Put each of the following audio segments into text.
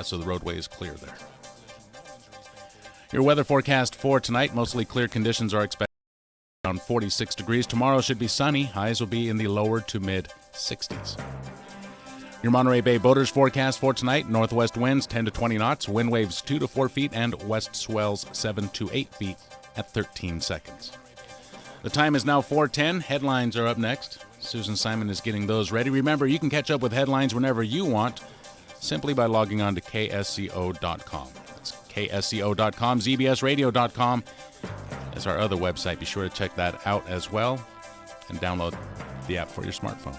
so the roadway is clear there. Your weather forecast for tonight, mostly clear conditions are expected around 46 degrees. Tomorrow should be sunny. Highs will be in the lower to mid 60s. Your Monterey Bay boaters forecast for tonight, northwest winds 10 to 20 knots, wind waves 2 to 4 feet, and west swells 7 to 8 feet at 13 seconds. The time is now 4:10. Headlines are up next. Susan Simon is getting those ready. Remember, you can catch up with headlines whenever you want simply by logging on to ksco.com. That's ksco.com. zbsradio.com is our other website. Be sure to check that out as well and download the app for your smartphone.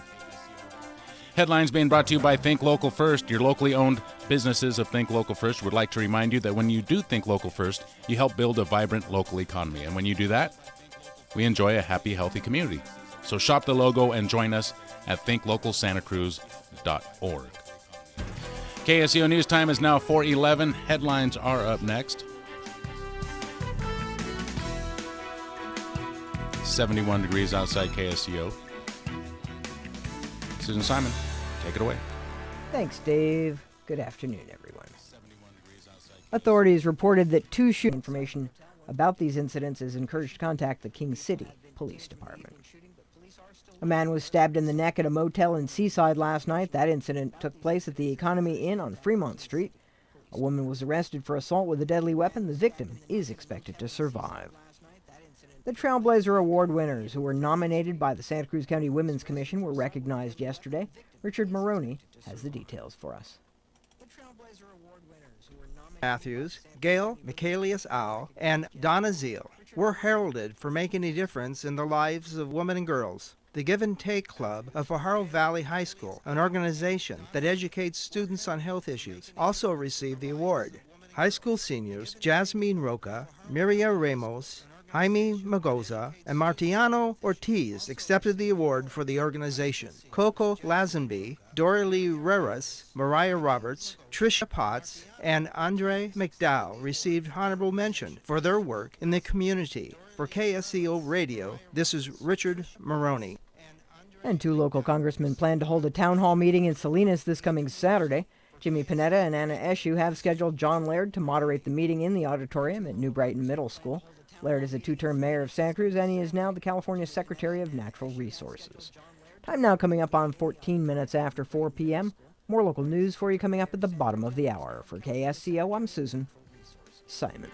Headlines being brought to you by Think Local First. Your locally owned businesses of Think Local First would like to remind you that when you do Think Local First, you help build a vibrant local economy. And when you do that, we enjoy a happy, healthy community. So shop the logo and join us at thinklocalsantacruz.org. KSEO News Time is now 4:11. Headlines are up next. 71 degrees outside KSEO. Susan Simon, take it away. Thanks, Dave. Good afternoon, everyone. Authorities reported that two shootings. Information about these incidents is encouraged to contact the King City Police Department. A man was stabbed in the neck at a motel in Seaside last night. That incident took place at the Economy Inn on Fremont Street. A woman was arrested for assault with a deadly weapon. The victim is expected to survive. The Trailblazer Award winners who were nominated by the Santa Cruz County Women's Commission were recognized yesterday. Richard Maroney has the details for us. Matthews, Gail Michaelius Au, and Donna Zeal were heralded for making a difference in the lives of women and girls. The Give and Take Club of Pajaro Valley High School, an organization that educates students on health issues, also received the award. High school seniors Jasmine Roca, Miria Ramos, Jaime Magoza, and Martiano Ortiz accepted the award for the organization. Coco Lazenby, Doralee Reras, Mariah Roberts, Tricia Potts, and Andre McDowell received honorable mention for their work in the community. For KSEO Radio, this is Richard Maroney. And two local congressmen plan to hold a town hall meeting in Salinas this coming Saturday. Jimmy Panetta and Anna Eshoo have scheduled John Laird to moderate the meeting in the auditorium at New Brighton Middle School. Laird is a two-term mayor of Santa Cruz, and he is now the California Secretary of Natural Resources. Time now coming up on 14 minutes after 4 p.m. More local news for you coming up at the bottom of the hour. For KSCO, I'm Susan Simon.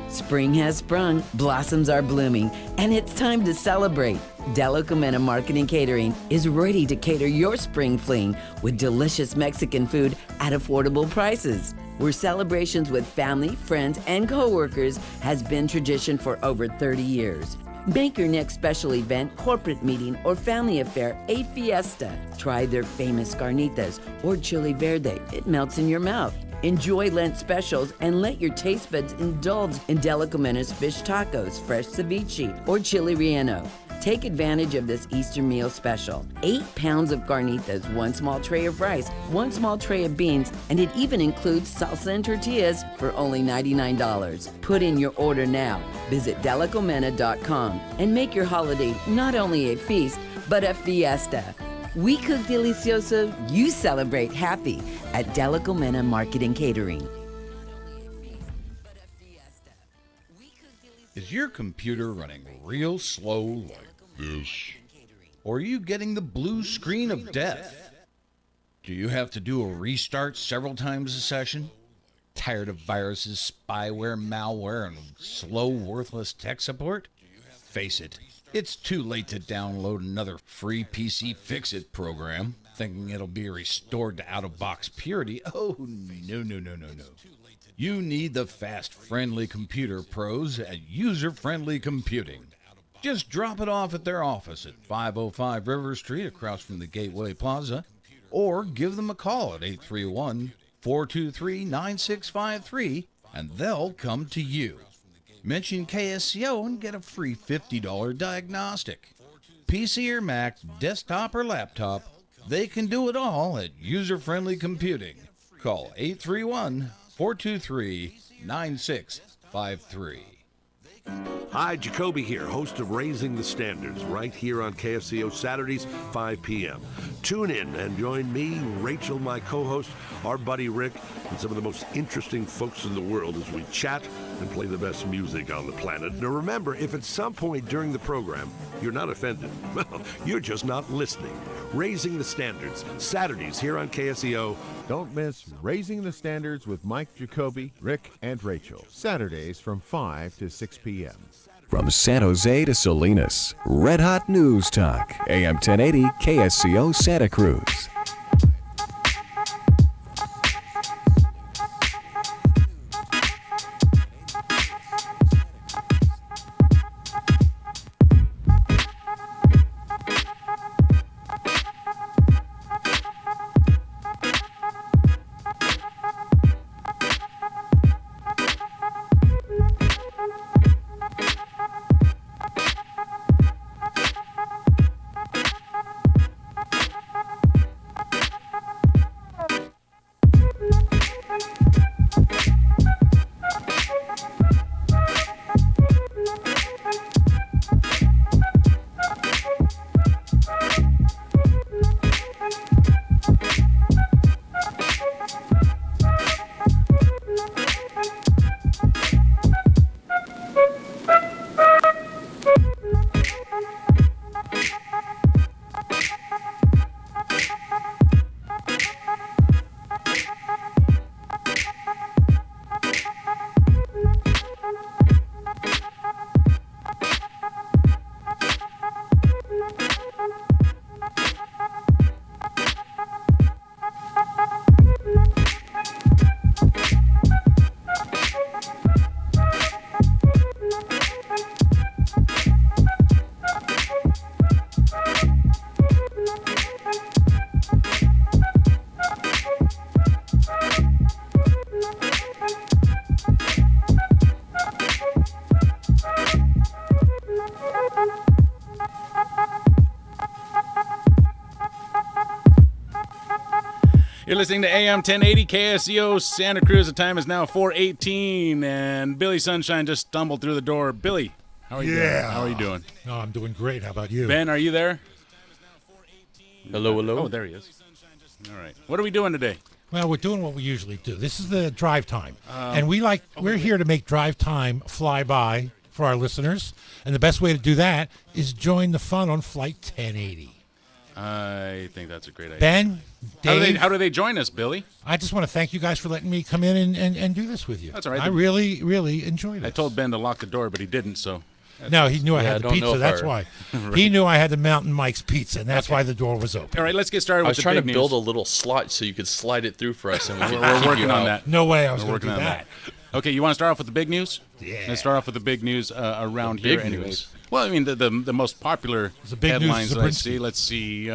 Spring has sprung, blossoms are blooming, and it's time to celebrate. Delo Comena Marketing Catering is ready to cater your spring fling with delicious Mexican food at affordable prices. Where celebrations with family, friends, and coworkers has been tradition for over 30 years. Make your next special event, corporate meeting, or family affair a fiesta. Try their famous carnitas or chili verde. It melts in your mouth. Enjoy Lent specials and let your taste buds indulge in Delo Comena's fish tacos, fresh ceviche, or chili relleno. Take advantage of this Easter meal special. 8 pounds of carnitas, 1 small tray of rice, 1 small tray of beans, and it even includes salsa and tortillas for only $99. Put in your order now. Visit delacomena.com and make your holiday not only a feast, but a fiesta. We cook delicioso, you celebrate happy at Delo Comena Marketing Catering. Is your computer running real slow like this? Or are you getting the blue screen of death? Do you have to do a restart several times a session? Tired of viruses, spyware, malware, and slow, worthless tech support? Face it, it's too late to download another free PC Fix-It program, thinking it'll be restored to out-of-box purity. Oh, no. You need the fast, friendly computer pros at User Friendly Computing. Just drop it off at their office at 505 River Street across from the Gateway Plaza, or give them a call at 831-423-9653, and they'll come to you. Mention KSCO and get a free $50 diagnostic. PC or Mac, desktop or laptop, they can do it all at User Friendly Computing. Call 831-423-9653. Hi, Jacoby here, host of Raising the Standards, right here on KSCO Saturdays, 5 p.m. Tune in and join me, Rachel, my co-host, our buddy Rick, and some of the most interesting folks in the world as we chat and play the best music on the planet. Now remember, if at some point during the program you're not offended, well, you're just not listening. Raising the Standards, Saturdays here on KSCO. Don't miss Raising the Standards with Mike Jacoby, Rick, and Rachel. Saturdays from 5 to 6 p.m. From San Jose to Salinas, Red Hot News Talk, AM 1080 KSCO Santa Cruz. You're listening to AM 1080 KSCO Santa Cruz. The time is now 4:18, and Billy Sunshine just stumbled through the door. Billy, how are you doing? How are you doing? No, I'm doing great. How about you? Ben, are you there? Hello, hello. Oh, there he is. All right. What are we doing today? Well, we're doing what we usually do. This is the drive time, and we're here to make drive time fly by for our listeners. And the best way to do that is join the fun on Flight 1080. I think that's a great idea. Ben, Dave, how do they join us, Billy? I just want to thank you guys for letting me come in and do this with you. That's all right. I really, really enjoyed it. I told Ben to lock the door, but he didn't, so. No, he knew I had the pizza. That's why. Right. He knew I had the Mountain Mike's pizza, and that's why the door was open. All right, let's get started with the big news. I was trying to build a little slot so you could slide it through for us, and we're working on that. No way I was going to do that. Okay, you want to start off with the big news? Yeah. Let's start off with the big news around here, anyways. News. Well, I mean, the most popular headlines that I see. Let's see.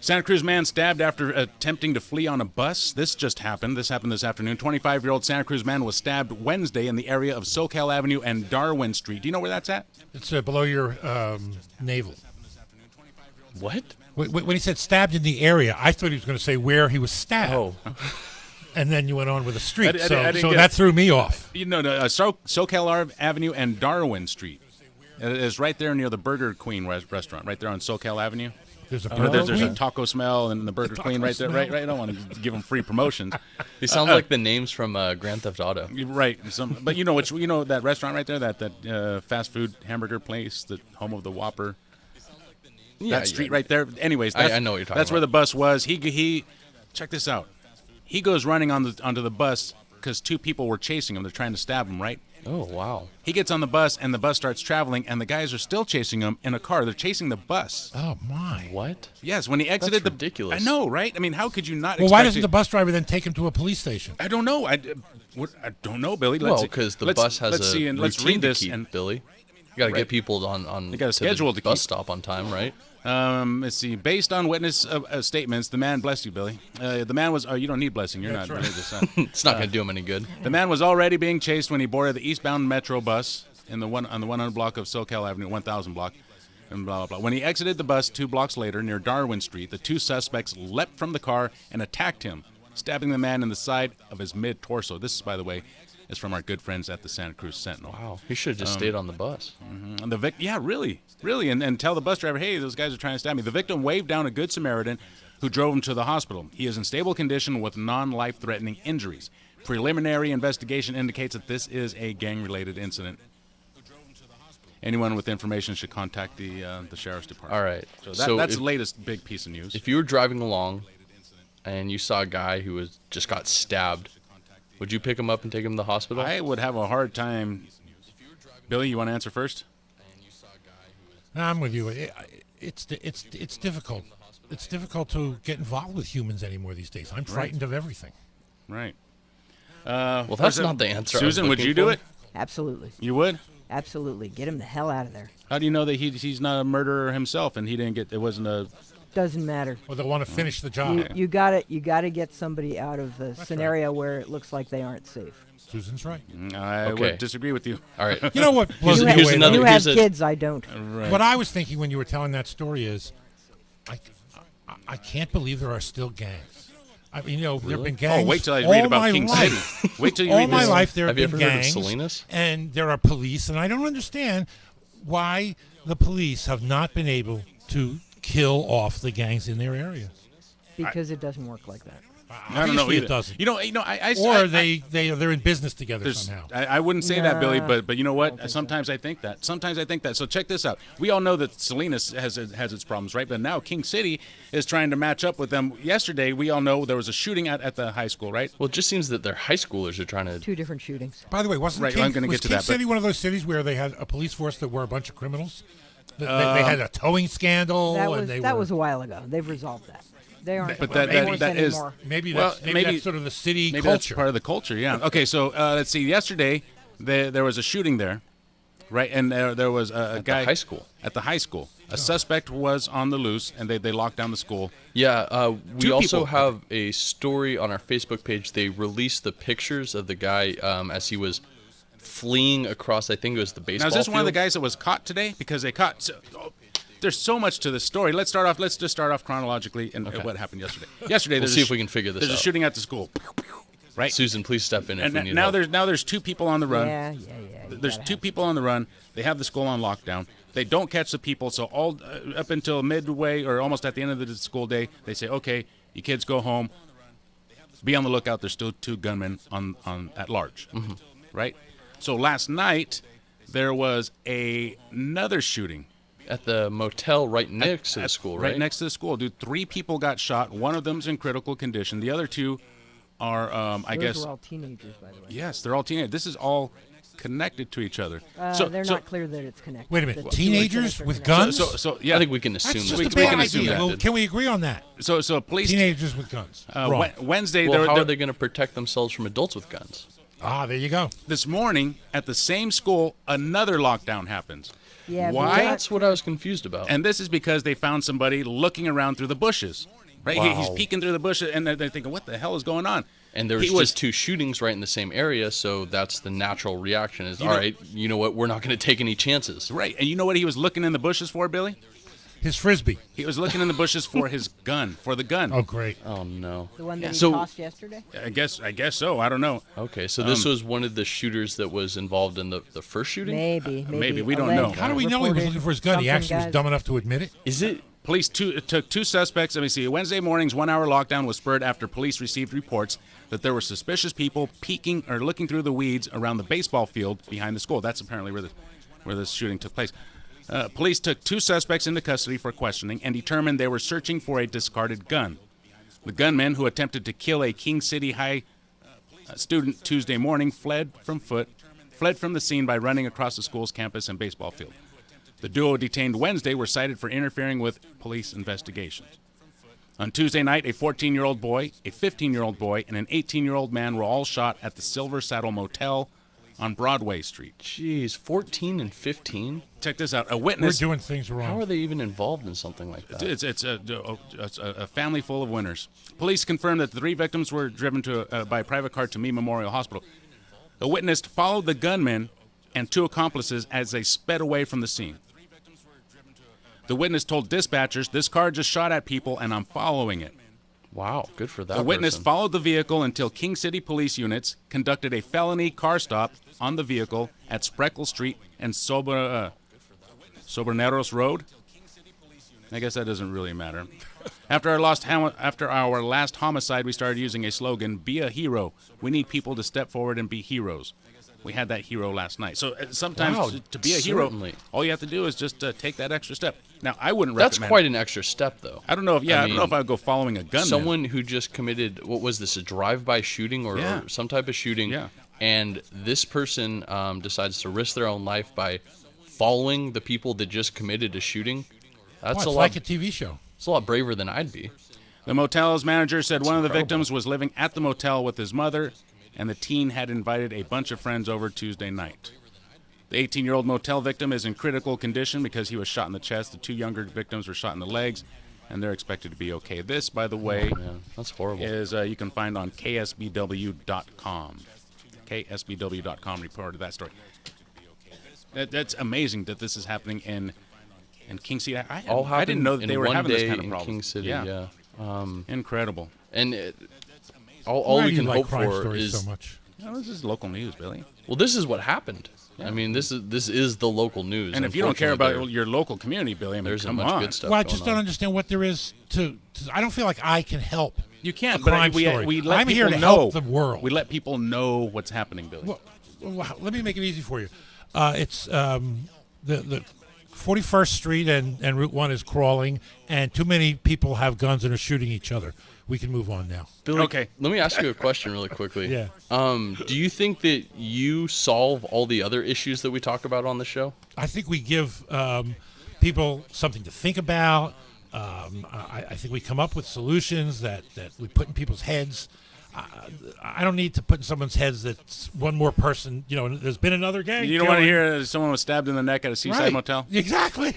Santa Cruz man stabbed after attempting to flee on a bus. This just happened. This happened this afternoon. 25-year-old Santa Cruz man was stabbed Wednesday in the area of SoCal Avenue and Darwin Street. Do you know where that's at? It's below your navel. What? When he said stabbed in the area, I thought he was going to say where he was stabbed. Oh. And then you went on with the street, I so that threw me off. You know, SoCal Avenue and Darwin Street. It's right there near the Burger Queen restaurant, right there on SoCal Avenue. There's a Burger There's Queen? a taco smell and the Burger Queen right there. Right. I don't want to give them free promotions. They sound like the names from Grand Theft Auto. Right. But you know that restaurant right there, that fast food hamburger place, the home of the Whopper. That street right there. Anyways, I know what you're talking that's about. where the bus was. He check this out. He goes running onto the bus because two people were chasing him. They're trying to stab him, right? Oh, wow. He gets on the bus, and the bus starts traveling, and the guys are still chasing him in a car. They're chasing the bus. Oh, my. What? Yes, when he exited That's ridiculous. I know, right? I mean, how could you not Well, why doesn't the bus driver then take him to a police station? I don't know. I don't know, Billy. Well, because the bus has let's a see, and let's routine read this. to keep, and Billy. You got to get people on They got a to schedule the to bus keep. stop on time, right? Let's see. Based on witness statements, the man, bless you, Billy. The man was. Oh, you don't need blessing. You're not religious. Huh? It's not going to do him any good. The man was already being chased when he boarded the eastbound Metro bus on the 100 block of SoCal Avenue, 1000 block, and blah, blah, blah. When he exited the bus 2 blocks later near Darwin Street, the two suspects leapt from the car and attacked him, stabbing the man in the side of his mid-torso. This is, by the way, is from our good friends at the Santa Cruz Sentinel. Wow, he should have just stayed on the bus. And yeah, really, and tell the bus driver, hey, those guys are trying to stab me. The victim waved down a Good Samaritan who drove him to the hospital. He is in stable condition with non-life-threatening injuries. Preliminary investigation indicates that this is a gang-related incident. Anyone with information should contact the sheriff's department. All right. So that's the latest big piece of news. If you were driving along and you saw a guy who just got stabbed, would you pick him up and take him to the hospital? I would have a hard time. Billy, you want to answer first? I'm with you. It's difficult. It's difficult to get involved with humans anymore these days. I'm frightened of everything. Right. Well, that's not the answer. Susan, would you do it? Absolutely. You would? Absolutely. Get him the hell out of there. How do you know that he's not a murderer himself and he didn't get? It wasn't a. Doesn't matter. Well, they want to finish the job. You gotta get somebody out of the scenario where it looks like they aren't safe. Susan's right. I would disagree with you. All right. You know what? Here's You another. have kids, I don't. Right. What I was thinking when you were telling that story is, I can't believe there are still gangs. I mean, there have been gangs. Oh, wait till I read about King City. Wait till you read all my this. life there have you been ever heard of gangs, Salinas? and there are police, and I don't understand why the police have not been able to kill off the gangs in their area. Because it doesn't work like that. I don't know Obviously either. it doesn't. I They're in business together somehow. I wouldn't say that, Billy, Nah, but you know what? Sometimes I think that. So check this out. We all know that Salinas has its problems, right? But now King City is trying to match up with them. Yesterday, we all know there was a shooting at the high school, right? Well, it just seems that their high schoolers are trying to. 2 different shootings. By the way, wasn't Right, King, I'm gonna was get to King that, but- City one of those cities where they had a police force that were a bunch of criminals? They had a towing scandal. That was a while ago. They've resolved that. They aren't But the that force is anymore. Maybe Well, that's maybe- that's sort of the city Maybe culture. that's part of the culture, yeah. Okay, so let's see. Yesterday, there was a shooting there, right? And there was a guy the high school. At the high school, a suspect was on the loose, and they locked down the school. Yeah, we 2 also people. have a story on our Facebook page. They released the pictures of the guy as he was fleeing across, I think it was the baseball Now, is this one of the field. guys that was caught today? Because they caught. There's so much to the story. Let's just start off chronologically and what happened yesterday. Yesterday, We'll there's see a if we can figure this There's out. a shooting at the school, right? Susan, please step in if And we need now help. there's 2 people on the run. Yeah. There's 2 people on the run. They have the school on lockdown. They don't catch the people, so all up until midway or almost at the end of the school day, they say, "Okay, you kids go home. Be on the lookout. There's still 2 gunmen on at large." Mm-hmm. Right. So last night there was another shooting At the motel right next to the school, right? Right next to the school, dude. 3 people got shot. One of them's in critical condition. The other 2 are, I Those guess. were all teenagers, by the way. Yes, they're all teenagers. This is all connected to each other. They're not clear that it's connected. Wait a minute, The 2 teenagers incidents are with connected. guns? So yeah. I think we can That's assume just that. a we bad can assume idea. that. Well, can we agree on that? So police. Teenagers with guns. Wrong. Wednesday. Well, how they're- are they going to protect themselves from adults with guns? There you go. This morning at the same school, another lockdown happens. Yeah, Why? but That's what I was confused about. And this is because they found somebody looking around through the bushes. Right? He's Wow. peeking through the bushes, and they're thinking, "What the hell is going on?" And there was He just 2 shootings right in the same area, so that's the natural reaction is, all right, you know what, we're not going to take any chances. Right. And you know what he was looking in the bushes for, Billy? His frisbee. He was looking in the bushes for his gun, for the gun. Oh, great. Oh, no. the one that he So- tossed yesterday? I guess so. I don't know. Okay, so this was one of the shooters that was involved in the first shooting? Maybe. We don't know. Alleged, How do we know he was reported looking for his gun? He something, actually was guys. dumb enough to admit it? Is it? Police took 2 suspects. Let me see. Wednesday morning's 1-hour lockdown was spurred after police received reports that there were suspicious people peeking or looking through the weeds around the baseball field behind the school. That's apparently where the shooting took place. Police took 2 suspects into custody for questioning and determined they were searching for a discarded gun. The gunman, who attempted to kill a King City High student Tuesday morning, fled from the scene by running across the school's campus and baseball field. The duo detained Wednesday were cited for interfering with police investigations. On Tuesday night, a 14-year-old boy, a 15-year-old boy, and an 18-year-old man were all shot at the Silver Saddle Motel on Broadway Street. Jeez, 14 and 15? Check this out. A We're witness. doing things wrong. How are they even involved in something like that? It's a family full of winners. Police confirmed that the 3 victims were driven by a private car to Mee Memorial Hospital. A witness followed the gunman and 2 accomplices as they sped away from the scene. The witness told dispatchers, "This car just shot at people, and I'm following it." Wow, good for that. The witness person. followed the vehicle until King City police units conducted a felony car stop on the vehicle at Spreckle Street and Soberneros Road. I guess that doesn't really matter. After our last homicide, we started using a slogan, "Be a hero." We need people to step forward and be heroes. We had that hero last night. So sometimes Wow, to be a certainly. hero, all you have to do is just take that extra step. Now, I wouldn't That's recommend. quite an extra step, though. I don't know if I don't know if I'd go following a gunman. Someone who just committed, what was this, a drive-by shooting or some type of shooting, and this person decides to risk their own life by following the people that just committed a shooting. That's it's like a TV show. It's a lot braver than I'd be. The motel's manager said one of the incredible. victims was living at the motel with his mother, and the teen had invited a bunch of friends over Tuesday night. The 18-year-old motel victim is in critical condition because he was shot in the chest. The two younger victims were shot in the legs, and they're expected to be okay. This, by the way, that's horrible. Is you can find on KSBW.com. KSBW.com reported that story. That's amazing that this is happening in King City. I didn't know that they were having this kind of problem. King City, yeah. Incredible. And all we can hope for is so much. No, this is local news, Billy. Well, this is what happened. Yeah. I mean, this is the local news. And if you don't care about your local community, Billy, I mean, there's come much on. good stuff. Well, I just don't understand what there is to. I don't feel like I can help. You can't, a but crime we story. let I'm people here to know. help the world. We let people know what's happening, Billy. Well, let me make it easy for you. It's the 41st Street and Route 1 is crawling, and too many people have guns and are shooting each other. We can move on now. Billy, okay. Let me ask you a question really quickly. Yeah. Do you think that you solve all the other issues that we talk about on the show? I think we give people something to think about. I think we come up with solutions that we put in people's heads. I don't need to put in someone's heads that one more person, there's been another gang. You don't want to hear someone was stabbed in the neck at a seaside motel? Exactly.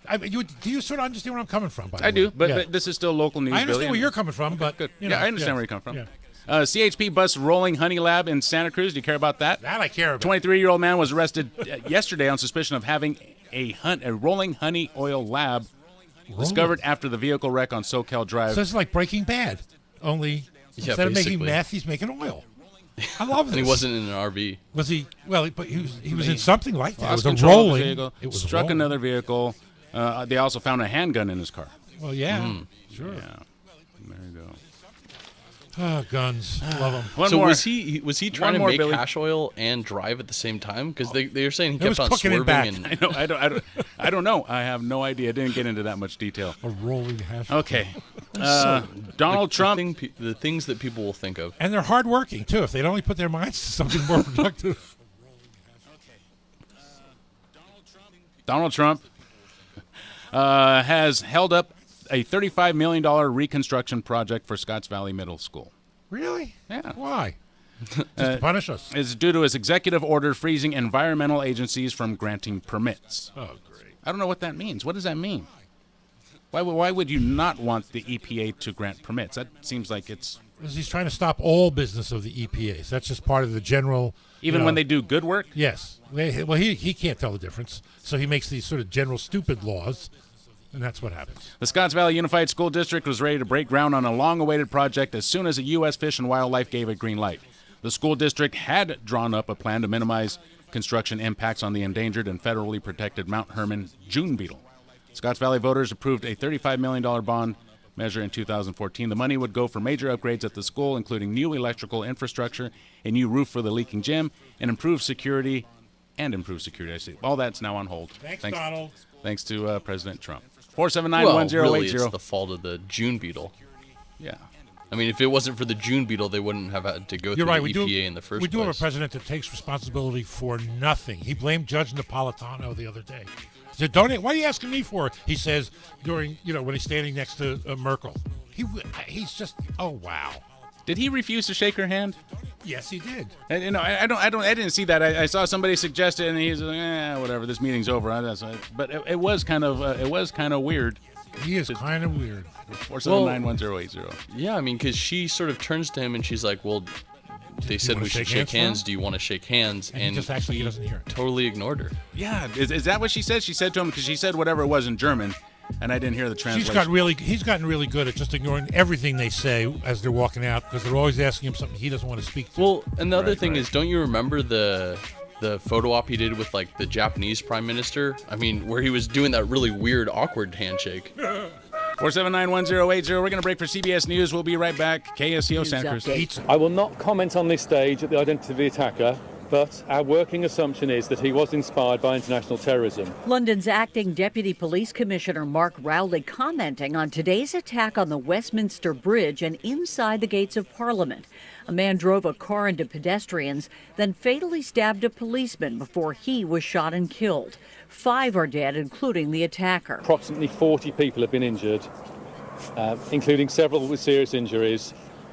I mean, do you sort of understand where I'm coming from? I do, but this is still local news. I understand Billy, where you're coming from, but good. You know, I understand where you're coming from. Yeah. CHP bus rolling honey lab in Santa Cruz. Do you care about that? That I care about. 23-year-old man was arrested yesterday on suspicion of having a rolling honey oil lab discovered after the vehicle wreck on Soquel Drive. So it's like Breaking Bad, only instead of making meth, he's making oil. I love this. And he wasn't in an RV. Was he? Well, but he was in something like that. It was a control rolling. Vehicle, it was struck rolling. another vehicle. They also found a handgun in his car. Well, yeah, sure. Yeah. There you go. Oh, guns. Love them. Was he trying to make hash oil and drive at the same time? Because they were saying he kept on swerving. I don't know. I have no idea. I didn't get into that much detail. A rolling hash. Okay. Donald Trump. The things that people will think of. And they're hardworking too. If they'd only put their minds to something more productive. Donald Trump has held up a $35 million reconstruction project for Scotts Valley Middle School. Really? Yeah. Why? Just to punish us. It's due to his executive order freezing environmental agencies from granting permits. Oh, great. I don't know what that means. What does that mean? Why would you not want the EPA to grant permits? That seems like it's... Because he's trying to stop all business of the EPA. So that's just part of the general... Even when they do good work? Yes. Well, he can't tell the difference. So he makes these sort of general stupid laws. And that's what happens. The Scotts Valley Unified School District was ready to break ground on a long-awaited project as soon as the U.S. Fish and Wildlife gave a green light. The school district had drawn up a plan to minimize construction impacts on the endangered and federally protected Mount Herman June beetle. Scotts Valley voters approved a $35 million bond measure in 2014. The money would go for major upgrades at the school, including new electrical infrastructure, a new roof for the leaking gym, and improved security. I see. All that's now on hold. Thanks Donald. Thanks to President Trump. 479-1080. Really, it's the fault of the June beetle. Yeah. I mean, if it wasn't for the June beetle, they wouldn't have had to go through the EPA in the first place. We do have a president that takes responsibility for nothing. He blamed Judge Napolitano the other day. He said, why are you asking me for it? He says during, when he's standing next to Merkel. He's just, oh, wow. Did he refuse to shake her hand? Yes, he did. And, I didn't see that. I saw somebody suggest it, and he's like, whatever. This meeting's over. But it was kind of weird. He is kind of weird. 479-1080. Yeah, I mean, because she sort of turns to him and she's like, "Well, they said we should shake hands. Do you want to shake hands?" And he just acts like he doesn't hear it. Totally ignored her. Yeah, is that what she said? She said to him because she said whatever it was in German, And I didn't hear the translation. He's gotten really good at just ignoring everything they say as they're walking out because they're always asking him something he doesn't want to speak to. Well, and the other thing is, don't you remember the photo op he did with like the Japanese prime minister? I mean, where he was doing that really weird, awkward handshake. 479-1080. We're going to break for CBS News. We'll be right back. KSCO Santa Cruz. I will not comment on this stage at the identity of the attacker, but our working assumption is that he was inspired by international terrorism. London's acting Deputy Police Commissioner Mark Rowley commenting on today's attack on the Westminster Bridge and inside the gates of Parliament. A man drove a car into pedestrians, then fatally stabbed a policeman before he was shot and killed. 5 are dead, including the attacker. Approximately 40 people have been injured, including several with serious injuries,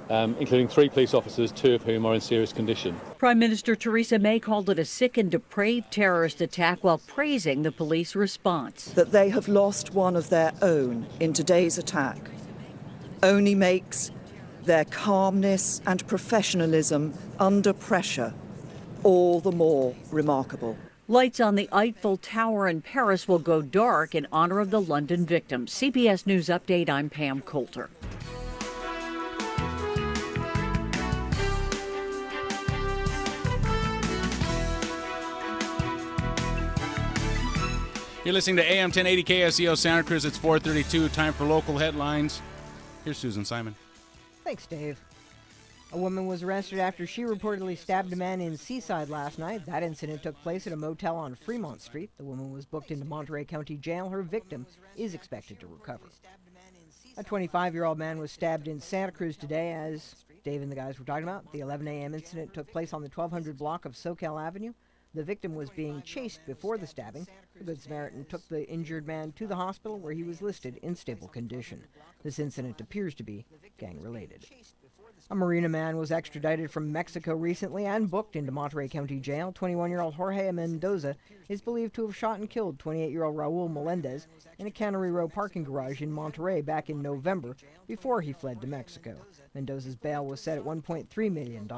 including 3 police officers, 2 of whom are in serious condition. Prime Minister Theresa May called it a sick and depraved terrorist attack while praising the police response. That they have lost one of their own in today's attack only makes their calmness and professionalism under pressure all the more remarkable. Lights on the Eiffel Tower in Paris will go dark in honor of the London victims. CBS News Update, I'm Pam Coulter. You're listening to AM 1080 KSCO Santa Cruz. It's 4:32. Time for local headlines. Here's Susan Simon. Thanks, Dave. A woman was arrested after she reportedly stabbed a man in Seaside last night. That incident took place at a motel on Fremont Street. The woman was booked into Monterey County Jail. Her victim is expected to recover. A 25-year-old man was stabbed in Santa Cruz today, as Dave and the guys were talking about. The 11 a.m. incident took place on the 1200 block of Soquel Avenue. The victim was being chased before the stabbing. The Good Samaritan took the injured man to the hospital, where he was listed in stable condition. This incident appears to be gang-related. A Marina man was extradited from Mexico recently and booked into Monterey County Jail. 21-year-old Jorge Mendoza is believed to have shot and killed 28-year-old Raul Melendez in a Cannery Row parking garage in Monterey back in November before he fled to Mexico. Mendoza's bail was set at $1.3 million.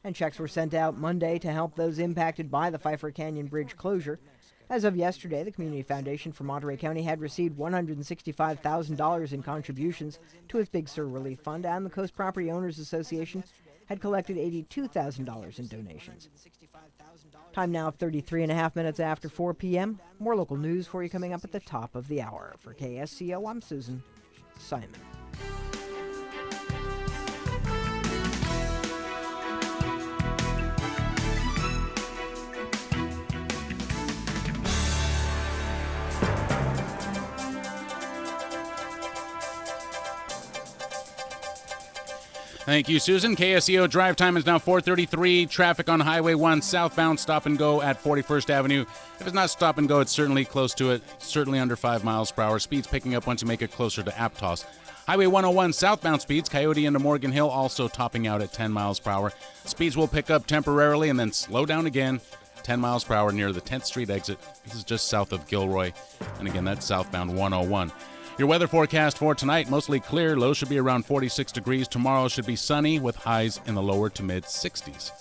And checks were sent out Monday to help those impacted by the Pfeiffer Canyon Bridge closure. As of yesterday, the Community Foundation for Monterey County had received $165,000 in contributions to its Big Sur Relief Fund, and the Coast Property Owners Association had collected $82,000 in donations. Time now, 33 and a half minutes after 4 p.m. More local news for you coming up at the top of the hour. For KSCO, I'm Susan Simon. Thank you, Susan. KSCO drive time is now 4:33. Traffic on Highway 1 southbound, stop and go at 41st Avenue. If it's not stop and go, it's certainly close to it, certainly under 5 miles per hour. Speeds picking up once you make it closer to Aptos. Highway 101 southbound speeds, Coyote into Morgan Hill, also topping out at 10 miles per hour. Speeds will pick up temporarily and then slow down again, 10 miles per hour near the 10th Street exit. This is just south of Gilroy. And again, that's southbound 101. Your weather forecast for tonight, mostly clear. Lows should be around 46 degrees. Tomorrow should be sunny with highs in the lower to mid 60s.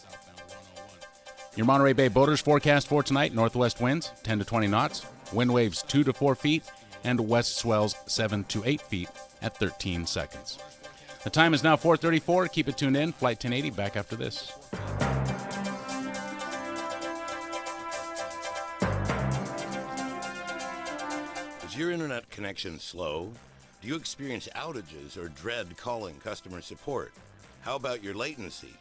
Your Monterey Bay boaters forecast for tonight, northwest winds 10 to 20 knots, wind waves 2 to 4 feet, and west swells 7 to 8 feet at 13 seconds. The time is now 4:34. Keep it tuned in. Flight 1080 back after this. Is your internet connection slow? Do you experience outages or dread calling customer support? How about your latency?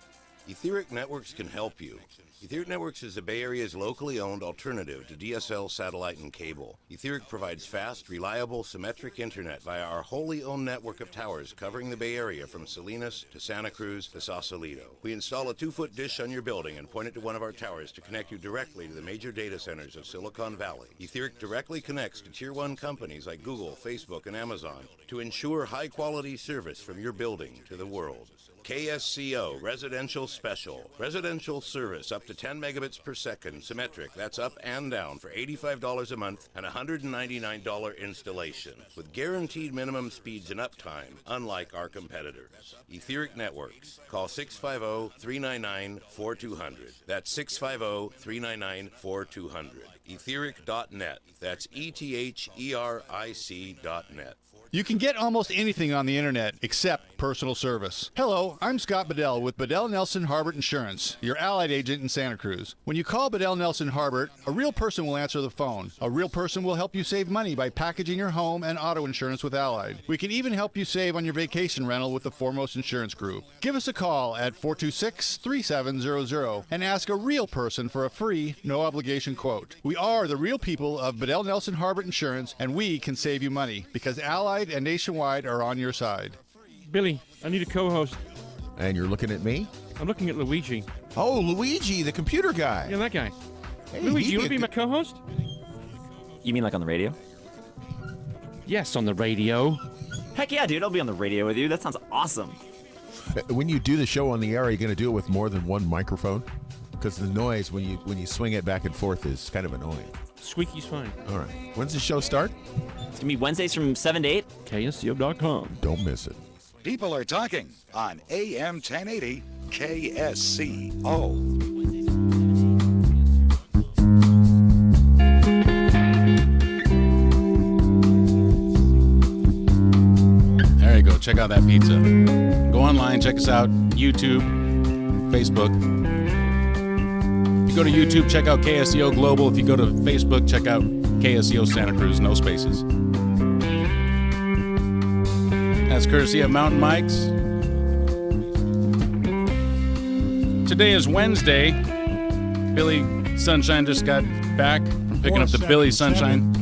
Etheric Networks can help you. Etheric Networks is the Bay Area's locally owned alternative to DSL satellite and cable. Etheric provides fast, reliable, symmetric internet via our wholly owned network of towers covering the Bay Area from Salinas to Santa Cruz to Sausalito. We install a 2-foot dish on your building and point it to one of our towers to connect you directly to the major data centers of Silicon Valley. Etheric directly connects to Tier 1 companies like Google, Facebook, and Amazon to ensure high-quality service from your building to the world. KSCO Residential Special. Residential service up to 10 megabits per second, symmetric, that's up and down, for $85 a month and $199 installation, with guaranteed minimum speeds and uptime, unlike our competitors. Etheric Networks. Call 650-399-4200. That's 650-399-4200. Etheric.net. That's ETHERIC.net. You can get almost anything on the internet except personal service. Hello, I'm Scott Bedell with Bedell Nelson Harbert Insurance, your Allied agent in Santa Cruz. When you call Bedell Nelson Harbert, a real person will answer the phone. A real person will help you save money by packaging your home and auto insurance with Allied. We can even help you save on your vacation rental with the Foremost Insurance Group. Give us a call at 426-3700 and ask a real person for a free, no-obligation quote. We are the real people of Bedell Nelson Harbert Insurance, and we can save you money because Allied and Nationwide are on your side. Billy, I need a co-host. And you're looking at me? I'm looking at Luigi. Oh, Luigi, the computer guy. Yeah, that guy. Hey, Luigi, you want to be my co-host? You mean like on the radio? Yes, on the radio. Heck yeah, dude, I'll be on the radio with you. That sounds awesome. When you do the show on the air, are you going to do it with more than one microphone? Because the noise when you swing it back and forth is kind of annoying. Squeaky's fine. All right. When's the show start? It's going to be Wednesdays from 7 to 8. KSCO.com. Don't miss it. People are talking on AM 1080 KSCO. There you go. Check out that pizza. Go online, check us out. YouTube, Facebook. If you go to YouTube, check out KSCO Global. If you go to Facebook, check out KSCO Santa Cruz, no spaces. That's courtesy of Mountain Mike's. Today is Wednesday. Billy Sunshine just got back from picking up the Billy Sunshine.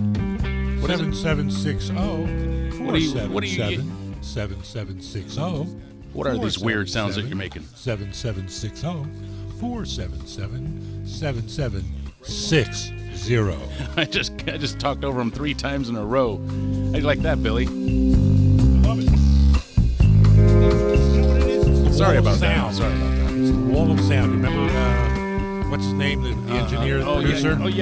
What is it? 7760. What are you? 7760. What are these weird sounds that you're making? 7760 477 7760. I just talked over them 3 times in a row. How do you like that, Billy? Love it. Sorry about that. Sorry about that. It's the wall of sound. Remember, what's his name? The engineer, the producer? Who's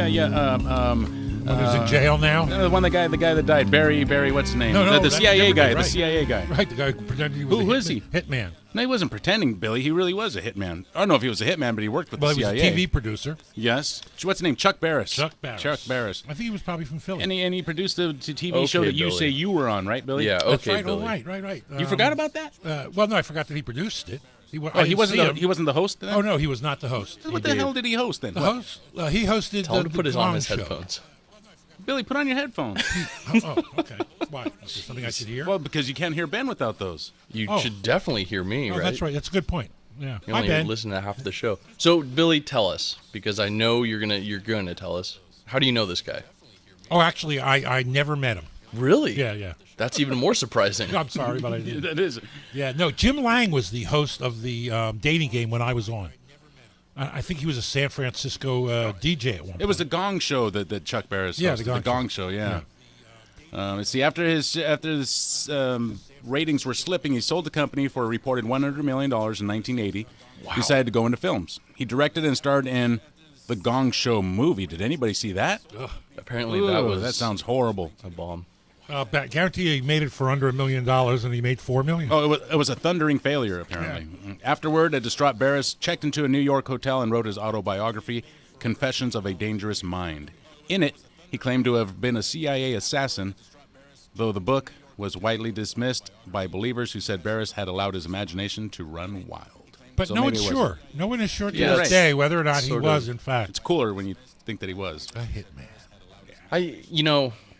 in jail now? The guy that died. Barry, what's his name? The CIA guy. Right. The CIA guy. Right, the guy who pretended he was Who is he? Hitman. No, he wasn't pretending, Billy. He really was a hitman. I don't know if he was a hitman, but he worked with the CIA. Well, he was a TV producer. Yes. What's his name? Chuck Barris. Chuck Barris. I think he was probably from Philly. And he produced the TV show that you say you were on, right, Billy? Yeah, That's okay, right. Billy. Oh, right. You forgot about that? Well, no, I forgot that he produced it. He wasn't the host then? Oh, no, he was not the host. What the hell did he host then? The host? He hosted Tell him to put his on his show. headphones. Billy, put on your headphones. Oh, okay. Why? Is there something I should hear? Well, because you can't hear Ben without those. You should definitely hear me, right? That's right. That's a good point. Yeah. You Hi, only Ben. listen to half of the show. So, Billy, tell us, because I know you're gonna tell us. How do you know this guy? Oh, actually, I never met him. Really? Yeah. That's even more surprising. I'm sorry, but I did. That is. Yeah, no, Jim Lang was the host of the dating game when I was on. I think he was a San Francisco DJ at one point. It was the Gong Show that Chuck Barris hosted. The Gong Show, yeah. See, after his ratings were slipping, he sold the company for a reported $100 million in 1980. Wow. He decided to go into films. He directed and starred in the Gong Show movie. Did anybody see that? Ugh. Apparently that sounds horrible. A bomb. Guarantee he made it for under $1 million, and he made $4 million. Oh, it was a thundering failure, apparently. Yeah. Afterward, a distraught Barris checked into a New York hotel and wrote his autobiography, Confessions of a Dangerous Mind. In it, he claimed to have been a CIA assassin, though the book was widely dismissed by believers who said Barris had allowed his imagination to run wild. But no one's sure. No one is sure to this day whether or not he was, in fact. It's cooler when you think that he was. A hitman.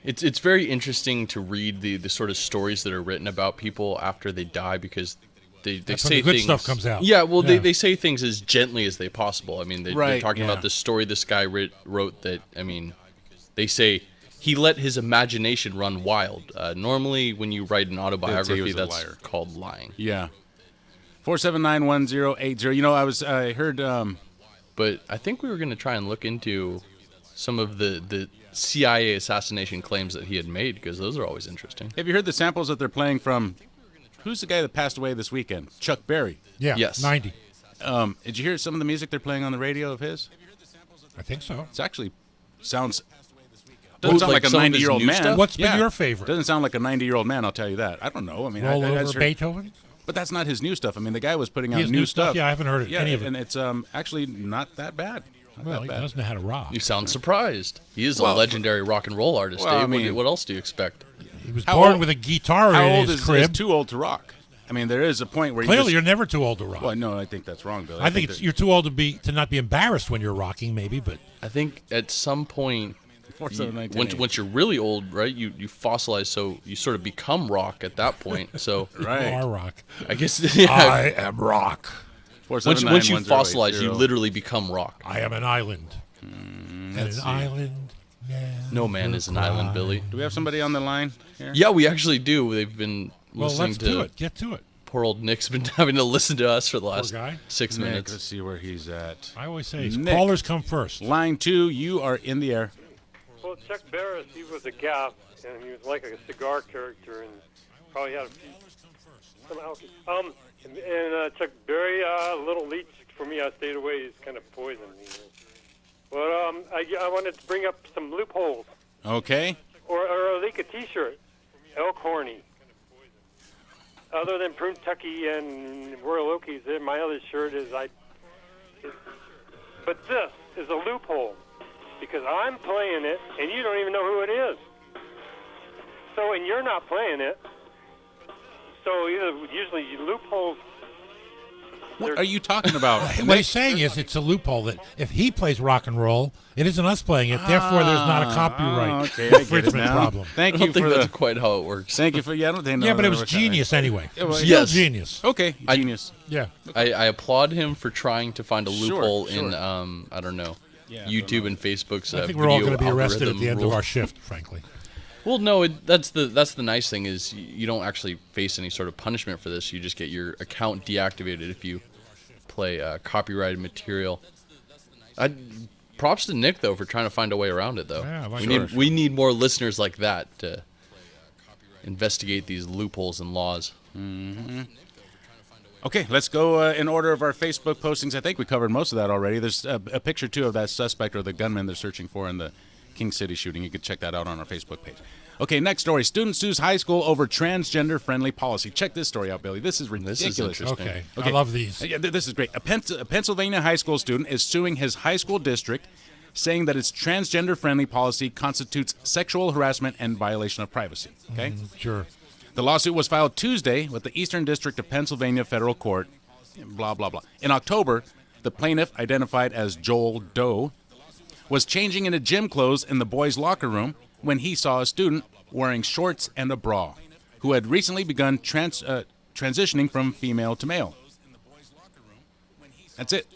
It's very interesting to read the sort of stories that are written about people after they die, because they say good things. Stuff comes out. Yeah, well, they say things as gently as they possible. I mean, they're talking about the story this guy wrote that. I mean, they say he let his imagination run wild. Normally, when you write an autobiography, that's called lying. Yeah. 4791080. I heard. But I think we were going to try and look into some of the CIA assassination claims that he had made, because those are always interesting. Have you heard the samples that they're playing from who's the guy that passed away this weekend? Chuck Berry. Yeah. Yes. 90. Did you hear some of the music they're playing on the radio of his? I think so. It's actually sounds doesn't sound like a some of his 90-year-old new man. stuff? What's been your favorite? Doesn't sound like a 90-year-old man. I'll tell you that. I don't know. I mean, Roll I over heard, Beethoven? but that's not his new stuff. I mean, the guy was putting He out has new new stuff? stuff. Yeah, I haven't heard Yeah, any of it. and it's actually not that bad. Not Well, that he bad. doesn't know how to rock. You sound surprised. He is Well, a legendary rock and roll artist, well, I Dave. mean- What else do you expect? He was How born old- with a guitar How in old his is crib. too old to rock? I mean, there is a point where Clearly, you you're never too old to rock. Well, no, I think that's wrong, Bill. I think that- you're too old to not be embarrassed when you're rocking, maybe. But I think at some point, Before you- 1980. once you're really old, right? You fossilize, so you sort of become rock at that point. So Right. you are rock. I guess I am rock. once you 479-1080. fossilize, you literally become rock. I am an island. And let's an see. island. No man is an island, Billy. Do we have somebody on the line here? Yeah, we actually do. They've been Well, listening let's to do it. Get to it. Poor old Nick's been having to listen to us for the last guy. 6 Nick, minutes. let's see where he's at. I always say Nick. callers come first. Line 2, you are in the air. Well, Chuck Barris, he was a Gap, and he was like a cigar character, and probably had a few. And Chuck Berry, little leech for me. I stayed away. He's kind of poison. You know. But I wanted to bring up some loopholes, Okay. or a leak a T-shirt, Elk Horny. Other than Pruntucky and Royal Okies, my other shirt is But this is a loophole because I'm playing it and you don't even know who it is. So, and you're not playing it. So usually loopholes. What are you talking about? What he's saying is it's a loophole that if he plays rock and roll, it isn't us playing it. Therefore, there's not a copyright okay, I get it infringement now. problem. Thank I you don't think for that's the. quite how it works. Thank you for. Yeah, I don't think. Yeah, no, but it no, was works that way. genius anyway. It was- Still Yes. genius. Okay, genius. Yeah. I applaud him for trying to find a Sure, loophole sure. in I don't know, Yeah, YouTube and Facebook's I think we're all video going to be arrested at algorithm the end rules. of our shift, frankly. Well, no, that's the nice thing is you don't actually face any sort of punishment for this. You just get your account deactivated if you play copyrighted material. Props to Nick though for trying to find a way around it though. Yeah, like we need more listeners like that to investigate these loopholes in laws. Mm-hmm. Okay, let's go in order of our Facebook postings. I think we covered most of that already. There's a picture, too, of that suspect or the gunman they're searching for in the King City shooting. You can check that out on our Facebook page. Okay, next story. Student sues high school over transgender-friendly policy. Check this story out, Billy. This is ridiculous. interesting. Okay. I love these. Yeah, this is great. A Pennsylvania high school student is suing his high school district, saying that its transgender-friendly policy constitutes sexual harassment and violation of privacy. Okay? Sure. The lawsuit was filed Tuesday with the Eastern District of Pennsylvania Federal Court, blah, blah, blah. In October, the plaintiff, identified as Joel Doe, was changing into gym clothes in the boys' locker room when he saw a student wearing shorts and a bra who had recently begun transitioning from female to male. That's it.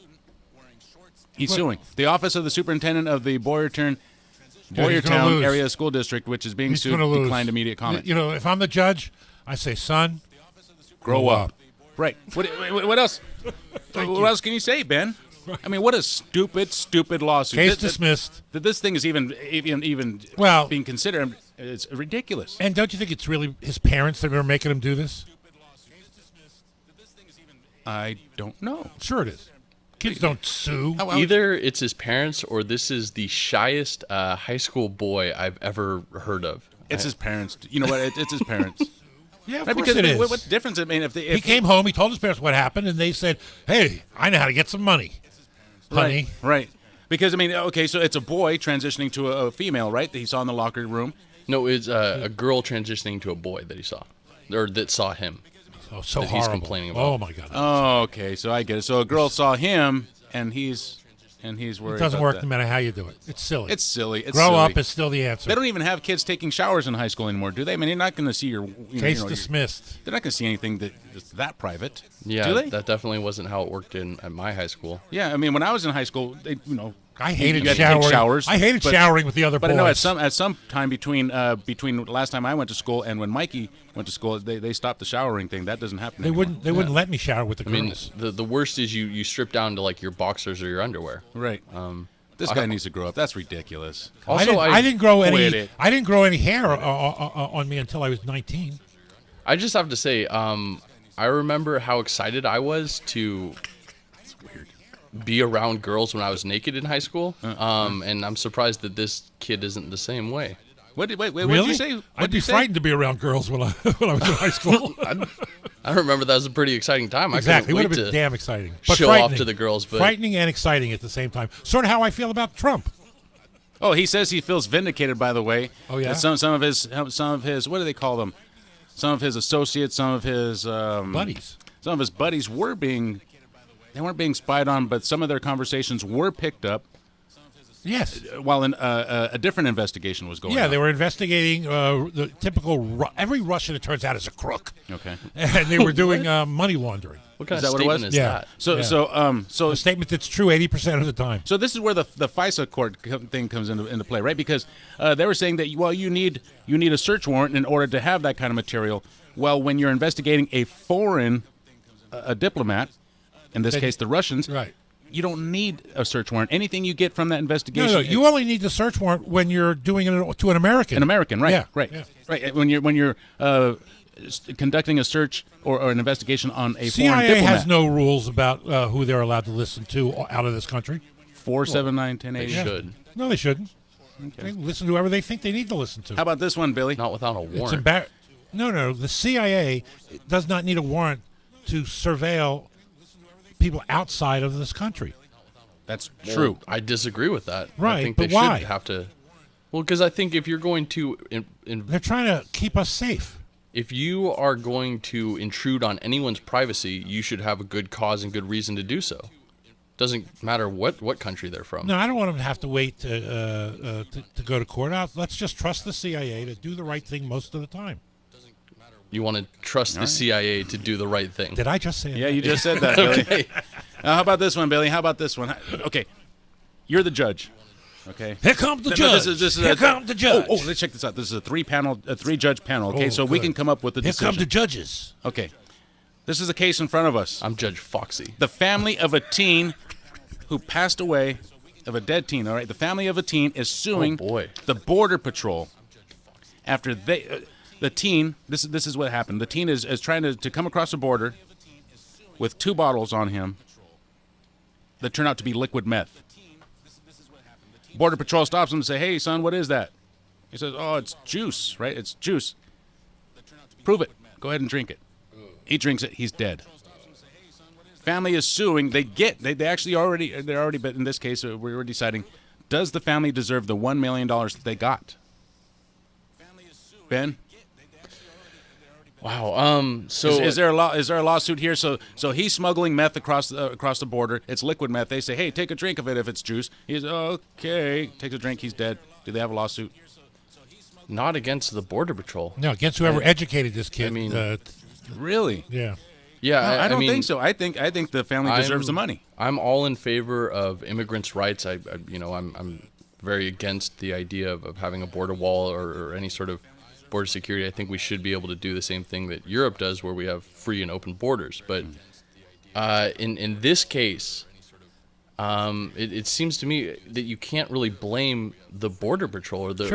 He's suing. The Office of the Superintendent of the Boyertown Area School District, which is being He's sued, gonna lose. declined immediate comment. You know, if I'm the judge, I say, son, Grow up. Right. What else? What else can you say, Ben? I mean, what a stupid lawsuit. Case dismissed. That this thing is even Well, being considered. It's ridiculous. And don't you think it's really his parents that are making him do this? I don't know. Sure it is. Kids don't sue. Either it's his parents or this is the shyest high school boy I've ever heard of. It's his parents. You know what? It's his parents. Yeah, of Right, course because it is. What difference? I mean, if He came home, he told his parents what happened, and they said, hey, I know how to get some money, honey. Right. Because, I mean, okay, so it's a boy transitioning to a female, right, that he saw in the locker room. No, it's a girl transitioning to a boy that he saw, or that saw him. Oh, so that he's horrible. complaining about. Oh, my God. Oh, okay, so I get it. So a girl saw him, and he's worried. It doesn't about work that. no matter how you do it. It's silly. It's silly. It's Grow silly. up is still the answer. They don't even have kids taking showers in high school anymore, do they? I mean, you're not going to see your Case dismissed. They're not going to see anything that's that private. Yeah, do they? that definitely wasn't how it worked at my high school. Yeah, I mean, when I was in high school, I hated you had to take showering. showers. I hated showering with the other but I know boys. at some time between last time I went to school and when Mikey went to school, they stopped the showering thing. That doesn't happen. They wouldn't let me shower with the I mean, girls. the worst is you strip down to like your boxers or your underwear. Right. This guy needs to grow up. That's ridiculous. Also, I didn't grow Quit any. it. I didn't grow any hair on me until I was 19. I just have to say, I remember how excited I was to be around girls when I was naked in high school. And I'm surprised that this kid isn't the same way. Wait, what really? did you say? I'd be frightened to be around girls when I was in high school. I remember that was a pretty exciting time. Exactly. It I would couldn't have wait been to damn exciting. But show off to the girls. But frightening and exciting at the same time. Sort of how I feel about Trump. Oh, he says he feels vindicated, by the way. Oh, yeah? That some of his, what do they call them? Some of his associates, some of his... buddies. Some of his buddies they weren't being spied on, but some of their conversations were picked up. Yes. While a different investigation was going on. Yeah, they were investigating the typical... every Russian, it turns out, is a crook. Okay. And they were doing money laundering. What kind of statement is that? So a statement that's true 80% of the time. So this is where the FISA court thing comes into play, right? Because they were saying that you need a search warrant in order to have that kind of material. Well, when you're investigating a foreign a diplomat, in this case the Russians, right? You don't need a search warrant. Anything you get from that investigation, No, you only need the search warrant when you're doing it to an American. An American, right? Yeah, right, yeah. right. When you're conducting a search or an investigation on a foreign CIA diplomat. has no rules about who they're allowed to listen to out of this country. 479-1080. They should. No, they shouldn't. They listen to whoever they think they need to listen to. How about this one, Billy? Not without a warrant. It's No. The CIA does not need a warrant to surveil people outside of this country. That's Well, true. I disagree with that. Right, I think but they why? should have to. Well, because I think if you're going to, they're trying to keep us safe. If you are going to intrude on anyone's privacy, you should have a good cause and good reason to do so. Doesn't matter what country they're from. No, I don't want them to have to wait to go to court. Let's just trust the CIA to do the right thing most of the time. You want to trust the CIA to do the right thing. Did I just say that? Yeah, you just said that, Billy. Okay. How about this one, Billy? How about this one? Okay, you're the judge. Okay. Here comes the No, judge. This is Here comes the judge. Oh, let's check this out. This is a three-judge panel. Okay, Oh, so we good. can come up with a Here decision. come the judges. Okay, this is a case in front of us. I'm Judge Foxy. The family of a teen who passed away, of a dead teen. All right, the family of a teen is suing the Border Patrol after the teen. This is what happened. The teen is trying to come across the border with 2 bottles on him that turn out to be liquid meth. Border Patrol stops him and say, "Hey, son, what is that?" He says, "Oh, it's juice, right? It's juice." "Prove it. Go ahead and drink it." He drinks it. He's dead. Family is suing. They're already, but in this case, we're deciding, does the family deserve the $1 million that they got? Ben? Wow. So is there a lawsuit here? So he's smuggling meth across the border. It's liquid meth. They say, "Hey, take a drink of it if it's juice." He's okay. Takes a drink. He's dead. Do they have a lawsuit? Not against the Border Patrol. No, against whoever educated this kid. I mean, really? Yeah. Yeah, No, I don't mean, think so. I think the family deserves the money. I'm all in favor of immigrants' rights. I'm very against the idea of having a border wall or any sort of border security. I think we should be able to do the same thing that Europe does, where we have free and open borders. But in this case, it seems to me that you can't really blame the Border Patrol or the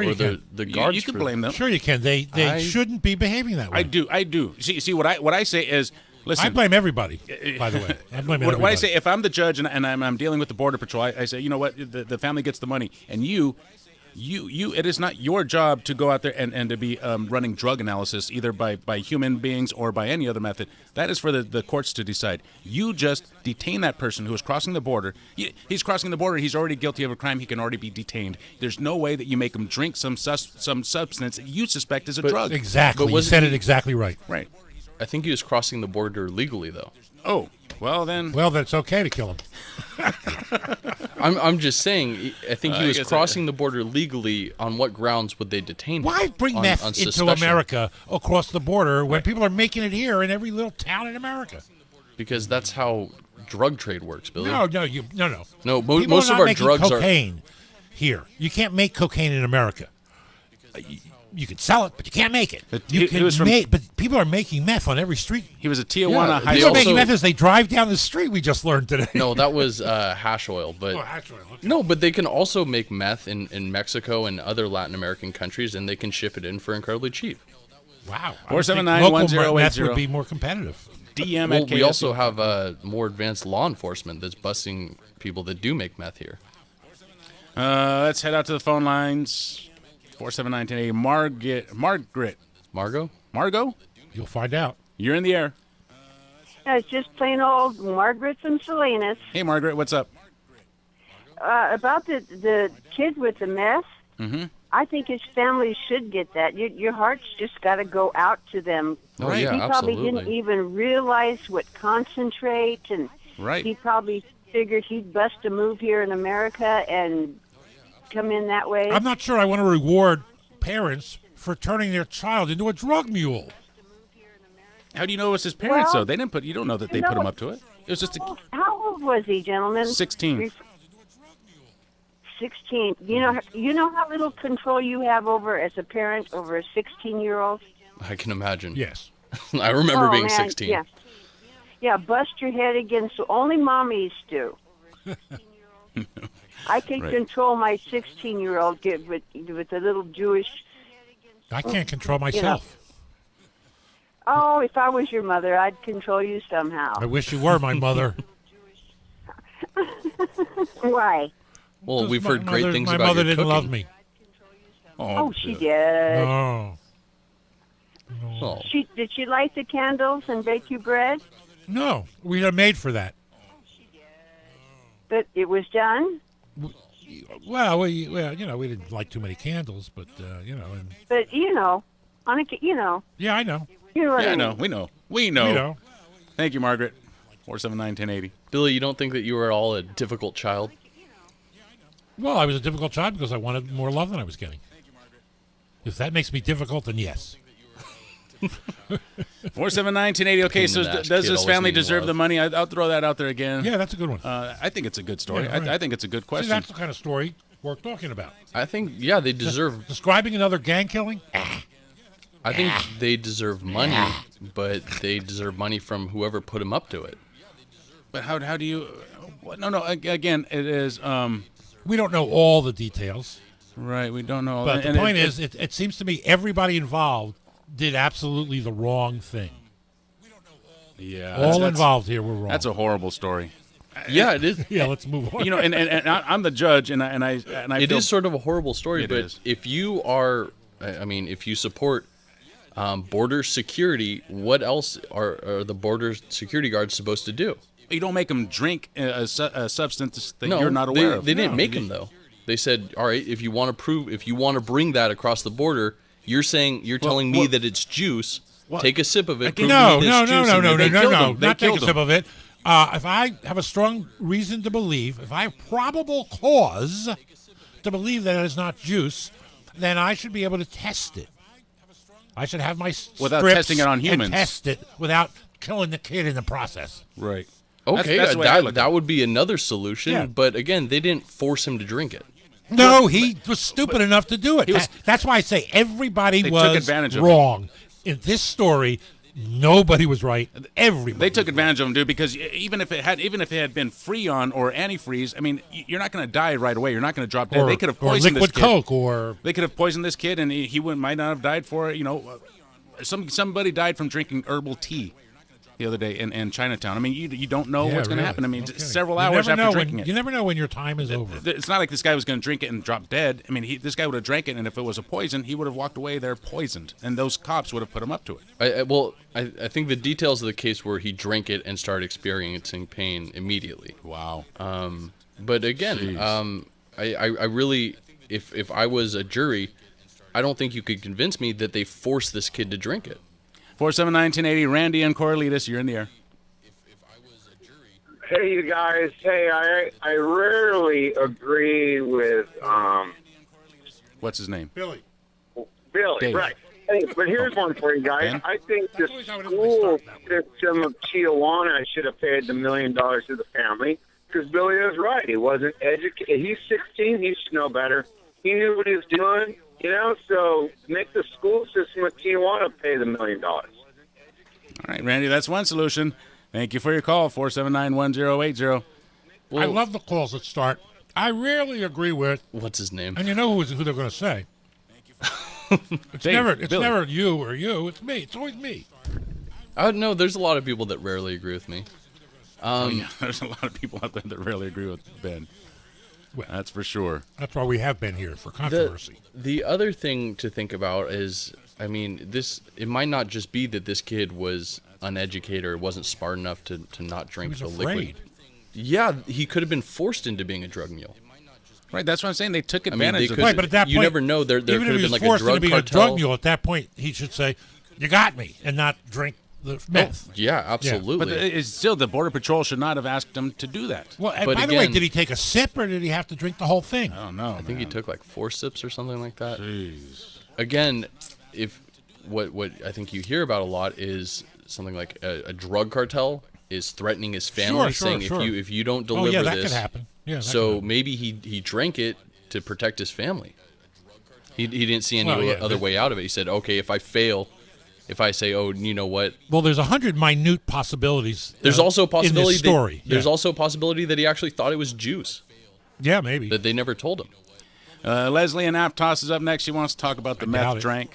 guards. You can blame them. Sure, you can. They shouldn't be behaving that way. I do. See what I say is, listen. I blame everybody. By the way, I blame everybody. What I say, if I'm the judge and I'm dealing with the Border Patrol, I say, you know what, the family gets the money, and you, it is not your job to go out there and to be running drug analysis either by human beings or by any other method. That is for the courts to decide. You just detain that person who is crossing the border. He's crossing the border. He's already guilty of a crime. He can already be detained. There's no way that you make him drink some substance that you suspect is a drug. Exactly. You said it exactly right. Right. I think he was crossing the border legally, though. Oh, well then. Well, that's okay to kill him. I'm just saying. I think he I was guess crossing the border legally. On what grounds would they detain him? Why bring meth on into suspicion? America across the border when people are making it here in every little town in America? Because that's how drug trade works, Billy. No. No, People most are of not our making drugs cocaine here. You can't make cocaine in America. You can sell it, but you can't make it. But people are making meth on every street. He was a Tijuana high People school. are making meth as they drive down the street. We just learned today. No, that was hash oil. But hash oil. Okay. No, but they can also make meth in Mexico and other Latin American countries, and they can ship it in for incredibly cheap. Wow. 479-1080. Local meth would be more competitive. DM Well, at we KSCO. also have more advanced law enforcement that's busting people that do make meth here. Let's head out to the phone lines. 479-1080. Margot? You'll find out. You're in the air. It's just plain old Margaret from Salinas. Hey, Margaret, what's up? About the kid with the meth, Mm-hmm. I think his family should get that. Your heart's just got to go out to them. Oh, yeah, he probably absolutely. didn't even realize what concentrate, and Right. he probably figured he'd bust a move here in America and come in that way. I'm not sure I want to reward parents for turning their child into a drug mule. How do you know it was his parents, Well, though? They didn't put. You don't know that they no. put him up to it. It was just How old was he, gentlemen? 16. 16. You know how little control you have over as a parent over a 16-year-old. I can imagine. Yes. I remember Oh, being man, 16. Yeah. Yeah, bust your head against only mommies do. I can Right. control my 16-year-old kid with a little Jewish. I can't control you know. myself. Oh, if I was your mother, I'd control you somehow. I wish you were my mother. Why? Well, we've My heard great mother- things my about mother your didn't love cooking. me. Oh, she did. No. Oh. Did she light the candles and bake you bread? No, we are made for that. But it was done. Well, we didn't light too many candles, but and But on a yeah, I know. You know what Yeah, I I mean. know. We know. We know. Thank you, Margaret. 479-1080. Billy, you don't think that you were at all a difficult child? Well, I was a difficult child because I wanted more love than I was getting. If that makes me difficult, then yes. 479-1080. Okay, Pain so in the ass does kid, this always family needing deserve love. the money? I'll throw that out there again. Yeah, that's a good one. I think it's a good story. Yeah, right. I think it's a good See, question. that's the kind of story we're talking about. I think, yeah, they deserve. Describing another gang killing? I think they deserve money, but they deserve money from whoever put them up to it. But how do you? No. Again, it is. We don't know all the details. Right, we don't know. But And the point is, it seems to me everybody involved did absolutely the wrong thing. Yeah, All involved here were wrong. That's a horrible story. Yeah, it is. Yeah, let's move on. You know, and I'm the judge, and I It feel is sort of a horrible story, It but is. if you are, I mean, if you support border security, what else are the border security guards supposed to do? You don't make them drink a substance that No, you're not aware of. They didn't make them though. They said, all right, if you want to bring that across the border, you're telling me that it's juice. Take a sip of it. prove to No, me no, it's no, juice, no, and no, they no, killed no, him. They not take a killed sip him. of it. If I have a strong reason to believe, if I have probable cause to believe that it is not juice, then I should be able to test it. I should have my Without strips testing it on humans. and test it without killing the kid in the process. Right. Okay, That's the way I look at that would be another solution. Yeah. But again, they didn't force him to drink it. No, he was stupid enough to do it. That's why I say everybody They took was advantage of it. wrong. In this story, nobody was right. Everybody. They took advantage of him, dude. Because even if it had been Freon or antifreeze, I mean, you're not going to die right away. You're not going to drop dead. Or- They could have or poisoned liquid this kid. Coke, or they could have poisoned this kid, and he might not have died for it. You know, somebody died from drinking herbal tea the other day in Chinatown. I mean, you don't know Yeah, what's going to really. happen. I mean, No kidding. several You hours never after know drinking when, it. You never know when your time is over. It's not like this guy was going to drink it and drop dead. I mean, this guy would have drank it, and if it was a poison, he would have walked away there poisoned, and those cops would have put him up to it. I think the details of the case were he drank it and started experiencing pain immediately. Wow. But again, I really, if I was a jury, I don't think you could convince me that they forced this kid to drink it. 479-1080, Randy and Corralitos, you're in the air. Hey, you guys. Hey, I rarely agree with What's his name? Billy. Billy, Dave. right. Hey, but here's one for you guys. Ben? I think the school system of Tijuana should have paid the $1 million to the family because Billy is right. He wasn't educated. He's 16. He should know better. He knew what he was doing, so make the school system of Tijuana pay the $1 million. All right, Randy, that's one solution. Thank you for your call, 479-1080. I love the calls that start. I rarely agree with. What's his name? And you know who they're going to say. It's Dave, never Billy. never you or you. It's me. It's always me. No, there's a lot of people that rarely agree with me. There's a lot of people out there that rarely agree with Ben. Well, that's for sure. That's why we have been here, for controversy. The other thing to think about is, I mean, it might not just be that this kid was uneducated or wasn't smart enough to not drink the liquid. Yeah, he could have been forced into being a drug mule. Right, that's what I'm saying. They took advantage of it. Right, but at that point, you never know. There could have been like a drug cartel. A drug mule. At that point, he should say, "You got me," and not drink the meth. Yeah, absolutely. But it's still, the Border Patrol should not have asked him to do that. Well, and by the way, did he take a sip or did he have to drink the whole thing? I don't know. I think he took like 4 sips or something like that. Jeez. Again, if what I think you hear about a lot is something like a drug cartel is threatening his family, saying if you don't deliver that this, could happen. Yeah, so maybe he drank it to protect his family. He didn't see any other way out of it. He said, okay, if I fail, if I say, oh, you know what? Well, there's 100 minute possibilities. There's also a possibility in this story. There's also a possibility that he actually thought it was juice. Yeah, maybe. That they never told him. Leslie in Aptos is up next. She wants to talk about the meth drank.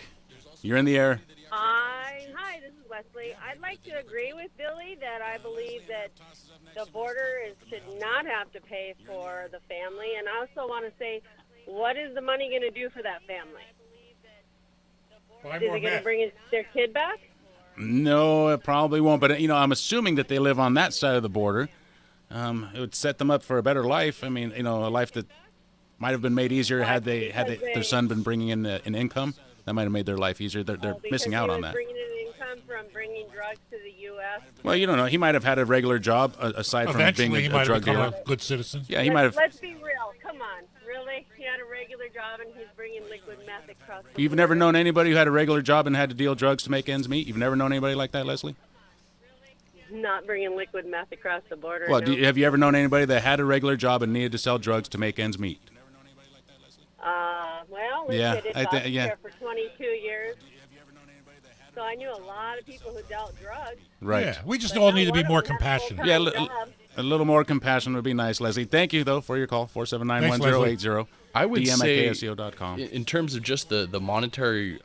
You're in the air. Hi, this is Leslie. I'd like to agree with Billy that I believe that the border should not have to pay for the family. And I also want to say, what is the money going to do for that family? Is it going to bring their kid back? No, it probably won't. But, I'm assuming that they live on that side of the border. It would set them up for a better life. I mean, a life that might have been made easier had their son been bringing in an income. That might have made their life easier. They're missing out on that. Bringing in income from bringing drugs to the U.S. Well, you don't know. He might have had a regular job aside from being a drug dealer. A good citizen. Yeah, he might have. Let's be real. Come on, really? He had a regular job and he's bringing liquid meth across. You've never known anybody who had a regular job and had to deal drugs to make ends meet? You've never known anybody like that, Leslie? Not bringing liquid meth across the border. Well, no. have you ever known anybody that had a regular job and needed to sell drugs to make ends meet? Well, we did it there for 22 years. So I knew a lot of people who dealt drugs. Right. Yeah, we just all need to be more compassionate. Yeah, a little more compassion would be nice, Leslie. Thank you, though, for your call, 479-1080. I would say, DM@KSCO.com. in terms of just the monetary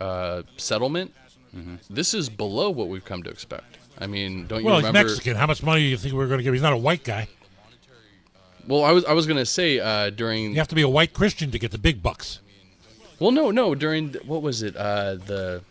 settlement, this is below what we've come to expect. I mean, don't you remember? Well, he's Mexican. How much money do you think we're going to give? He's not a white guy. Well, I was going to say during... You have to be a white Christian to get the big bucks. Well, no. During, what was it? The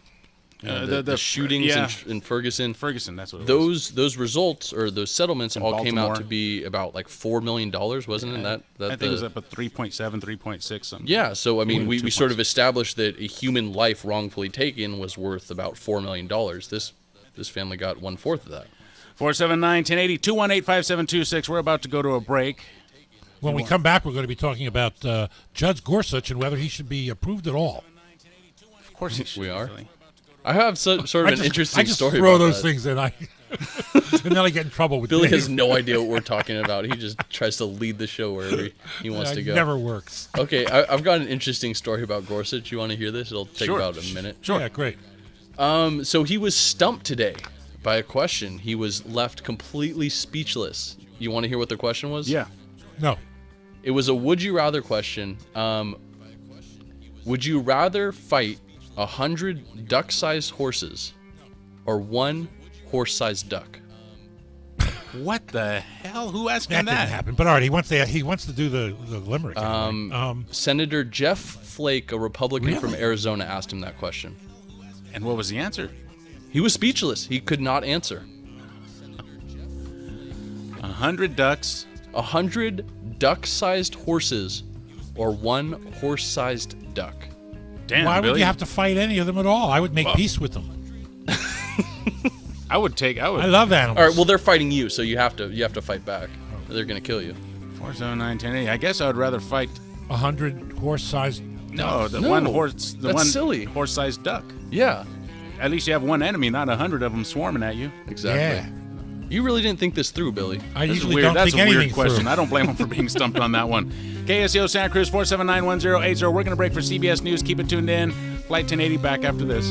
shootings in Ferguson. Ferguson, that's what it was. Those results, or those settlements, all came out to be about like $4 million, wasn't it? I think it was up at 3.7, 3.6 something. Yeah, so I mean, we sort of established that a human life wrongfully taken was worth about $4 million. This family got 1/4 of that. 479-1080, 218-5726. We're about to go to a break. When we come back, we're going to be talking about Judge Gorsuch and whether he should be approved at all. Of course he should. We are. I have sort of an interesting story about that. I just throw those things in, and then I get in trouble with Billy Dave. has no idea what we're talking about. He just tries to lead the show wherever he wants to go. It never works. Okay, I've got an interesting story about Gorsuch. You want to hear this? It'll take about a minute. Sure. Yeah, great. So he was stumped today by a question. He was left completely speechless. You want to hear what the question was? Yeah. No. It was a would you rather question. Would you rather fight 100 duck-sized horses or 1 horse-sized duck? What the hell? Who asked him that? That didn't happen. But all right, he wants to do the limerick. Senator Jeff Flake, a Republican from Arizona, asked him that question. And what was the answer? He was speechless. He could not answer. 100 ducks. 100 duck-sized horses or 1 horse-sized duck. Damn, Why Billy. would you have to fight any of them at all? I would make peace with them. I would. I love animals. All right, well, they're fighting you, so you have to fight back. They're going to kill you. 479-1080. I guess I would rather fight 100 horse-sized. No, one horse. That's silly. Horse-sized duck. Yeah. At least you have one enemy, not 100 of them swarming at you. Exactly. Yeah. You really didn't think this through, Billy. I usually don't think anything through. That's a weird question. I don't blame him for being stumped on that one. KSCO Santa Cruz 479-1080. We're going to break for CBS News. Keep it tuned in. Flight 1080 back after this.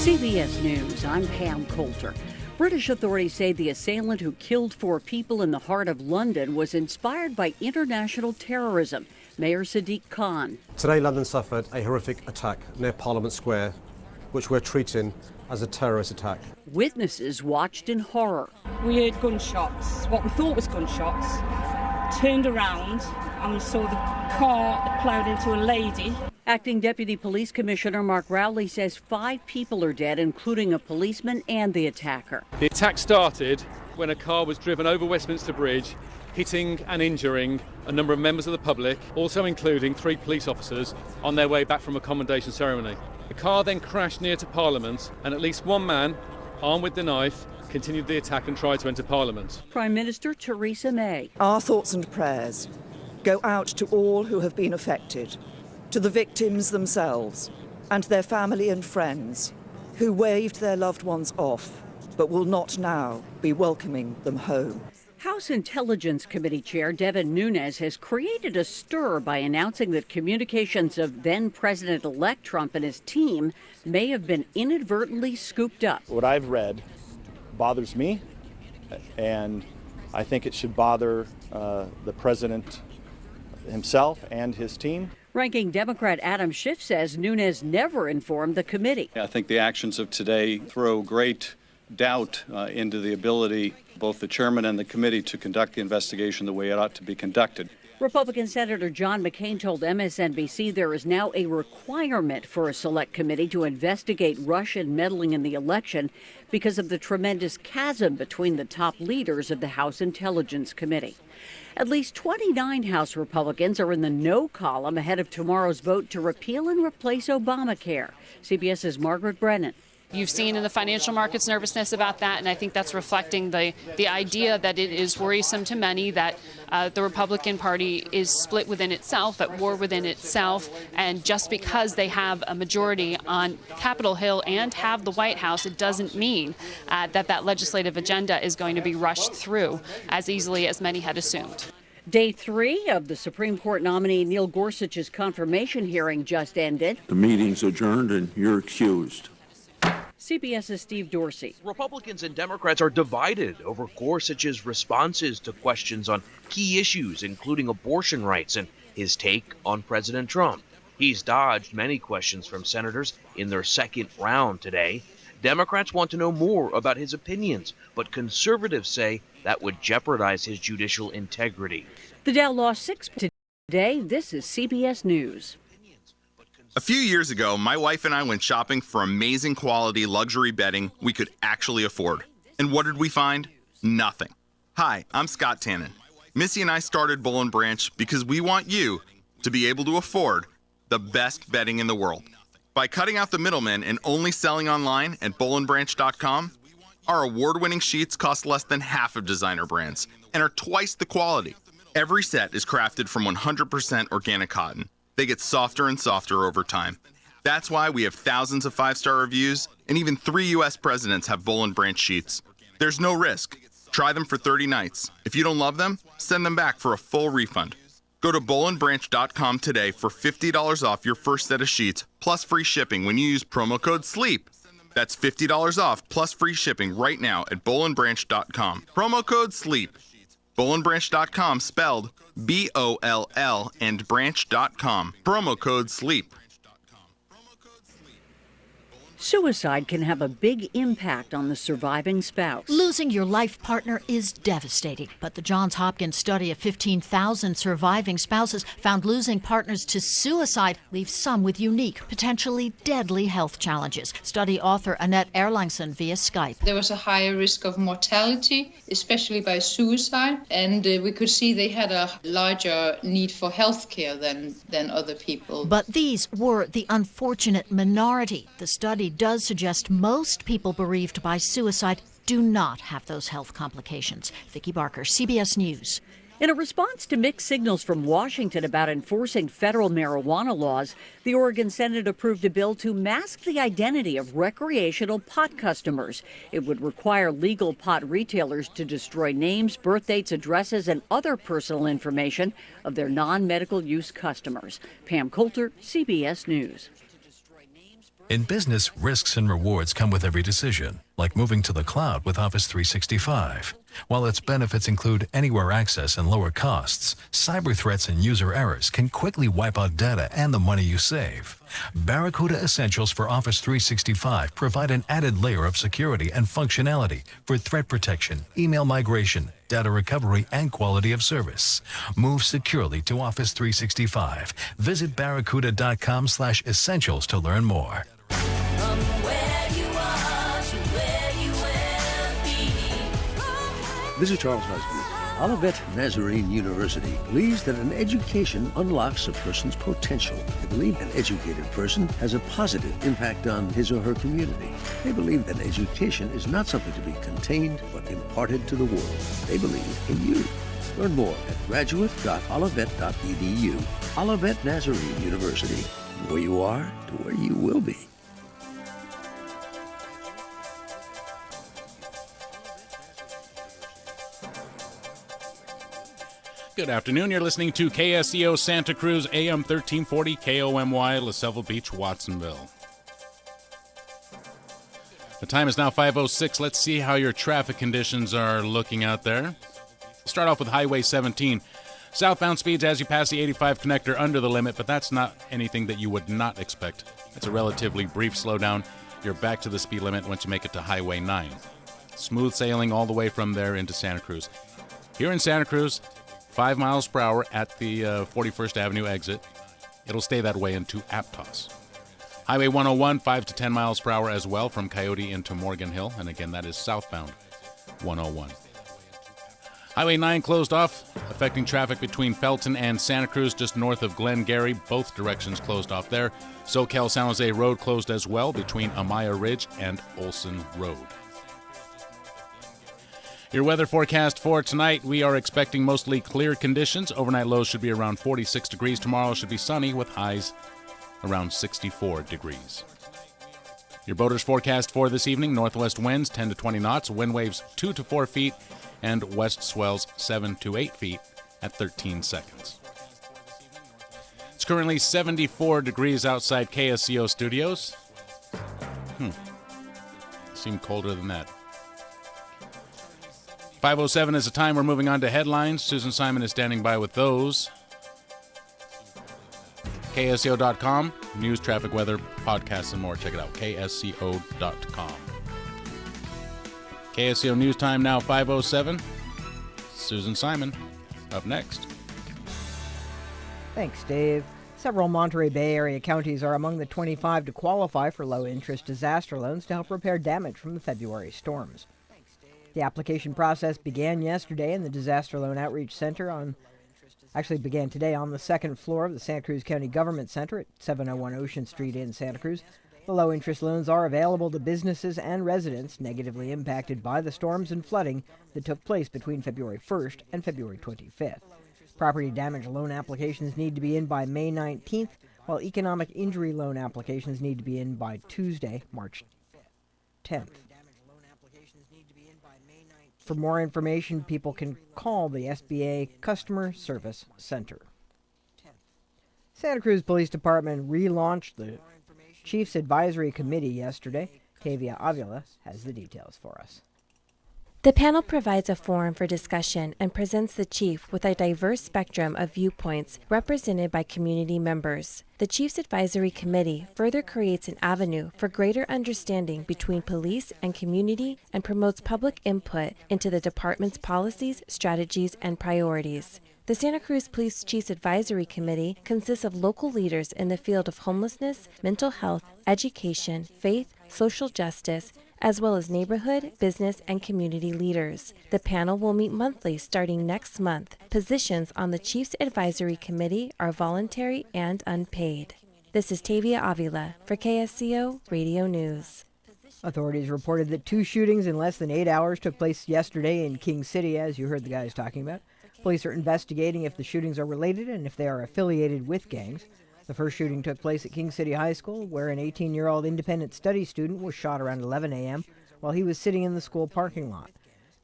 CBS News, I'm Pam Coulter. British authorities say the assailant who killed 4 people in the heart of London was inspired by international terrorism. Mayor Sadiq Khan. Today, London suffered a horrific attack near Parliament Square, which we're treating as a terrorist attack. Witnesses watched in horror. We heard gunshots, what we thought was gunshots, turned around and we saw the car that ploughed into a lady. Acting Deputy Police Commissioner Mark Rowley says 5 people are dead, including a policeman and the attacker. The attack started when a car was driven over Westminster Bridge, hitting and injuring a number of members of the public, also including 3 police officers on their way back from a commendation ceremony. The car then crashed near to Parliament, and at least one man, armed with the knife, continued the attack and tried to enter Parliament. Prime Minister Theresa May. Our thoughts and prayers go out to all who have been affected, to the victims themselves and their family and friends who waved their loved ones off but will not now be welcoming them home. House Intelligence Committee Chair Devin Nunes has created a stir by announcing that communications of then-President-elect Trump and his team may have been inadvertently scooped up. What I've read bothers me, and I think it should bother the president himself and his team. Ranking Democrat Adam Schiff says Nunes never informed the committee. I think the actions of today throw great doubt into the ability of both the chairman and the committee to conduct the investigation the way it ought to be conducted. Republican Senator John McCain told MSNBC there is now a requirement for a select committee to investigate Russian meddling in the election because of the tremendous chasm between the top leaders of the House Intelligence Committee. At least 29 House Republicans are in the no column ahead of tomorrow's vote to repeal and replace Obamacare. CBS's Margaret Brennan. You've seen in the financial markets nervousness about that, and I think that's reflecting the idea that it is worrisome to many that the Republican Party is split within itself, at war within itself, and just because they have a majority on Capitol Hill and have the White House, it doesn't mean that legislative agenda is going to be rushed through as easily as many had assumed. Day 3 of the Supreme Court nominee Neil Gorsuch's confirmation hearing just ended. The meeting's adjourned and you're excused. CBS's Steve Dorsey. Republicans and Democrats are divided over Gorsuch's responses to questions on key issues, including abortion rights and his take on President Trump. He's dodged many questions from senators in their second round today. Democrats want to know more about his opinions, but conservatives say that would jeopardize his judicial integrity. The Dow lost 6 today. This is CBS News. A few years ago, my wife and I went shopping for amazing quality luxury bedding we could actually afford. And what did we find? Nothing. Hi, I'm Scott Tannen. Missy and I started Boll & Branch because we want you to be able to afford the best bedding in the world. By cutting out the middlemen and only selling online at bollandbranch.com, our award-winning sheets cost less than half of designer brands and are twice the quality. Every set is crafted from 100% organic cotton. They get softer and softer over time. That's why we have thousands of 5-star reviews, and even 3 U.S. presidents have Boll & Branch sheets. There's no risk. Try them for 30 nights. If you don't love them, send them back for a full refund. Go to bollandbranch.com today for $50 off your first set of sheets, plus free shipping when you use promo code SLEEP. That's $50 off, plus free shipping right now at bollandbranch.com. Promo code SLEEP. bollandbranch.com spelled B-O-L-L and branch.com. Promo code SLEEP. Suicide can have a big impact on the surviving spouse. Losing your life partner is devastating, but the Johns Hopkins study of 15,000 surviving spouses found losing partners to suicide leaves some with unique, potentially deadly health challenges. Study author Annette Erlangson via Skype. There was a higher risk of mortality, especially by suicide, and we could see they had a larger need for health care than other people. But these were the unfortunate minority. The study does suggest most people bereaved by suicide do not have those health complications. Vicki Barker, CBS News. In a response to mixed signals from Washington about enforcing federal marijuana laws, the Oregon Senate approved a bill to mask the identity of recreational pot customers. It would require legal pot retailers to destroy names, birth dates, addresses, and other personal information of their non-medical use customers. Pam Coulter, CBS News. In business, risks and rewards come with every decision, like moving to the cloud with Office 365. While its benefits include anywhere access and lower costs, cyber threats and user errors can quickly wipe out data and the money you save. Barracuda Essentials for Office 365 provide an added layer of security and functionality for threat protection, email migration, data recovery, and quality of service. Move securely to Office 365. Visit barracuda.com/essentials to learn more. This is Charles Husby. Olivet Nazarene University believes that an education unlocks a person's potential. They believe an educated person has a positive impact on his or her community. They believe that education is not something to be contained, but imparted to the world. They believe in you. Learn more at graduate.olivet.edu. Olivet Nazarene University. Where you are to where you will be. Good afternoon. You're listening to KSCO Santa Cruz, AM 1340, KOMY, La Selva Beach, Watsonville. The time is now 5:06. Let's see how your traffic conditions are looking out there. Start off with Highway 17. Southbound speeds as you pass the 85 connector under the limit, but that's not anything that you would not expect. It's a relatively brief slowdown. You're back to the speed limit once you make it to Highway 9. Smooth sailing all the way from there into Santa Cruz. Here in Santa Cruz, 5 miles per hour at the 41st Avenue exit. It'll stay that way into Aptos. Highway 101, 5 to 10 miles per hour as well from Coyote into Morgan Hill. And again, that is southbound 101. Highway 9 closed off, affecting traffic between Felton and Santa Cruz just north of Glengarry. Both directions closed off there. SoCal San Jose Road closed as well between Amaya Ridge and Olson Road. Your weather forecast for tonight, we are expecting mostly clear conditions. Overnight lows should be around 46 degrees. Tomorrow should be sunny with highs around 64 degrees. Your boaters forecast for this evening, northwest winds 10 to 20 knots, wind waves 2 to 4 feet, and west swells 7 to 8 feet at 13 seconds. It's currently 74 degrees outside KSCO studios. Seemed colder than that. 5:07 is the time. We're moving on to headlines. Susan Simon is standing by with those. KSCO.com, news, traffic, weather, podcasts, and more. Check it out, KSCO.com. KSCO News Time now, 5:07. Susan Simon, up next. Thanks, Dave. Several Monterey Bay Area counties are among the 25 to qualify for low-interest disaster loans to help repair damage from the February storms. The application process began yesterday in the Disaster Loan Outreach Center began today on the second floor of the Santa Cruz County Government Center at 701 Ocean Street in Santa Cruz. The low-interest loans are available to businesses and residents negatively impacted by the storms and flooding that took place between February 1st and February 25th. Property damage loan applications need to be in by May 19th, while economic injury loan applications need to be in by Tuesday, March 10th. For more information, people can call the SBA Customer Service Center. Santa Cruz Police Department relaunched the Chiefs Advisory Committee yesterday. Tavia Avila has the details for us. The panel provides a forum for discussion and presents the chief with a diverse spectrum of viewpoints represented by community members. The Chiefs Advisory Committee further creates an avenue for greater understanding between police and community and promotes public input into the department's policies, strategies, and priorities. The Santa Cruz Police Chiefs Advisory Committee consists of local leaders in the field of homelessness, mental health, education, faith, social justice, as well as neighborhood, business, and community leaders. The panel will meet monthly starting next month. Positions on the Chiefs Advisory Committee are voluntary and unpaid. This is Tavia Avila for KSCO Radio News. Authorities reported that 2 shootings in less than 8 hours took place yesterday in King City, as you heard the guys talking about. Police are investigating if the shootings are related and if they are affiliated with gangs. The first shooting took place at King City High School, where an 18-year-old independent study student was shot around 11 a.m. while he was sitting in the school parking lot.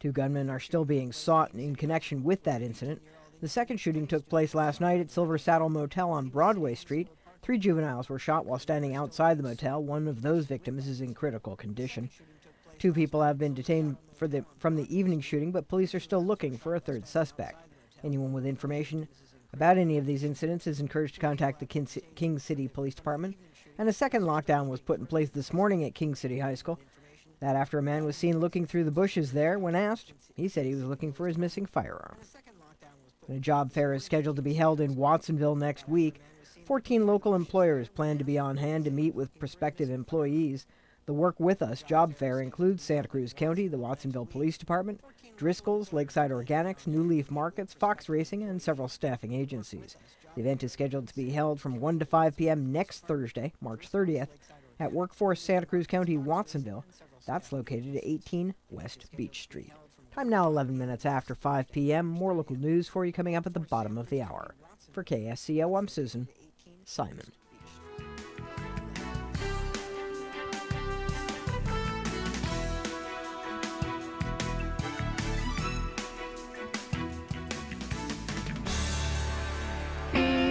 2 gunmen are still being sought in connection with that incident. The second shooting took place last night at Silver Saddle Motel on Broadway Street. 3 juveniles were shot while standing outside the motel. One of those victims is in critical condition. 2 people have been detained from the evening shooting, but police are still looking for a third suspect. Anyone with information about any of these incidents is encouraged to contact the King City Police Department. And a second lockdown was put in place this morning at King City High School. That after a man was seen looking through the bushes there. When asked, he said he was looking for his missing firearm. And a job fair is scheduled to be held in Watsonville next week. 14 local employers plan to be on hand to meet with prospective employees. The Work With Us job fair includes Santa Cruz County, the Watsonville Police Department, Driscoll's, Lakeside Organics, New Leaf Markets, Fox Racing, and several staffing agencies. The event is scheduled to be held from 1 to 5 p.m. next Thursday, March 30th, at Workforce Santa Cruz County, Watsonville. That's located at 18 West Beach Street. Time now 11 minutes after 5 p.m. More local news for you coming up at the bottom of the hour. For KSCO, I'm Susan Simon.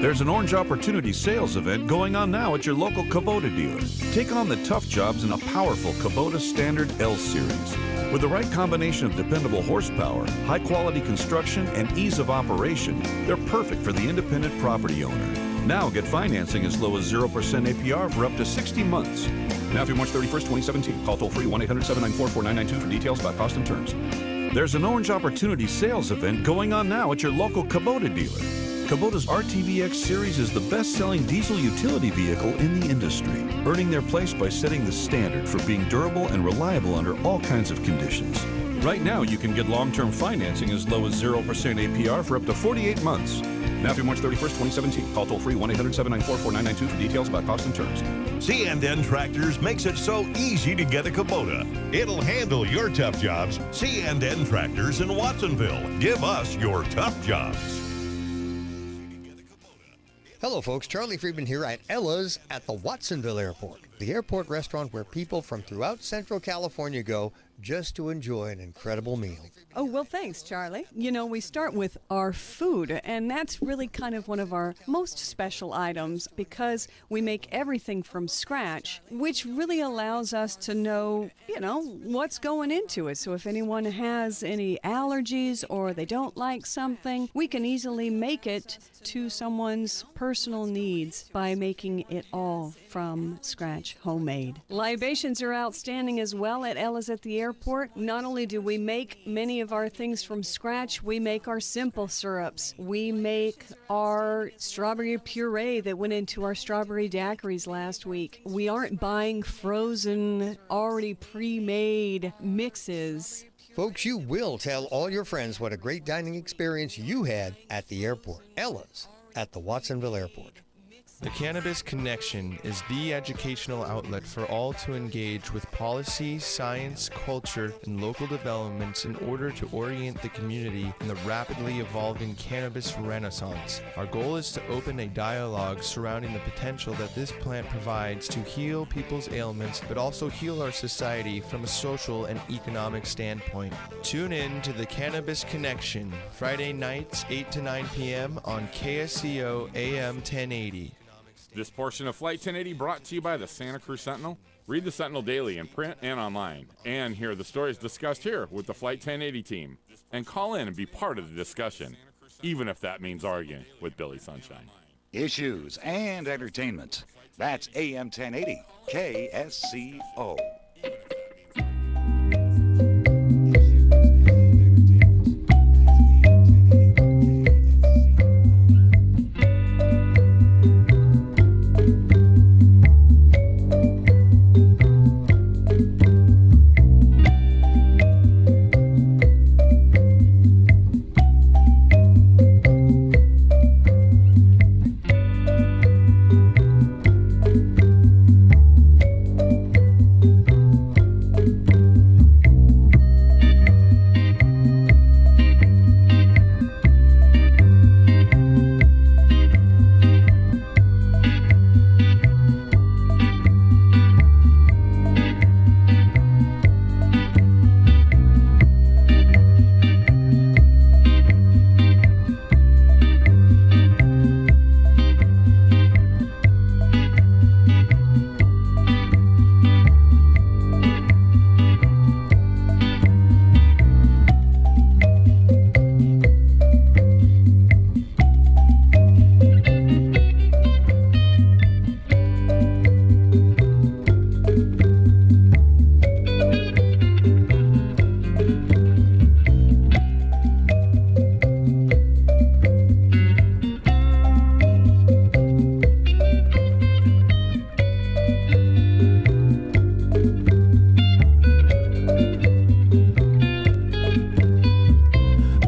There's an Orange Opportunity sales event going on now at your local Kubota dealer. Take on the tough jobs in a powerful Kubota Standard L Series. With the right combination of dependable horsepower, high-quality construction, and ease of operation, they're perfect for the independent property owner. Now get financing as low as 0% APR for up to 60 months. Now through March 31st, 2017. Call toll-free 1-800-794-4992 for details about cost and terms. There's an Orange Opportunity sales event going on now at your local Kubota dealer. Kubota's RTVX series is the best-selling diesel utility vehicle in the industry, earning their place by setting the standard for being durable and reliable under all kinds of conditions. Right now, you can get long-term financing as low as 0% APR for up to 48 months. Now through March 31st, 2017. Call toll-free 1-800-794-4992 for details about cost and terms. C&N Tractors makes it so easy to get a Kubota. It'll handle your tough jobs. C&N Tractors in Watsonville. Give us your tough jobs. Hello folks, Charlie Friedman here at Ella's at the Watsonville Airport, the airport restaurant where people from throughout Central California go just to enjoy an incredible meal. Oh, well, thanks, Charlie. You know, we start with our food, and that's really kind of one of our most special items because we make everything from scratch, which really allows us to know, what's going into it. So if anyone has any allergies or they don't like something, we can easily make it to someone's personal needs by making it all from scratch, homemade. Libations are outstanding as well at Ella's at the airport. Not only do we make many of our things from scratch, we make our simple syrups. We make our strawberry puree that went into our strawberry daiquiris last week. We aren't buying frozen, already pre-made mixes. Folks, you will tell all your friends what a great dining experience you had at the airport. Ella's at the Watsonville Airport. The Cannabis Connection is the educational outlet for all to engage with policy, science, culture, and local developments in order to orient the community in the rapidly evolving cannabis renaissance. Our goal is to open a dialogue surrounding the potential that this plant provides to heal people's ailments, but also heal our society from a social and economic standpoint. Tune in to The Cannabis Connection, Friday nights, 8 to 9 p.m. on KSCO AM 1080. This portion of Flight 1080 brought to you by the Santa Cruz Sentinel. Read the Sentinel daily in print and online, and hear the stories discussed here with the Flight 1080 team. And call in and be part of the discussion, even if that means arguing with Billy Sunshine. Issues and entertainment. That's AM 1080, KSCO.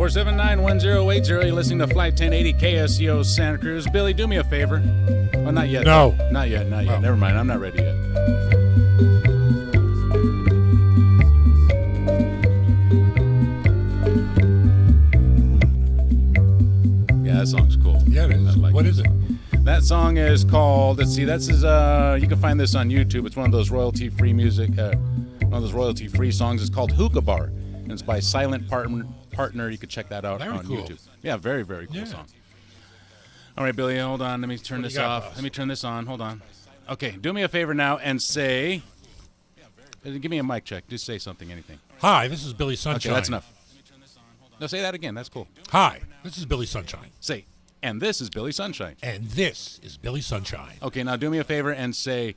479-1080. You're listening to Flight 1080 KSCO Santa Cruz. Billy, do me a favor. Oh, not yet. No. Not yet. Oh. Never mind. I'm not ready yet. Yeah, that song's cool. Yeah, it is. What is it? That song is called, let's see, that's his, you can find this on YouTube. It's one of those royalty-free music, one of those royalty-free songs. It's called Hookah Bar, and it's by Silent Partner. You can check that out on cool. YouTube. Yeah, very, very cool song. All right, Billy, hold on. Let me turn this off. Let me turn this on. Hold on. Okay, do me a favor now and say, give me a mic check. Just say something, anything. Hi, this is Billy Sunshine. Okay, that's enough. No, say that again. That's cool. Hi, this is Billy Sunshine. Say, and this is Billy Sunshine. And this is Billy Sunshine. Okay, now do me a favor and say,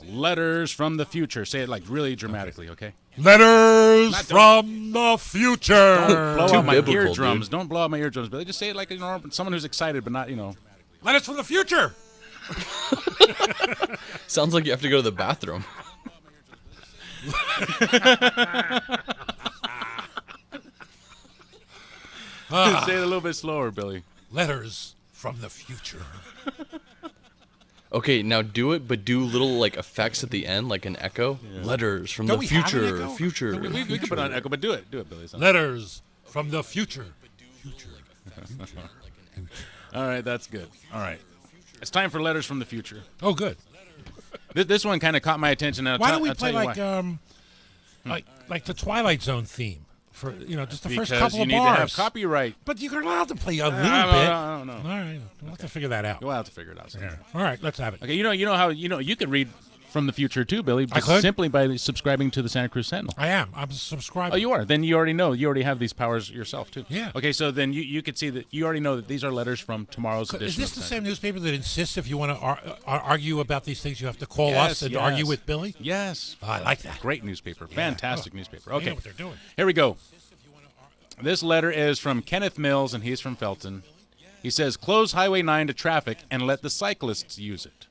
letters from the future. Say it like really dramatically, okay? Letters from the future. Don't blow out my eardrums. Don't blow out my eardrums, Billy. Just say it like someone who's excited, but not, Letters from the future. Sounds like you have to go to the bathroom. Say it a little bit slower, Billy. Letters from the future. Okay, now do it, but do little like effects at the end, like an echo. Yeah. Letters from the future. Future. We can put on echo, but do it, Billy. Letters from the future. All right, that's good. All right, it's time for letters from the future. Oh, good. This one kind of caught my attention. Why don't we play like the Twilight Zone theme? For just the first couple of bars. Because you need to have copyright. But you're allowed to play a little bit. I don't know. All right, we'll have to figure that out. We'll have to figure it out. Yeah. All right, let's have it. Okay, you know how you can read from the future too, Billy. I could? Simply by subscribing to the Santa Cruz Sentinel. I am. I'm subscribing. Oh, you are. Then you already know. You already have these powers yourself too. Yeah. Okay, so then you could see that you already know that these are letters from tomorrow's edition. Is this the same newspaper that insists if you want to argue about these things, you have to call us and argue with Billy? Yes. Oh, I like that. Great newspaper. Fantastic newspaper. Okay. They know what they're doing. Here we go. This letter is from Kenneth Mills, and he's from Felton. He says, close Highway 9 to traffic and let the cyclists use it.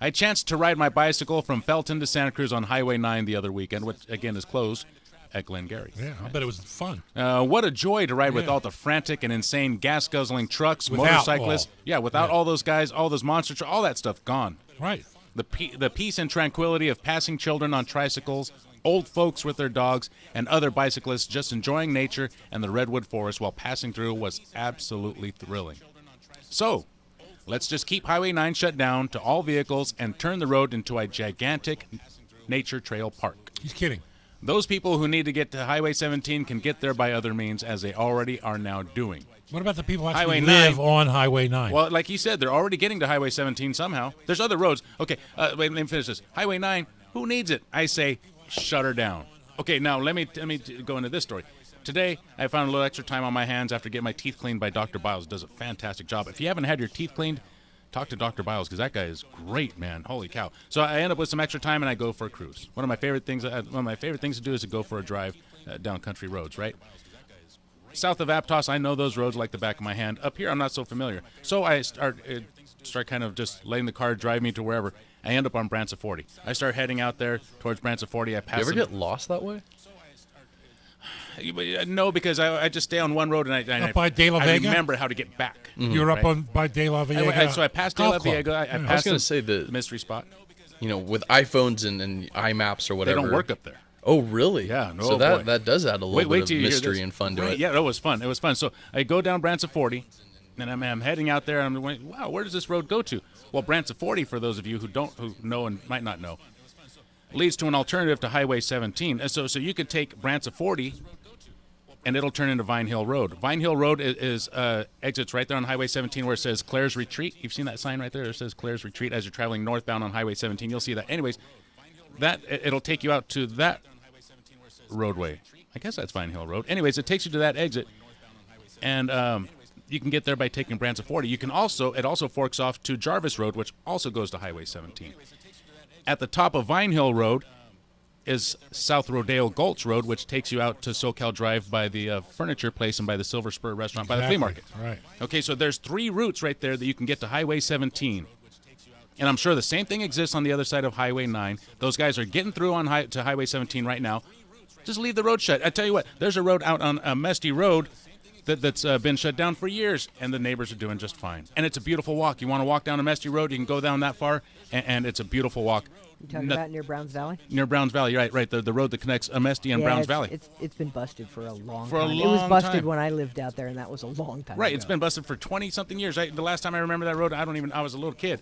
I chanced to ride my bicycle from Felton to Santa Cruz on Highway 9 the other weekend, which, again, is closed at Glengarry. Yeah, I bet it was fun. What a joy to ride with all the frantic and insane gas-guzzling trucks, motorcyclists. Without all those guys, all those monster trucks, all that stuff gone. Right. The peace and tranquility of passing children on tricycles, old folks with their dogs, and other bicyclists just enjoying nature and the redwood forest while passing through was absolutely thrilling. So, let's just keep Highway 9 shut down to all vehicles and turn the road into a gigantic nature trail park. He's kidding. Those people who need to get to Highway 17 can get there by other means, as they already are now doing. What about the people who actually Highway live 9, on Highway 9? Well, like you said, they're already getting to Highway 17 somehow. There's other roads. Okay, wait, let me finish this. Highway 9, who needs it? I say, shut her down. Okay, now let me go into this story. Today, I found a little extra time on my hands after getting my teeth cleaned by Dr. Biles. Does a fantastic job. If you haven't had your teeth cleaned, talk to Dr. Biles, because that guy is great, man. Holy cow. So I end up with some extra time, and I go for a cruise. One of my favorite things to do is to go for a drive down country roads, right? South of Aptos, I know those roads like the back of my hand. Up here, I'm not so familiar. So I start kind of just letting the car drive me to wherever. I end up on Branson 40. I start heading out there towards Branson 40. I pass. You ever get lost that way? No, because I just stay on one road and I by De La Vega? remember how to get back. Mm-hmm. You're up on by De La Vega. So I passed De La Vega. I was going to say the mystery spot. With iPhones and iMaps or whatever. They don't work up there. Oh, really? Yeah. No, so that does add a little bit of mystery and fun to it. Yeah, it was fun. It was fun. So I go down Branson 40, and I'm heading out there, and I'm going, wow, where does this road go to? Well, Branson 40, for those of you who know and might not know, leads to an alternative to Highway 17. So you could take Branson 40, and it'll turn into Vine Hill Road. Vine Hill Road is exits right there on Highway 17 where it says Claire's Retreat. You've seen that sign right there? It says Claire's Retreat as you're traveling northbound on Highway 17. You'll see that. Anyways, it'll take you out to that roadway. I guess that's Vine Hill Road. Anyways, it takes you to that exit, and you can get there by taking Branson 40. It also forks off to Jarvis Road, which also goes to Highway 17. At the top of Vine Hill Road is South Rodeo Gulch Road, which takes you out to SoCal Drive by the furniture place and by the Silver Spur restaurant, by the flea market. Right. Okay, so there's 3 routes right there that you can get to Highway 17. And I'm sure the same thing exists on the other side of Highway 9. Those guys are getting through to Highway 17 right now. Just leave the road shut. I tell you what, there's a road out on Mesty Road that's been shut down for years, and the neighbors are doing just fine. And it's a beautiful walk. You want to walk down a Mesty Road, you can go down that far, and it's a beautiful walk. You talking about near Browns Valley? Near Browns Valley, right. The road that connects Amesti and Browns Valley. It's been busted for a long For a time. long It was busted time. when I lived out there, and that was a long time Right, ago. it's been busted for 20-something years. The last time I remember that road, I was a little kid.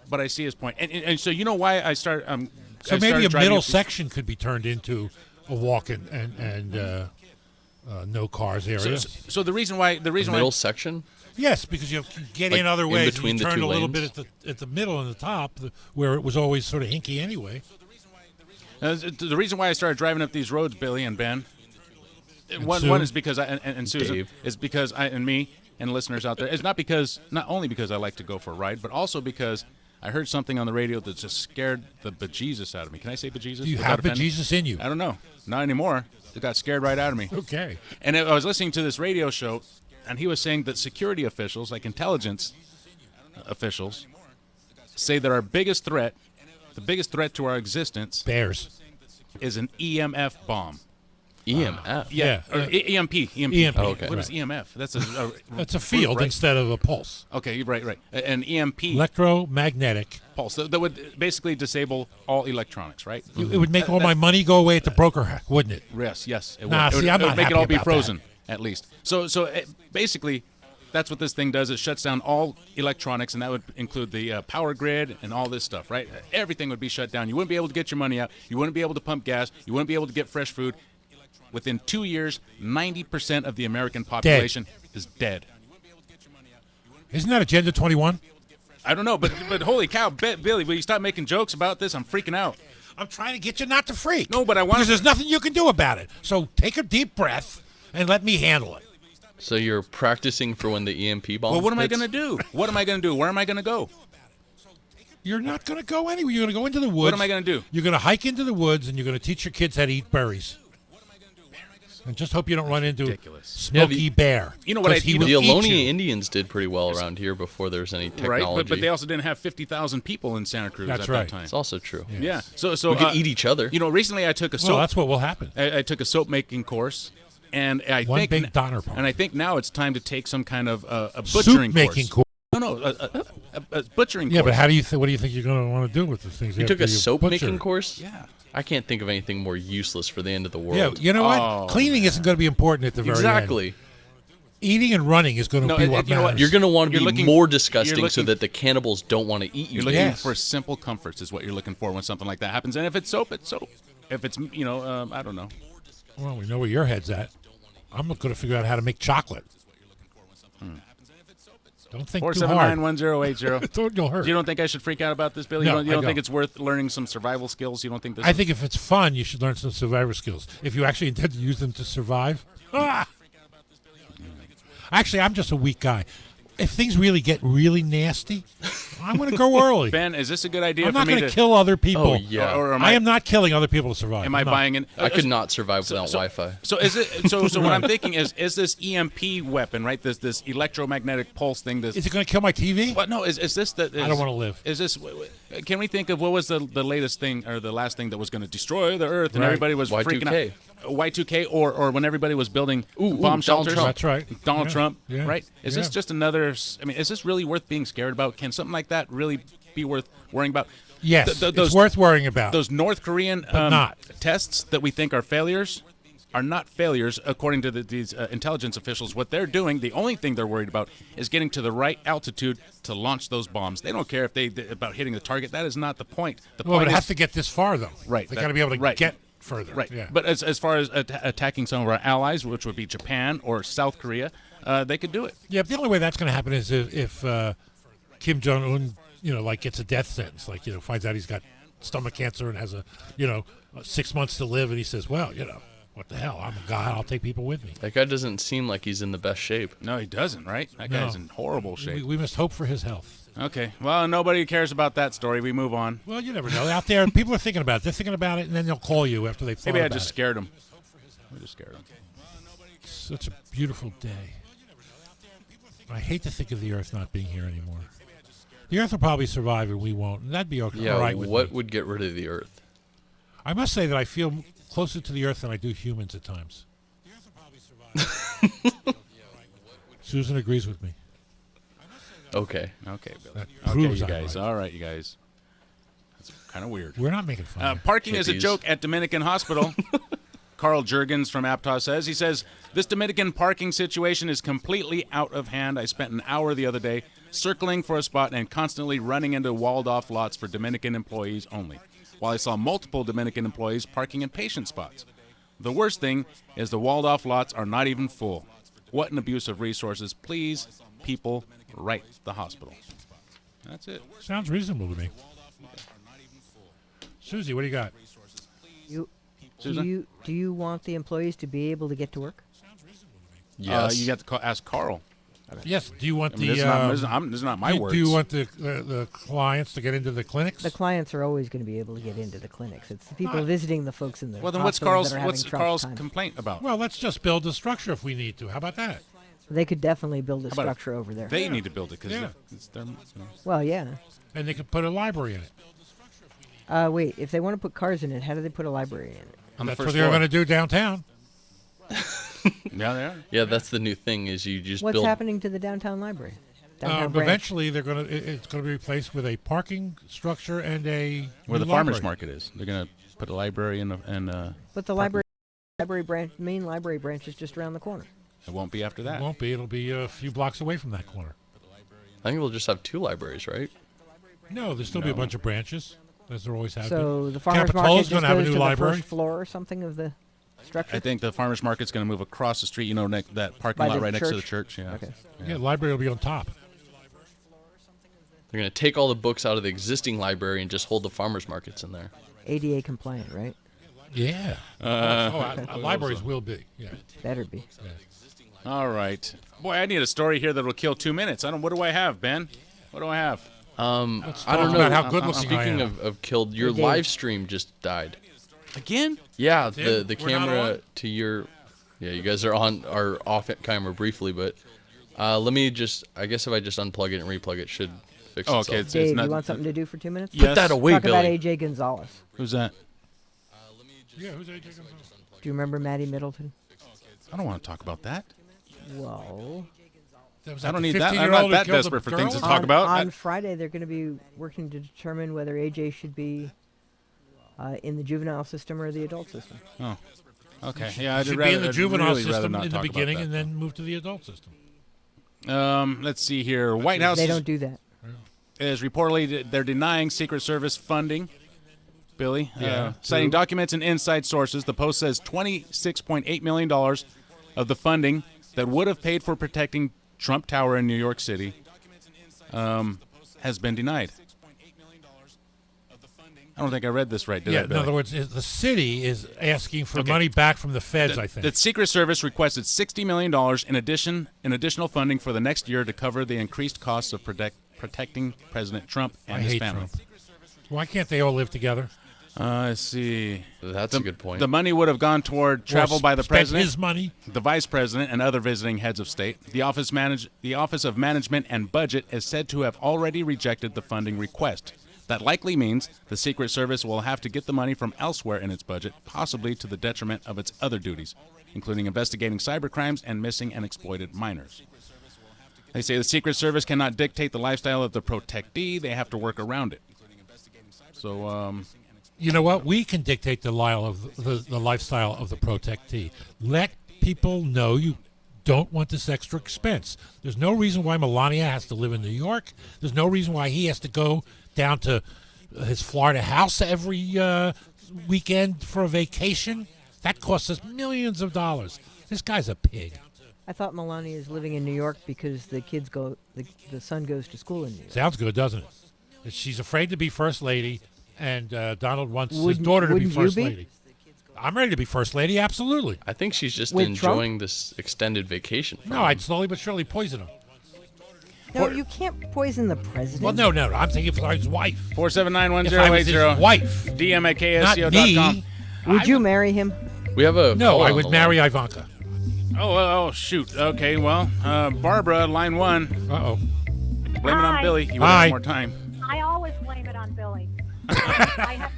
But I see his point. And so you know why I start. So I maybe started a driving middle up- section could be turned into a walk and no cars area. So the reason why middle section. Yes, because you can get Like in other in ways. between and you the turn two a little lanes? bit at the middle and the top, where it was always sort of hinky anyway. The reason why I started driving up these roads, Billy and Ben, And one Sue. is because and Susan Dave. is because and me and listeners out there. It's not only because I like to go for a ride, but also because I heard something on the radio that just scared the bejesus out of me. Can I say bejesus? Do you without have offending? bejesus in you? I don't know. Not anymore. It got scared right out of me. Okay. And I was listening to this radio show, and he was saying that security officials, like intelligence officials, say that our biggest threat, the biggest threat to our existence, bears, is an EMF bomb. EMF? Yeah. Or EMP. EMP. Oh, okay. What is EMF? That's That's a field right? instead of a pulse. Okay, right. An EMP Electromagnetic pulse that would basically disable all electronics, right? It would make all my money go away at the broker, wouldn't it? Yes. It Nah, would. see, it I'm would not make it happy all be about frozen, at least. So basically, that's what this thing does. It shuts down all electronics, and that would include the power grid and all this stuff, right? Everything would be shut down. You wouldn't be able to get your money out. You wouldn't be able to pump gas. You wouldn't be able to get fresh food. Within 2 years, 90% of the American population is dead. Isn't that Agenda 21? I don't know, but holy cow, Billy, will you stop making jokes about this? I'm freaking out. I'm trying to get you not to freak. No, but I want Because there's nothing you can do about it. So take a deep breath and let me handle it. So you're practicing for when the EMP bomb Well, what am I hits? going to do? What am I going to do? Where am I going to go? You're not going to go anywhere. You're going to go into the woods. What am I going to do? You're going to hike into the woods, and you're going to teach your kids how to eat berries. And just hope you don't run into Smokey Bear. You know what? 'cause he will The eat Ohlone you. Indians did pretty well around here before there was any technology. Right, but they also didn't have 50,000 people in Santa Cruz That's at right. that time. It's also true. Yeah. So we could eat each other. You know, recently I took a soap. Well, that's what will happen. I took a soap making course, and I One think big Donner Party. and I think now it's time to take some kind of a butchering Soup making course. No, a butchering Yeah, course. but how do you what do you think you're going to want to do with these things? You took after a soap butcher? making course? Yeah. I can't think of anything more useless for the end of the world. Yeah, you know what? Cleaning isn't going to be important at the very end. Exactly. Eating and running is going to be what you know matters. You're going to want to be looking- more you're disgusting so looking- that the cannibals don't want to eat you. You're looking Yes. for simple comforts is what you're looking for when something like that happens. And if it's soap, it's soap. If it's, I don't know. Well, we know where your head's at. I'm going to figure out how to make chocolate. Don't think too hard. 479-1080. You'll hurt. You don't think I should freak out about this, Billy? No, you don't I think don't. it's worth learning some survival skills? You don't think this? I think if it's fun, you should learn some survivor skills. If you actually intend to use them to survive. Actually, I'm just a weak guy. If things really get really nasty, I'm going to go early. Ben, is this a good idea I'm for not me going to kill other people. Oh, yeah. Or am I am not killing other people to survive. Am I I'm not. buying in? I could not survive without Wi-Fi. So is it? So what I'm thinking is this EMP weapon, right? This electromagnetic pulse thing. This Is it going to kill my TV? What? No. Is this the? I don't want to live. Is this? Can we think of what was the latest thing or the last thing that was going to destroy the Earth and Right. everybody was freaking out? Y2K or when everybody was building bomb Donald shelters. Trump. That's right. Donald Yeah. Trump, Yeah. right? Is this Yeah. just another? I mean, is this really worth being scared about? Can something like that really be worth worrying about? Yes, it's worth worrying about. Those North Korean not. tests that we think are failures are not failures according to these intelligence officials. What they're doing, the only thing they're worried about is getting to the right altitude to launch those bombs. They don't care if they about hitting the target. That is not the point. The Well, point but it is, has to get this far, though. Right, They that- got to be able to right. get further. right. Yeah. But as far as attacking some of our allies, which would be Japan or South Korea, they could do it. Yeah, but the only way that's going to happen is if Kim Jong Un, gets a death sentence, finds out he's got stomach cancer and has 6 months to live, and he says, "Well, what the hell? I'm a god. I'll take people with me." That guy doesn't seem like he's in the best shape. No, he doesn't. Right? That No. guy's in horrible shape. We must hope for his health. Okay. Well, nobody cares about that story. We move on. Well, you never know. Out there, people are thinking about it. They're thinking about it, and then they'll call you after they've thought Maybe I about just it. scared him. I just scared him. Such a beautiful day. I hate to think of the Earth not being here anymore. The Earth will probably survive, and we won't, and that'd be okay. Yeah, all right with what me. would get rid of the Earth? I must say that I feel closer to the earth than I do humans at times. Susan agrees with me. Okay. Okay, Billy. That Okay, proves you I'm guys. right. All right, you guys. That's kind of weird. We're not making fun. Parking is a Hippies. joke at Dominican Hospital. Carl Jurgens from Aptos says, this Dominican parking situation is completely out of hand. I spent an hour the other day circling for a spot and constantly running into walled-off lots for Dominican employees only, while I saw multiple Dominican employees parking in patient spots. The worst thing is the walled-off lots are not even full. What an abuse of resources. Please, people, write the hospital. That's it. Sounds reasonable to me. Susie, what do you got? Do you want the employees to be able to get to work? Yes. You got to ask Carl. Yes. Do you want This is not my words. Do you want the clients to get into the clinics? The clients are always going to be able to get into the clinics. It's the people visiting the folks in the Well, then what's hospitals Carl's that are having time. complaint about? Well, let's just build a structure if we need to. How about that? They could definitely build a How about structure over there. They need to build it because Yeah. it's their. Well, yeah. And they could put a library in it. Wait, if they want to put cars in it, how do they put a library in it? On the That's first what they're floor. going to do downtown. Yeah, they are. Yeah, that's the new thing. Is you just What's build. happening to the downtown library? Downtown branch? Eventually, they're going to. It's going to be replaced with a parking structure and a Where new the farmers library. market is. They're going to put a library in But the library branch, main library branch is just around the corner. It won't be after It that. won't be. It'll be a few blocks away from that corner. I think we'll just have 2 libraries, right? No, there'll still be a bunch of branches, as there always have So been. the farmers market Capitol's just going to have a goes new to library. the first floor or something of the structure? I think the farmers market's going to move across the street. You know, that parking By lot the right next to the church? church. Yeah. Okay. Yeah, the library will be on top. They're going to take all the books out of the existing library and just hold the farmers markets in there. ADA compliant, right? Yeah. Libraries will be. Yeah. Better be. All right. Boy, I need a story here that will kill 2 minutes. What do I have, Ben? What do I have? I talk don't know. about how good looking I Speaking am. of killed, your Dave. live stream just died. Again? Yeah, Tim, the we're not camera on? to your. Yeah, you guys are off at camera briefly, but let me just. I guess if I just unplug it and replug it, should fix Oh, itself. okay. It's Dave, not, you want something to do for 2 minutes? Yes. Put that away, Talk about Billy. AJ Gonzalez. Who's that? Yeah, who's AJ Gonzalez? Do you remember Maddie Middleton? I don't want to talk about that. Well, That was I that don't the need that. I'm 15-year-old not who that killed the desperate for things to girl? talk about. on Friday they're going to be working to determine whether AJ should be in the juvenile system or the adult system. Oh, okay. Yeah, I'd Should rather, be in the I'd juvenile really rather system not in the talk about beginning that. and then move to the adult system. Let's see here. White House They don't do that. is reportedly they're denying Secret Service funding. Billy, Yeah, citing true. documents and inside sources, the Post says $26.8 million of the funding that would have paid for protecting Trump Tower in New York City has been denied. I don't think I read this right, did I, In Billy? other words, the city is asking for money back from the feds, I think. The Secret Service requested $60 million in additional funding for the next year to cover the increased costs of protecting President Trump and I his hate family. Trump. Why can't they all live together? Let's see. That's a good point. The money would have gone toward travel by the spent president, his money. the vice president, and other visiting heads of state. The Office of Management and Budget is said to have already rejected the funding request. That likely means the Secret Service will have to get the money from elsewhere in its budget, possibly to the detriment of its other duties, including investigating cybercrimes and missing and exploited minors. They say the Secret Service cannot dictate the lifestyle of the protectee. They have to work around it. So, You know what? We can dictate the lifestyle of the protectee. Let people know you don't want this extra expense. There's no reason why Melania has to live in New York. There's no reason why he has to go down to his Florida house every weekend for a vacation. That costs us millions of dollars. This guy's a pig. I thought Melania is living in New York because the son goes to school in New York. Sounds good, doesn't it? She's afraid to be first lady, and Donald wants his Wouldn't- daughter to be wouldn't you first be? lady. I'm ready to be first lady, absolutely. I think she's just With enjoying this extended vacation. from No, him. I'd slowly but surely poison him. No, you can't poison the president. Well, no, I'm thinking for his wife. 4791080. If I was his wife, DM at not KSCO.com. me. Would you marry him? We have a No, call I on would the marry line. Ivanka. Oh, shoot. Okay, well, Barbara, line one. Uh-oh. Blame it on Hi. Billy. You would Hi. have more time. I always blame it on Billy. I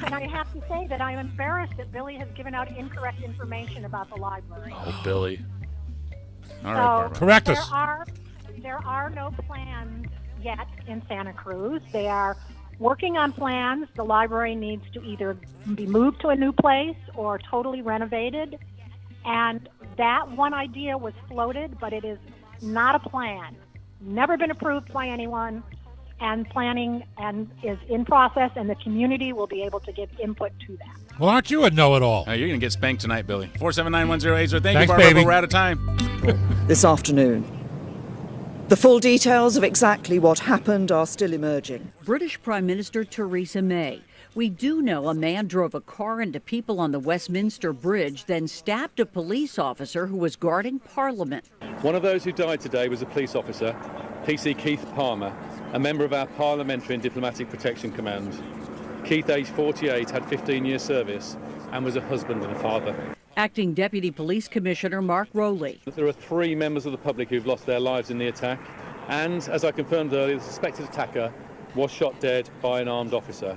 And I have to say that I'm embarrassed that Billy has given out incorrect information about the library. Oh, Billy. All right, Barbara. Correct us. There are no plans yet in Santa Cruz. They are working on plans. The library needs to either be moved to a new place or totally renovated. And that one idea was floated, but it is not a plan. Never been approved by anyone. And planning is in process, and the community will be able to give input to that. Well, aren't you a know-it-all? You're going to get spanked tonight, Billy. 479-1080. Thank Thanks, you, Barbara. baby. But we're out of time. This afternoon. The full details of exactly what happened are still emerging. British Prime Minister Theresa May. We do know a man drove a car into people on the Westminster Bridge, then stabbed a police officer who was guarding Parliament. One of those who died today was a police officer, PC Keith Palmer, a member of our Parliamentary and Diplomatic Protection Command. Keith, aged 48, had 15 years service and was a husband and a father. Acting Deputy Police Commissioner Mark Rowley. There are 3 members of the public who've lost their lives in the attack, and as I confirmed earlier, the suspected attacker was shot dead by an armed officer.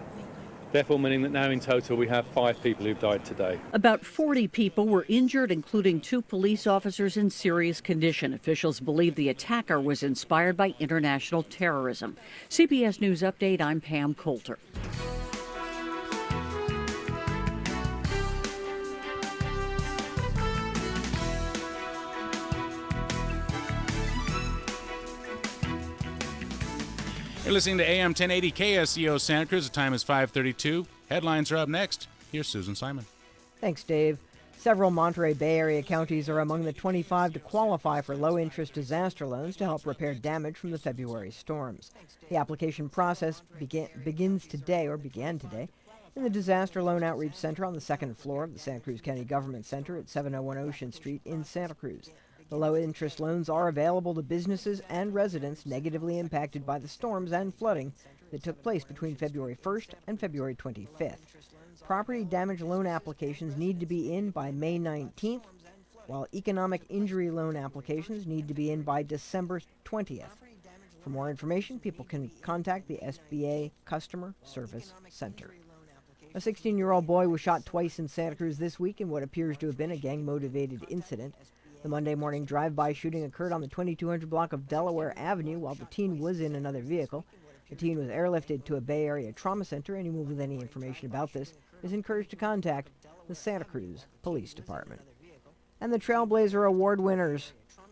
Therefore meaning that now in total we have 5 people who've died today. About 40 people were injured, including 2 police officers in serious condition. Officials believe the attacker was inspired by international terrorism. CBS News Update, I'm Pam Coulter. You're listening to AM 1080 KSCO Santa Cruz. The time is 5:32. Headlines are up next. Here's Susan Simon. Thanks, Dave. Several Monterey Bay Area counties are among the 25 to qualify for low-interest disaster loans to help repair damage from the February storms. The application process began today in the Disaster Loan Outreach Center on the second floor of the Santa Cruz County Government Center at 701 Ocean Street in Santa Cruz. The low-interest loans are available to businesses and residents negatively impacted by the storms and flooding that took place between February 1st and February 25th. Property damage loan applications need to be in by May 19th, while economic injury loan applications need to be in by December 20th. For more information, people can contact the SBA Customer Service Center. A 16-year-old boy was shot twice in Santa Cruz this week in what appears to have been a gang-motivated incident. The Monday morning drive-by shooting occurred on the 2200 block of Delaware Avenue while the teen was in another vehicle. The teen was airlifted to a Bay Area trauma center. Anyone with any information about this is encouraged to contact the Santa Cruz Police Department. And the Trailblazer Award winners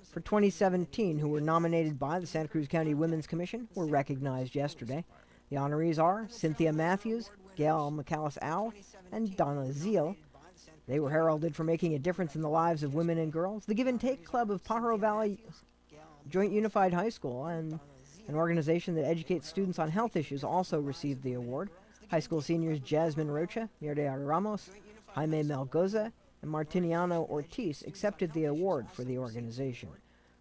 for 2017 who were nominated by the Santa Cruz County Women's Commission were recognized yesterday. The honorees are Cynthia Matthews, Gail McAllis-Ow, and Donna Zeal. They were heralded for making a difference in the lives of women and girls. The Give and Take Club of Pajaro Valley Joint Unified High School and an organization that educates students on health issues also received the award. High school seniors Jasmine Rocha, Mirda Ramos, Jaime Melgoza, and Martiniano Ortiz accepted the award for the organization.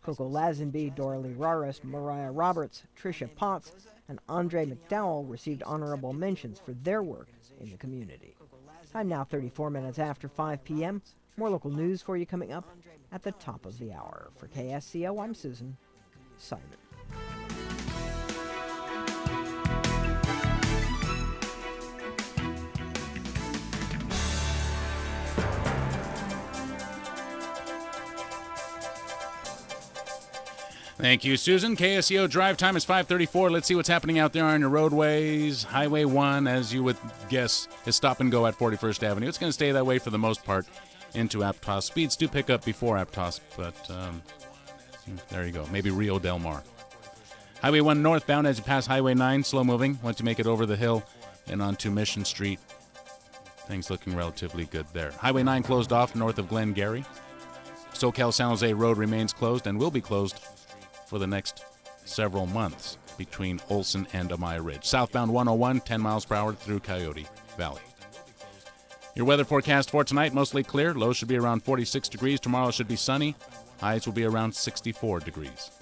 Coco Lazenby, Doralee Raris, Mariah Roberts, Tricia Potts, and Andre McDowell received honorable mentions for their work in the community. I'm now 34 minutes after 5 p.m. More local news for you coming up at the top of the hour. For KSCO, I'm Susan Simon. Thank you, Susan. KSCO drive time is 5:34. Let's see what's happening out there on your roadways. Highway 1, as you would guess, is stop and go at 41st Avenue. It's going to stay that way for the most part into Aptos. Speeds do pick up before Aptos, but there you go. Maybe Rio Del Mar. Highway 1 northbound as you pass Highway 9, slow moving. Once you make it over the hill and onto Mission Street, things looking relatively good there. Highway 9 closed off north of Glengarry. SoCal San Jose Road remains closed and will be closed for the next several months between Olson and Amaya Ridge. Southbound 101, 10 miles per hour through Coyote Valley. Your weather forecast for tonight, mostly clear. Lows should be around 46 degrees. Tomorrow should be sunny. Highs will be around 64 degrees.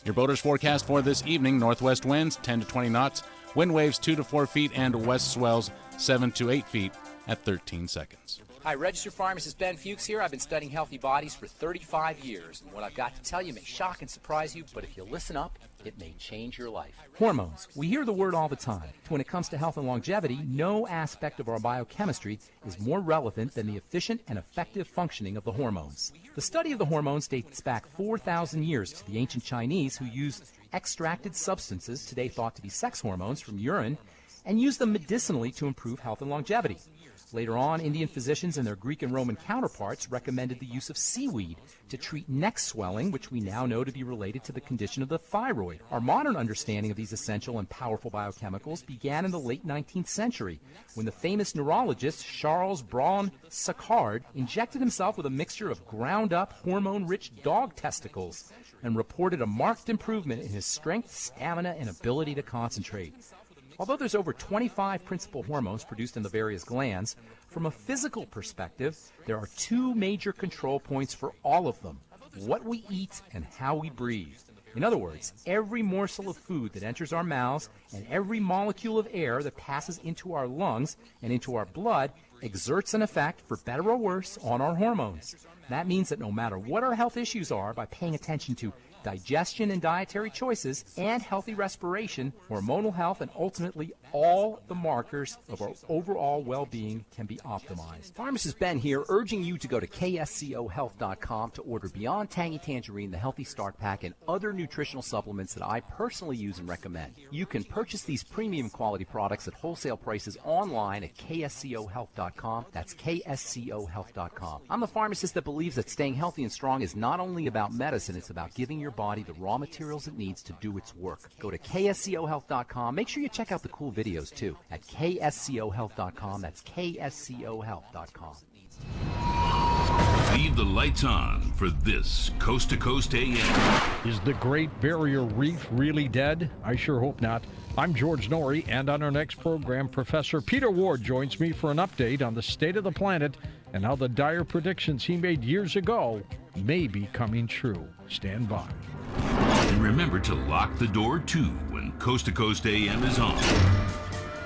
Your boaters forecast for this evening, northwest winds 10 to 20 knots, wind waves 2 to 4 feet, and west swells 7 to 8 feet at 13 seconds. Hi, registered pharmacist Ben Fuchs here. I've been studying healthy bodies for 35 years, and what I've got to tell you may shock and surprise you, but if you listen up, It may change your life. Hormones. We hear the word all the time. When it comes to health and longevity, no aspect of our biochemistry is more relevant than the efficient and effective functioning of the hormones. The study of the hormones dates back 4,000 years to the ancient Chinese, who used extracted substances, today thought to be sex hormones, from urine, and used them medicinally to improve health and longevity. Later on, Indian physicians and their Greek and Roman counterparts recommended the use of seaweed to treat neck swelling, which we now know to be related to the condition of the thyroid. Our modern understanding of these essential and powerful biochemicals began in the late 19th century, when the famous neurologist Charles Braun-Sachard injected himself with a mixture of ground-up, hormone-rich dog testicles and reported a marked improvement in his strength, stamina, and ability to concentrate. Although there's over 25 principal hormones produced in the various glands, from a physical perspective, there are two major control points for all of them: what we eat and how we breathe. In other words, every morsel of food that enters our mouths and every molecule of air that passes into our lungs and into our blood exerts an effect, for better or worse, on our hormones. That means that no matter what our health issues are, by paying attention to digestion and dietary choices, and healthy respiration, hormonal health, and ultimately all the markers of our overall well-being can be optimized. Pharmacist Ben here, urging you to go to kscohealth.com to order Beyond Tangy Tangerine, the Healthy Start Pack, and other nutritional supplements that I personally use and recommend. You can purchase these premium quality products at wholesale prices online at kscohealth.com. That's kscohealth.com. I'm the pharmacist that believes that staying healthy and strong is not only about medicine, it's about giving your body the raw materials it needs to do its work. Go to kscohealth.com. Make sure you check out the cool videos too at kscohealth.com. That's kscohealth.com. Leave the lights on for this Coast to Coast AM. Is the Great Barrier Reef really dead? I sure hope not. I'm George Norrie, and on our next program, Professor Peter Ward joins me for an update on the state of the planet and how the dire predictions he made years ago may be coming true. Stand by. And remember to lock the door too when Coast to Coast AM is on.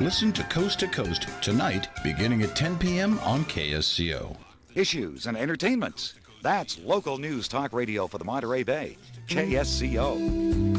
Listen to Coast tonight, beginning at 10 p.m. on KSCO. Issues and entertainment. That's local news talk radio for the Monterey Bay. KSCO.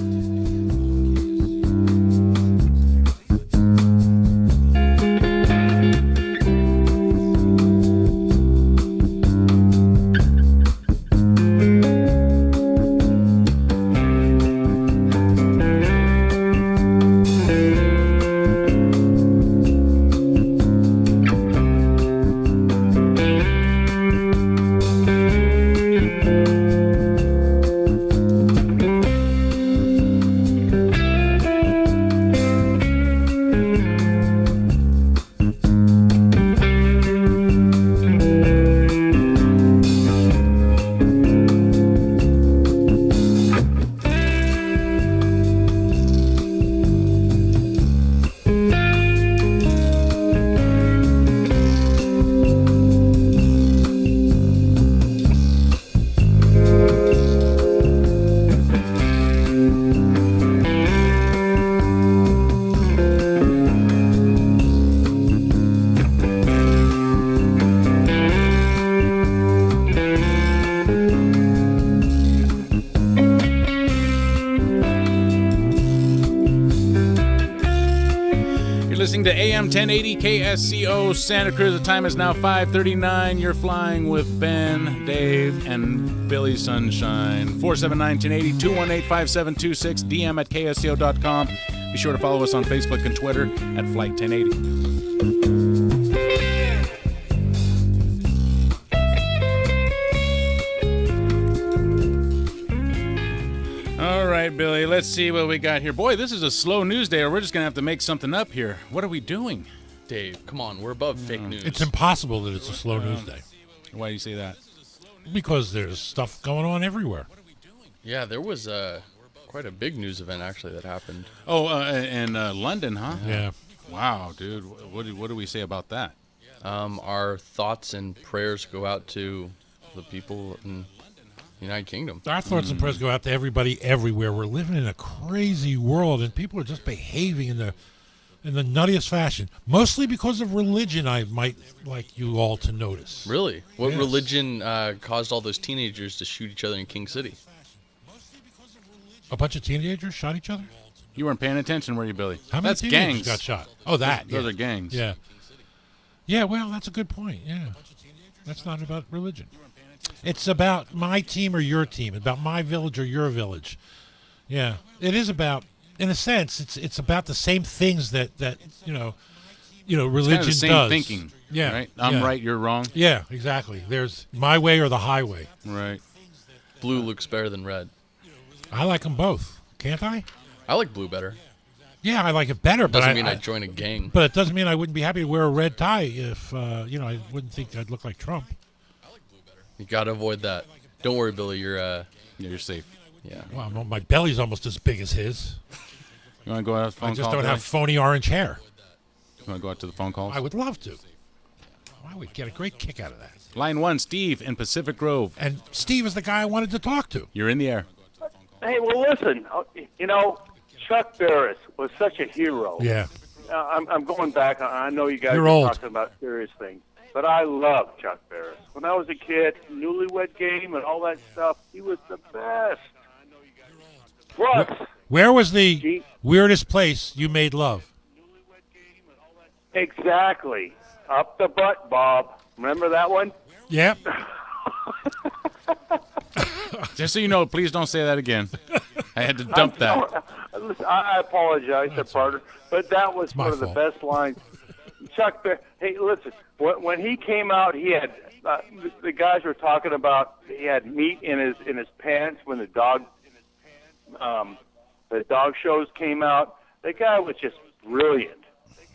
To AM 1080 KSCO Santa Cruz. The time is now 5:39. You're flying with Ben, Dave, and Billy Sunshine. 479-1080, 218-5726, DM at ksco.com. Be sure to follow us on Facebook and Twitter at Flight 1080. All right, Billy, let's see what we got here. Boy, this is a slow news day, or we're just going to have to make something up here. What are we doing? Dave, come on. We're above fake news. It's impossible that it's a slow news day. Why do you say that? Because there's stuff going on everywhere. Yeah, there was quite a big news event, actually, that happened. Oh, in London, huh? Yeah. Wow, dude. What do we say about that? Our thoughts and prayers go out to the people in United Kingdom. Our thoughts and prayers go out to everybody everywhere. We're living in a crazy world, and people are just behaving in the nuttiest fashion, mostly because of religion. I might like you all to notice. Really? What Yes. religion caused all those teenagers to shoot each other in King City? A bunch of teenagers shot each other? You weren't paying attention, were you, Billy? How many That's teenagers gangs. got shot? Oh, that. Those yeah. are gangs. Yeah. Yeah, well, that's a good point. Yeah. That's not about religion. It's about my team or your team, about my village or your village. Yeah. It is about, in a sense, it's about the same things that religion It's kind of the same does. thinking. Yeah. Right? I'm right, you're wrong. Yeah, exactly. There's my way or the highway. Right. Blue looks better than red. I like them both. Can't I? I like blue better. Yeah, I like it better, but Doesn't mean I'd join a gang. But it doesn't mean I wouldn't be happy to wear a red tie if I wouldn't think I'd look like Trump. You got to avoid that. Don't worry, Billy. You're safe. Yeah. Well, my belly's almost as big as his. You want to go out to the phone I just call, don't Billy? have phony orange hair. You want to go out to the phone calls? I would love to. I would get a great kick out of that. Line 1, Steve in Pacific Grove. And Steve is the guy I wanted to talk to. You're in the air. Hey, well, listen. Chuck Barris was such a hero. Yeah. I'm going back. I know you guys You're are old. talking about serious things, but I love Chuck Barris. When I was a kid, Newlywed Game and all that stuff, he was the best. Plus, Where was the weirdest place you made love? exactly, up the butt, Bob. Remember that one? Yep. Just so you know, please don't say that again. I had to dump that. Listen, I apologize, partner, but that was my one of the fault. best lines. Chuck Barris, hey, listen, when he came out, he had the guys were talking about he had meat in his pants when the dog shows came out. The guy was just brilliant,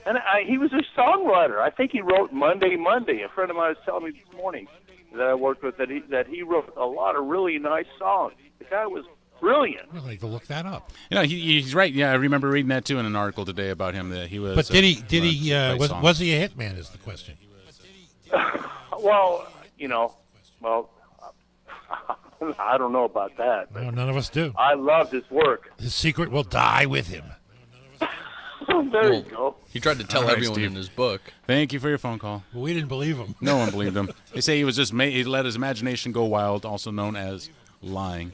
and he was a songwriter. I think he wrote Monday. A friend of mine was telling me this morning that I worked with that he wrote a lot of really nice songs. The guy was brilliant. I'd like to look that up. He's right. Yeah, I remember reading that too in an article today about him that he was. But did he? Was he a hitman? Is the question. Well, I don't know about that. No, none of us do. I loved his work. His secret will die with him. There you go. He tried to tell All right, everyone Steve. in his book. Thank you for your phone call. Well, we didn't believe him. No one believed him. They say he was just he let his imagination go wild, also known as lying.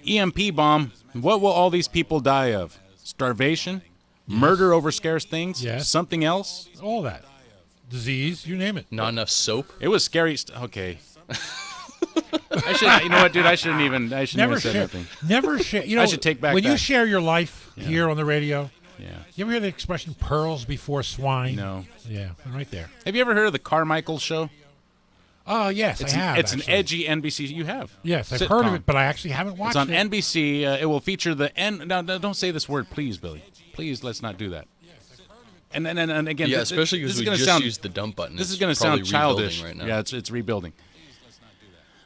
EMP bomb. What will all these people die of? Starvation? Murder over scarce things? Yes. Something else? All that. Disease, you name it. Not enough soap. It was scary. Okay. I should. You know what, dude? I shouldn't even Never say share. nothing. Never share. I should take back when you that. share your life here on the radio. Yeah. You ever hear the expression "pearls before swine"? No. Yeah, right there. Have you ever heard of the Carmichael Show? Oh yes, I have. It's actually. an edgy NBC. You have. Yes, I've heard of Sitcom. it, but I actually haven't watched It's on it. NBC. It will feature the Now, don't say this word, please, Billy. Please, let's not do that. And again, Yeah, this- especially this because is we gonna just sound- used the dump button. This It's is going to probably sound childish rebuilding right now. Yeah, it's rebuilding.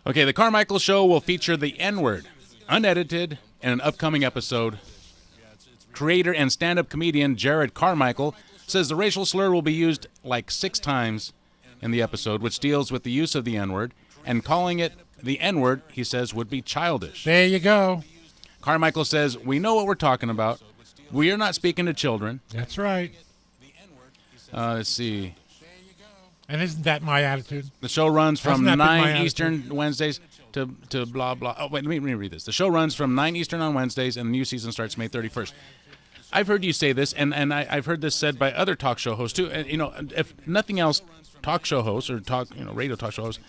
Okay, the Carmichael Show will feature the N-word, unedited, in an upcoming episode. Creator and stand-up comedian Jared Carmichael says the racial slur will be used like 6 times in the episode, which deals with the use of the N-word, and calling it the N-word, he says, would be childish. There you go. Carmichael says, we know what we're talking about. We are not speaking to children. That's right. Let's see. And isn't that my attitude? The show runs from Hasn't that been my 9 attitude? Eastern Wednesdays to blah, blah. Oh, wait, let me read this. The show runs from 9 Eastern on Wednesdays, and the new season starts May 31st. I've heard you say this, and I've heard this said by other talk show hosts, too. And, if nothing else, talk show hosts or radio talk show hosts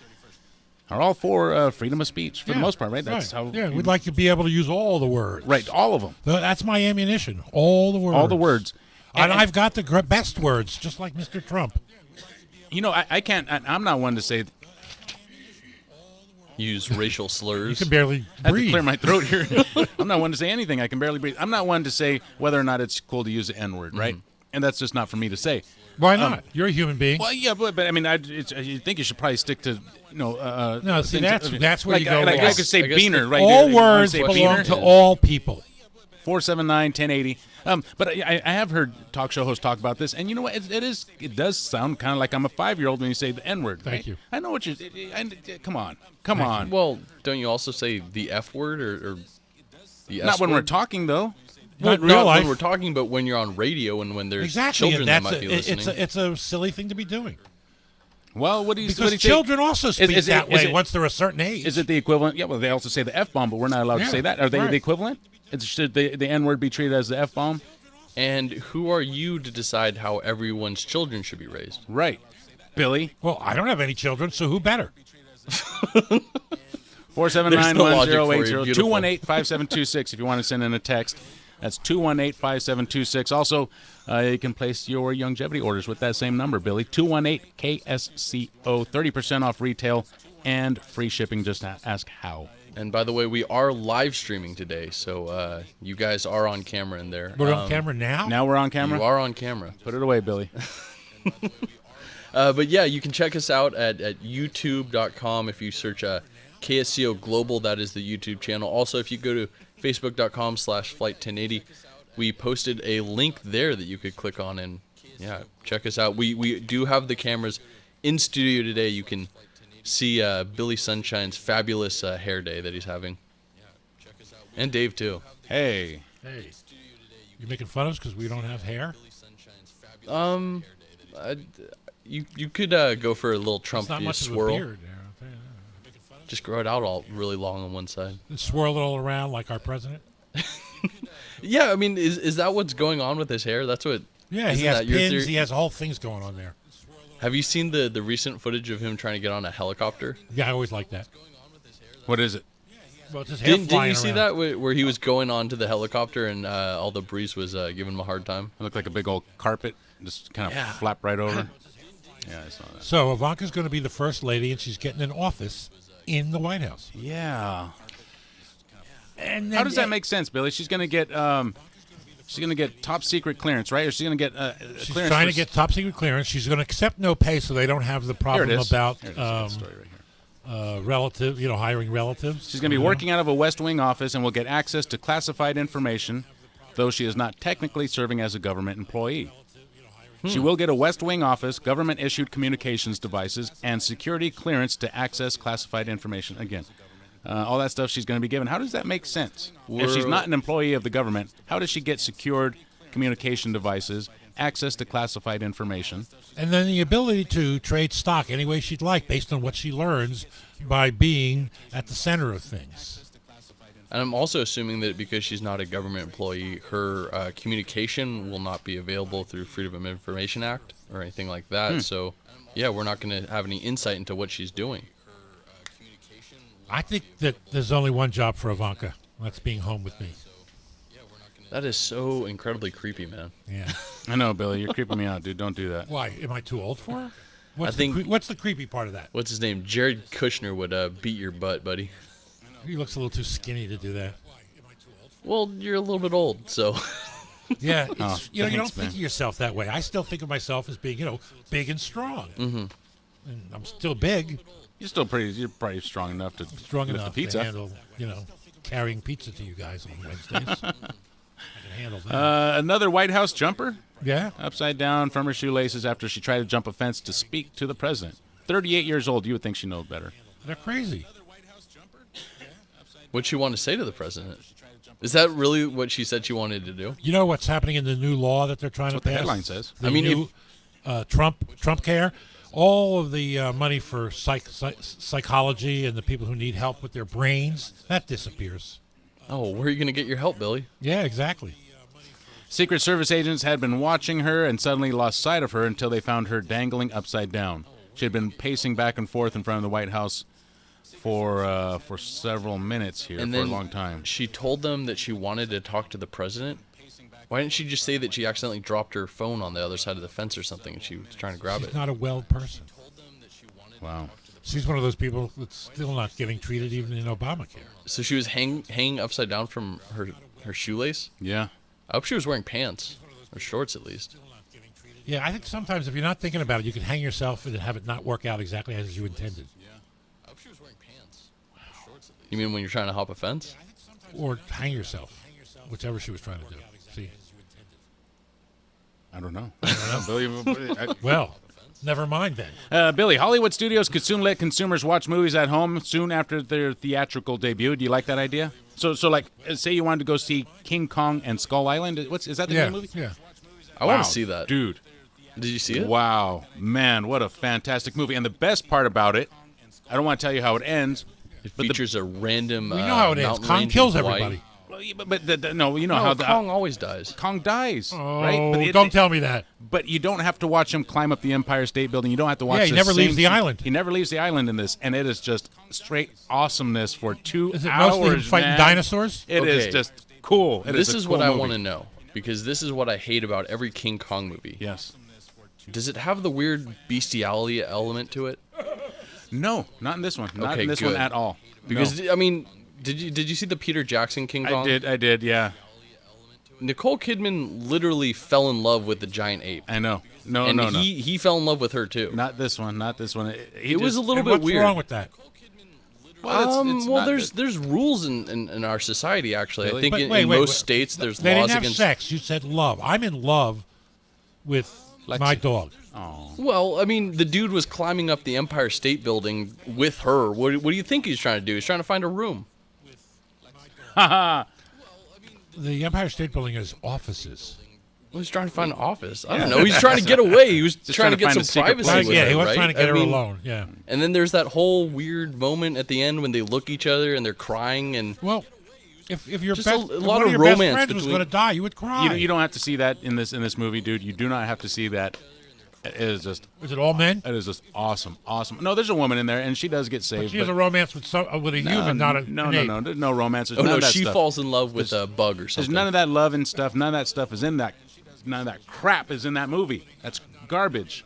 are all for freedom of speech for the most part, right? That's how. Yeah, we'd like to be able to use all the words. Right, all of them. That's my ammunition. All the words. All the words. And I've got the best words, just like Mr. Trump. I can't. I'm not one to say. Use racial slurs. You can barely I have to breathe. clear my throat here. I'm not one to say anything. I can barely breathe. I'm not one to say whether or not it's cool to use the N-word, right? And that's just not for me to say. Why not? You're a human being. Well, yeah, but I mean, you think you should probably stick to, No, see, things- that's where you go Like wrong. I could say I guess beaner, right? All You wanna words say belong beaner? to all people. 479-1080. But I have heard talk show hosts talk about this, and you know what? It does sound kind of like I'm a 5-year-old when you say the N-word. Thank right? you. I know what you're. Come on. Well, don't you also say the F word or the S Not when word? we're talking, though. Not in Not real life. when we're talking, but when you're on radio and when there's Exactly. children and that that's might be listening. it's a silly thing to be doing. Well, what do you? Because what do you children also speak is that is way once they're a certain age. Is it the equivalent? Yeah, well, they also say the F-bomb, but we're not allowed to Yeah, say that. Are they right. the equivalent? Should the N-word be treated as the F-bomb? And who are you to decide how everyone's children should be raised? Right. Billy? Well, I don't have any children, so who better? 479-1080, 218-5726 if you want to send in a text. That's 218-5726. Also, you can place your longevity orders with that same number, Billy. 218-KSCO, 30% off retail and free shipping. Just ask how. And by the way, we are live streaming today, so you guys are on camera in there. We're on camera now? Now we're on camera? You are on camera. Put it away, Billy. But yeah, you can check us out at youtube.com if you search KSCO Global. That is the YouTube channel. Also, if you go to facebook.com/flight1080, we posted a link there that you could click on and check us out. We do have the cameras in studio today. You can see Billy Sunshine's fabulous hair day that he's having. And Dave, too. Hey. Hey. You making fun of us because we don't have hair? You could go for a little Trump not much swirl. Of a beard there. Just grow it out all really long on one side. And swirl it all around like our president? Yeah, I mean, is that what's going on with his hair? That's what... Yeah, he has pins. He has whole things going on there. Have you seen the recent footage of him trying to get on a helicopter? Yeah, I always like that. What is it? Well, it's his hair Didn't you see that where he was going onto the helicopter and all the breeze was giving him a hard time? It looked like a big old carpet, just kind of flapped right over. Yeah, I saw that. So Ivanka's going to be the first lady, and she's getting an office in the White House. Yeah. And how does that make sense, Billy? She's going to get top secret clearance, right? Or she's going to get she's clearance trying to get top secret clearance. She's going to accept no pay, so they don't have the problem about hiring relatives. She's going to be working out of a West Wing office and will get access to classified information, though she is not technically serving as a government employee. She will get a West Wing office, government-issued communications devices, and security clearance to access classified information. Again, all that stuff she's going to be given. How does that make sense? If she's not an employee of the government, how does she get secured communication devices, access to classified information? And then the ability to trade stock any way she'd like based on what she learns by being at the center of things. And I'm also assuming that because she's not a government employee, her communication will not be available through Freedom of Information Act or anything like that. So, yeah, we're not going to have any insight into what she's doing. I think that there's only one job for Ivanka. That's being home with me. That is so incredibly creepy, man. Yeah. I know, Billy. You're creeping me out, dude. Don't do that. Why? Am I too old for her? What's the creepy part of that? What's his name? Jared Kushner would beat your butt, buddy. He looks a little too skinny to do that. Well, you're a little bit old, so. Yeah, you don't think of yourself that way. I still think of myself as being, big and strong. Mm-hmm. And I'm still big. You're probably strong enough to lift the pizza. To handle, carrying pizza to you guys on Wednesdays. I can handle that. Another White House jumper? Yeah. Upside down from her shoelaces after she tried to jump a fence to speak to the president. 38 years old. You would think she knows better. They're crazy. What'd she want to say to the president? Is that really what she said she wanted to do? You know what's happening in the new law that they're trying to pass? That's what the headline says. Trump Care, all of the money for psychology and the people who need help with their brains, that disappears. Oh, where are you going to get your help, Billy? Yeah, exactly. Secret Service agents had been watching her and suddenly lost sight of her until they found her dangling upside down. She had been pacing back and forth in front of the White House for several minutes here, and for a long time. She told them that she wanted to talk to the president. Why didn't she just say that she accidentally dropped her phone on the other side of the fence or something and she was trying to grab it? She's not a well person. Wow. She's one of those people that's still not getting treated even in Obamacare. So she was hanging upside down from her shoelace? Yeah. I hope she was wearing pants, or shorts at least. Yeah, I think sometimes if you're not thinking about it, you can hang yourself and have it not work out exactly as you intended. You mean when you're trying to hop a fence? Or hang yourself, whichever she was trying to do. See? I don't know. Billy, well, never mind then. Billy, Hollywood studios could soon let consumers watch movies at home soon after their theatrical debut. Do you like that idea? So like, say you wanted to go see King Kong and Skull Island. Is that the name of the movie? Yeah. I want to see that. Dude. Did you see it? Wow. Man, what a fantastic movie. And the best part about it, I don't want to tell you how it ends. It features a random we know how it ends. Kong kills everybody. No, you know No, how Kong always dies. Kong dies, Oh, right? But don't tell me that. But you don't have to watch him climb up the Empire State Building. You don't have to watch. Yeah, he the never leaves same the island. He never leaves the island in this, and it is just straight awesomeness for 2 hours. Is it mostly him fighting man. dinosaurs? It is Okay. just cool. This is what cool I movie. want to know, because this is what I hate about every King Kong movie. Yes. Does it have the weird bestiality element to it? No, not in this one. Not Okay, in this good. one at all. Because No. I mean, did you see the Peter Jackson King Kong? I did, yeah. Nicole Kidman literally fell in love with the giant ape. I know. No, and no. he fell in love with her too. Not this one. Not this one. It was a little And bit what's weird. wrong with that? Well, there's rules in our society actually. Really? I think But in wait, most states there's they laws didn't have against sex. You said love. I'm in love with my dog. Oh. Well, I mean, the dude was climbing up the Empire State Building with her. What do you think he's trying to do? He's trying to find a room. The Empire State Building has offices. Well, he's trying to find an office. I don't know. He's trying to get away. He was Just trying to get find some a secret privacy place. with Yeah, her, he was right? trying to get I her mean, alone. Yeah. And then there's that whole weird moment at the end when they look each other and they're crying and Well, if your Just best, a if lot one of of your best romance friends was between- going to die, you would cry. You don't have to see that in this movie, dude. You do not have to see that. It is just. Is it all men? It is just awesome. No, there's a woman in there, and she does get saved. But she has a romance with a human, not a no, an no, ape. no. There's no romance. There's oh none no, of that she stuff. falls in love with a bug or There's something. none of that love and stuff. None of that stuff is in that. None of that crap is in that movie. That's garbage.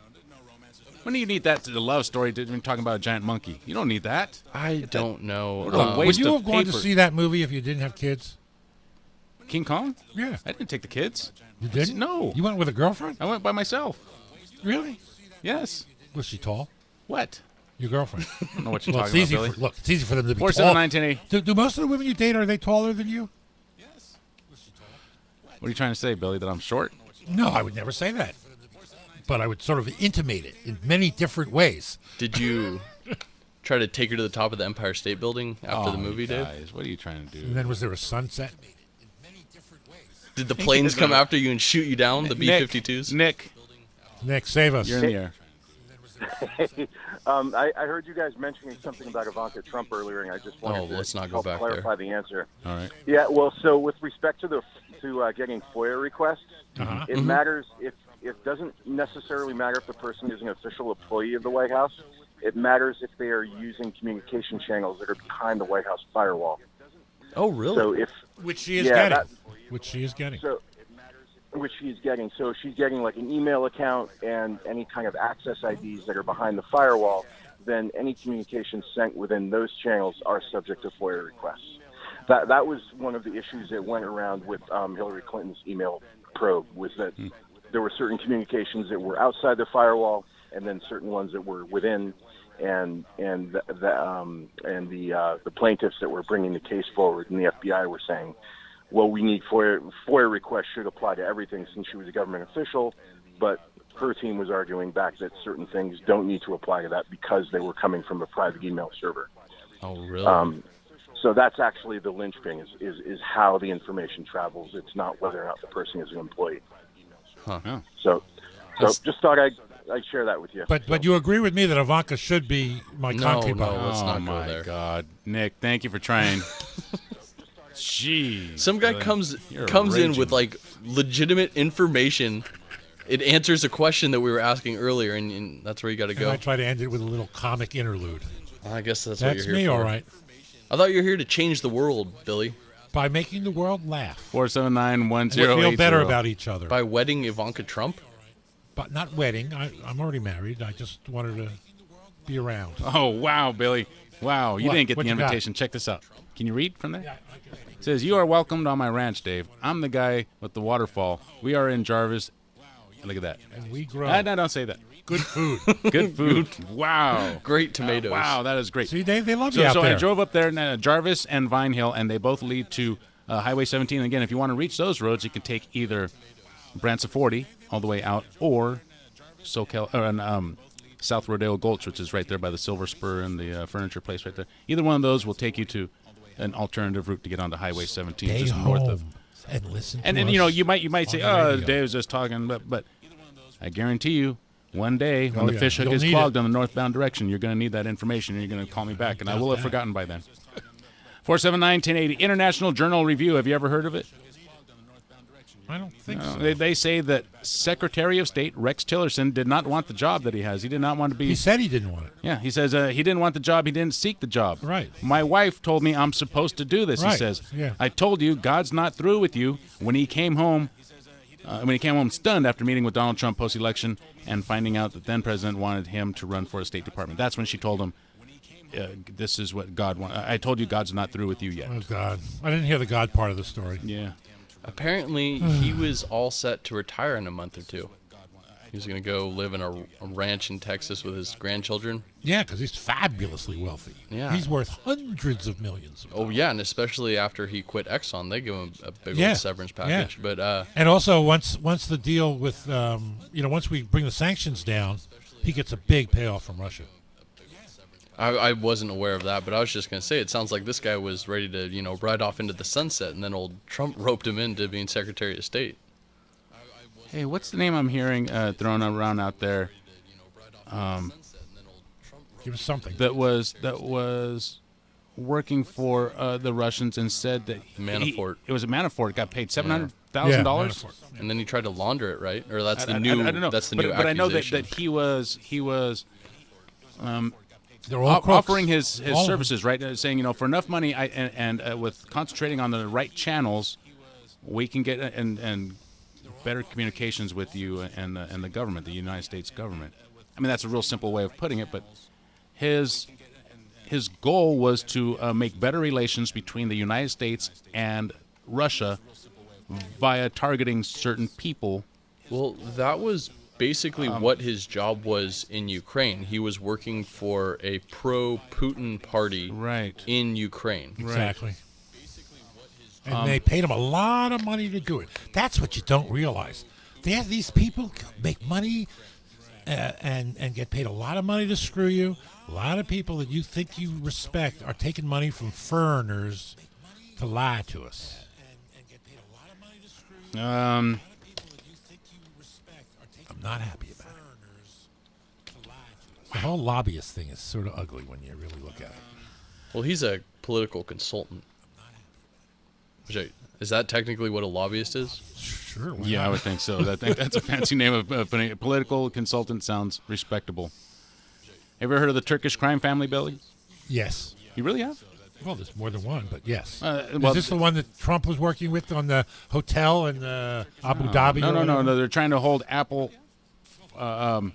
When do you need that to the love story? When you're talking about a giant monkey, you don't need that. I don't know. What a Would waste you of have gone to paper. see that movie if you didn't have kids? King Kong? Yeah. I didn't take the kids. You didn't? No. You went with a girlfriend? I went by myself. Really? Yes. Was she tall? What? Your girlfriend? I don't know what you're Well, talking it's easy about, Billy. look, it's easy for them to be 479-1080. Do most of the women you date, are they taller than you? What are you trying to say, Billy? That I'm short? No, I would never say that. But I would sort of intimate it in many different ways. Did you try to take her to the top of the Empire State Building after the movie, Dave? Guys, what are you trying to do? And then was there a sunset? Did the planes come after you and shoot you down, the B-52s? Nick, save us. You're in the air. I heard you guys mentioning something about Ivanka Trump earlier, and I just wanted to let's not go help back clarify the answer. All right. Yeah, well, so with respect to getting FOIA requests, Uh-huh. it matters if it doesn't necessarily matter if the person is an official employee of the White House. It matters if they are using communication channels that are behind the White House firewall. Oh, really? So if Which she is yeah, getting. Which she is getting. So, which she's getting. So if she's getting like an email account and any kind of access IDs that are behind the firewall, then any communications sent within those channels are subject to FOIA requests. That was one of the issues that went around with Hillary Clinton's email probe, was that there were certain communications that were outside the firewall, and then certain ones that were within. And the plaintiffs that were bringing the case forward in the FBI were saying, well, we need FOIA requests should apply to everything since she was a government official, but her team was arguing back that certain things don't need to apply to that because they were coming from a private email server. Oh, really? So that's actually the linchpin is how the information travels. It's not whether or not the person is an employee. Huh. Yeah. So just thought I'd share that with you. But you agree with me that Ivanka should be my concubine. let's not go my there. God, Nick, thank you for trying. Jeez. Some guy Billy, comes you're in raging. with like legitimate information. It answers a question that we were asking earlier, and that's where you got to And go. I try to end it with a little comic interlude. I guess that's what That's you're here me, for. all right. I thought you were here to change the world, Billy. By making the world laugh. 479-1080. Feel better about each other. By wedding Ivanka Trump? But not wedding. I'm already married. I just wanted to be around. Oh, wow, Billy. Wow, you What? didn't get What the you got? invitation. Check this out. Can you read from there? It says, you are welcomed on my ranch, Dave. I'm the guy with the waterfall. We are in Jarvis. Look at that. And we grow. No, don't say that. Good food. Good food. Wow. Great tomatoes. Wow, that is great. See, Dave, they love So, you out so there. I drove up there, Jarvis and Vine Hill, and they both lead to Highway 17. And again, if you want to reach those roads, you can take either Branciforte all the way out, or South Rodeo Gulch, which is right there by the Silver Spur and the furniture place right there. Either one of those will take you to an alternative route to get onto Highway 17, Stay just north of. home and listen. And to you know, us you might say, on the "Oh, radio." Dave's just talking," but I guarantee you, one day when Oh, the yeah. fish hook You'll is need clogged it. on the northbound direction, you're going to need that information, and you're going to call me back, and I will have forgotten by then. 479-1080, International Journal Review. Have you ever heard of it? I don't think so. They say that Secretary of State Rex Tillerson did not want the job that he has. He did not want to be... He said he didn't want it. Yeah, he says he didn't want the job. He didn't seek the job. Right. My wife told me I'm supposed to do this, he Right, says. yeah. I told you God's not through with you. When he came home stunned after meeting with Donald Trump post-election and finding out that then-president wanted him to run for a State Department. That's when she told him, this is what God wants. I told you God's not through with you yet. Oh, God. I didn't hear the God part of the story. Yeah. Apparently, he was all set to retire in a month or two. He was going to go live in a ranch in Texas with his grandchildren. Yeah, because he's fabulously wealthy. Yeah. He's worth hundreds of millions. Oh, yeah, and especially after he quit Exxon, they give him a big Yeah. old severance package. Yeah. But and also, once the deal with, once we bring the sanctions down, he gets a big payoff from Russia. I wasn't aware of that, but I was just going to say, it sounds like this guy was ready to, ride off into the sunset, and then old Trump roped him into being Secretary of State. Hey, what's the name I'm hearing thrown around out there? Give us something. That was working for the Russians and said that Manafort. It was a Manafort. Got paid $700,000. Yeah, and then he tried to launder it, right? Or that's the new. I don't know. That's the but, new but I know that he was offering his services, right? Saying, for enough money, and with concentrating on the right channels, we can get and better communications with you and the government, the United States government. I mean, that's a real simple way of putting it, but his goal was to make better relations between the United States and Russia via targeting certain people. Well, that was basically what his job was in Ukraine. He was working for a pro-Putin party in Ukraine. Exactly. And they paid him a lot of money to do it. That's what you don't realize. These people make money and get paid a lot of money to screw you. A lot of people that you think you respect are taking money from foreigners to lie to us. I'm not happy about it. The whole lobbyist thing is sort of ugly when you really look at it. Well, he's a political consultant. Is that technically what a lobbyist is? Sure. Yeah, I would think so. I think that's a fancy name of putting it. Political consultant sounds respectable. Ever heard of the Turkish crime family, Billy? Yes. You really have? Well, there's more than one, but yes. Well, is this the one that Trump was working with on the hotel in Abu Dhabi? No. They're trying to hold Apple. They're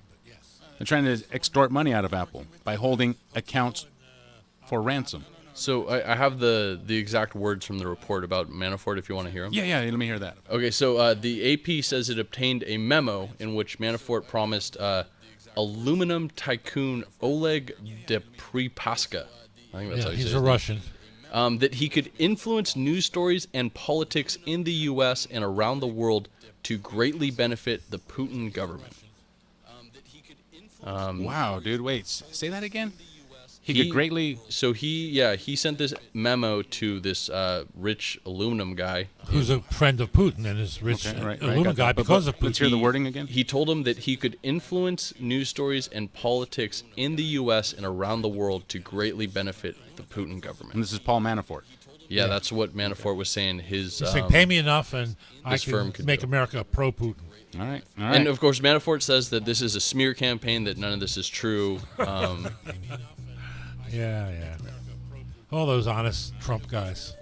trying to extort money out of Apple by holding accounts for ransom. So I have the exact words from the report about Manafort, if you want to hear them. Yeah, let me hear that. Okay, so the AP says it obtained a memo in which Manafort promised aluminum tycoon Oleg Deripaska, I think that's how you say he's his a name, Russian, that he could influence news stories and politics in the U.S. and around the world to greatly benefit the Putin government. Wow, dude, wait, say that again? He could greatly... So he sent this memo to this rich aluminum guy. Who's a friend of Putin and is rich aluminum guy because of Putin. Let's hear the wording again. He told him that he could influence news stories and politics in the U.S. and around the world to greatly benefit the Putin government. And this is Paul Manafort. Yeah, that's what Manafort was saying. He's saying, pay me enough and I firm can make America pro-Putin. All right. And, of course, Manafort says that this is a smear campaign, that none of this is true. Yeah. All those honest Trump guys.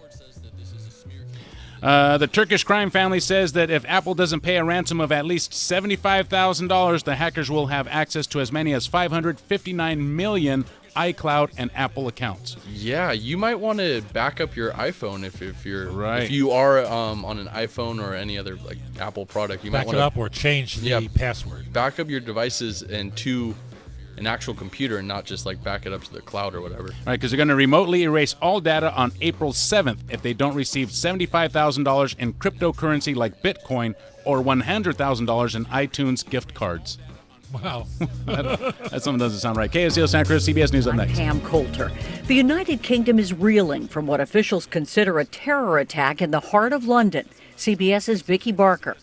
The Turkish crime family says that if Apple doesn't pay a ransom of at least $75,000, the hackers will have access to as many as 559 million iCloud and Apple accounts. Yeah, you might want to back up your iPhone if you are on an iPhone or any other Apple product. You back might it up or change the password. Back up your devices and to an actual computer and not just back it up to the cloud or whatever. Right, because they're going to remotely erase all data on April 7th if they don't receive $75,000 in cryptocurrency like Bitcoin or $100,000 in iTunes gift cards. Wow. That something doesn't sound right. KSCO Santa Cruz, CBS News up next. Pam Coulter. The United Kingdom is reeling from what officials consider a terror attack in the heart of London. CBS's Vicky Barker.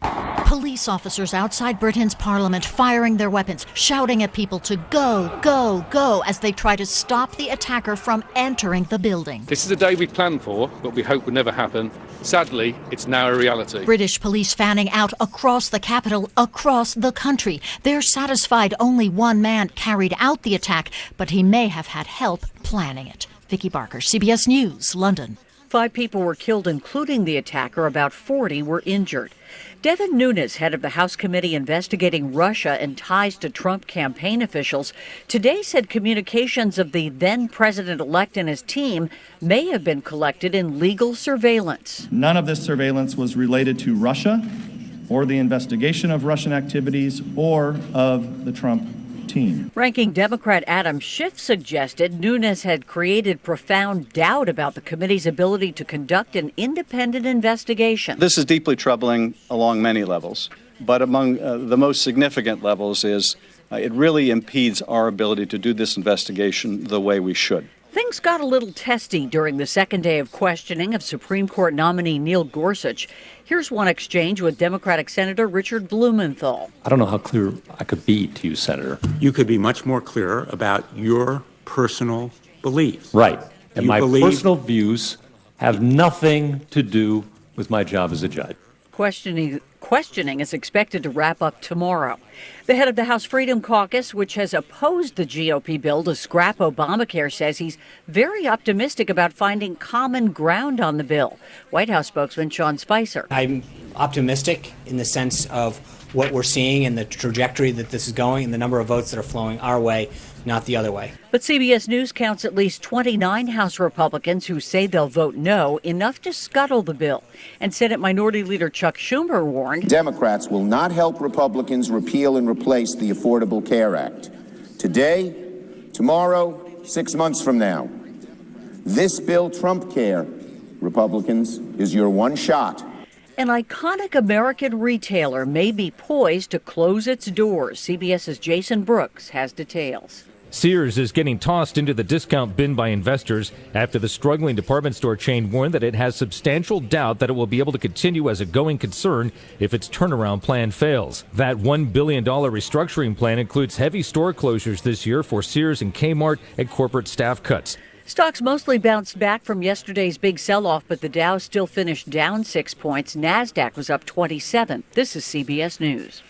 Police officers outside Britain's parliament firing their weapons, shouting at people to go, go, go as they try to stop the attacker from entering the building. This is a day we planned for, but we hope would never happen. Sadly, it's now a reality. British police fanning out across the capital, across the country. They're satisfied only one man carried out the attack, but he may have had help planning it. Vicky Barker, CBS News, London. 5 people were killed, including the attacker. About 40 were injured. Devin Nunes, head of the House committee investigating Russia and ties to Trump campaign officials, today said communications of the then president-elect and his team may have been collected in legal surveillance. None of this surveillance was related to Russia or the investigation of Russian activities or of the Trump team. Ranking Democrat Adam Schiff suggested Nunes had created profound doubt about the committee's ability to conduct an independent investigation. This is deeply troubling along many levels, but among the most significant levels is it really impedes our ability to do this investigation the way we should. Things got a little testy during the second day of questioning of Supreme Court nominee Neil Gorsuch. Here's one exchange with Democratic Senator Richard Blumenthal. I don't know how clear I could be to you, Senator. You could be much more clear about your personal beliefs. Right. And my believe... personal views have nothing to do with my job as a judge. Questioning is expected to wrap up tomorrow. The head of the House Freedom Caucus, which has opposed the GOP bill to scrap Obamacare, says he's very optimistic about finding common ground on the bill. White House spokesman Sean Spicer. I'm optimistic in the sense of what we're seeing and the trajectory that this is going and the number of votes that are flowing our way, not the other way. But CBS News counts at least 29 House Republicans who say they'll vote no, enough to scuttle the bill. And Senate Minority Leader Chuck Schumer warned Democrats will not help Republicans repeal and replace the Affordable Care Act. Today, tomorrow, 6 months from now. This bill, Trump Care, Republicans, is your one shot. An iconic American retailer may be poised to close its doors. CBS's Jason Brooks has details. Sears is getting tossed into the discount bin by investors after the struggling department store chain warned that it has substantial doubt that it will be able to continue as a going concern if its turnaround plan fails. That $1 billion restructuring plan includes heavy store closures this year for Sears and Kmart and corporate staff cuts. Stocks mostly bounced back from yesterday's big sell-off, but the Dow still finished down 6 points. NASDAQ was up 27. This is CBS News.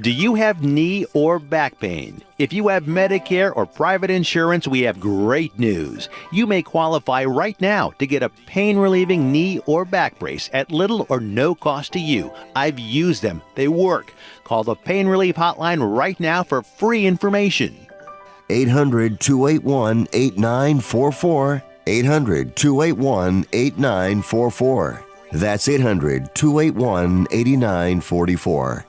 Do you have knee or back pain? If you have Medicare or private insurance, we have great news. You may qualify right now to get a pain-relieving knee or back brace at little or no cost to you. I've used them. They work. Call the Pain Relief Hotline right now for free information. 800-281-8944. 800-281-8944. That's 800-281-8944.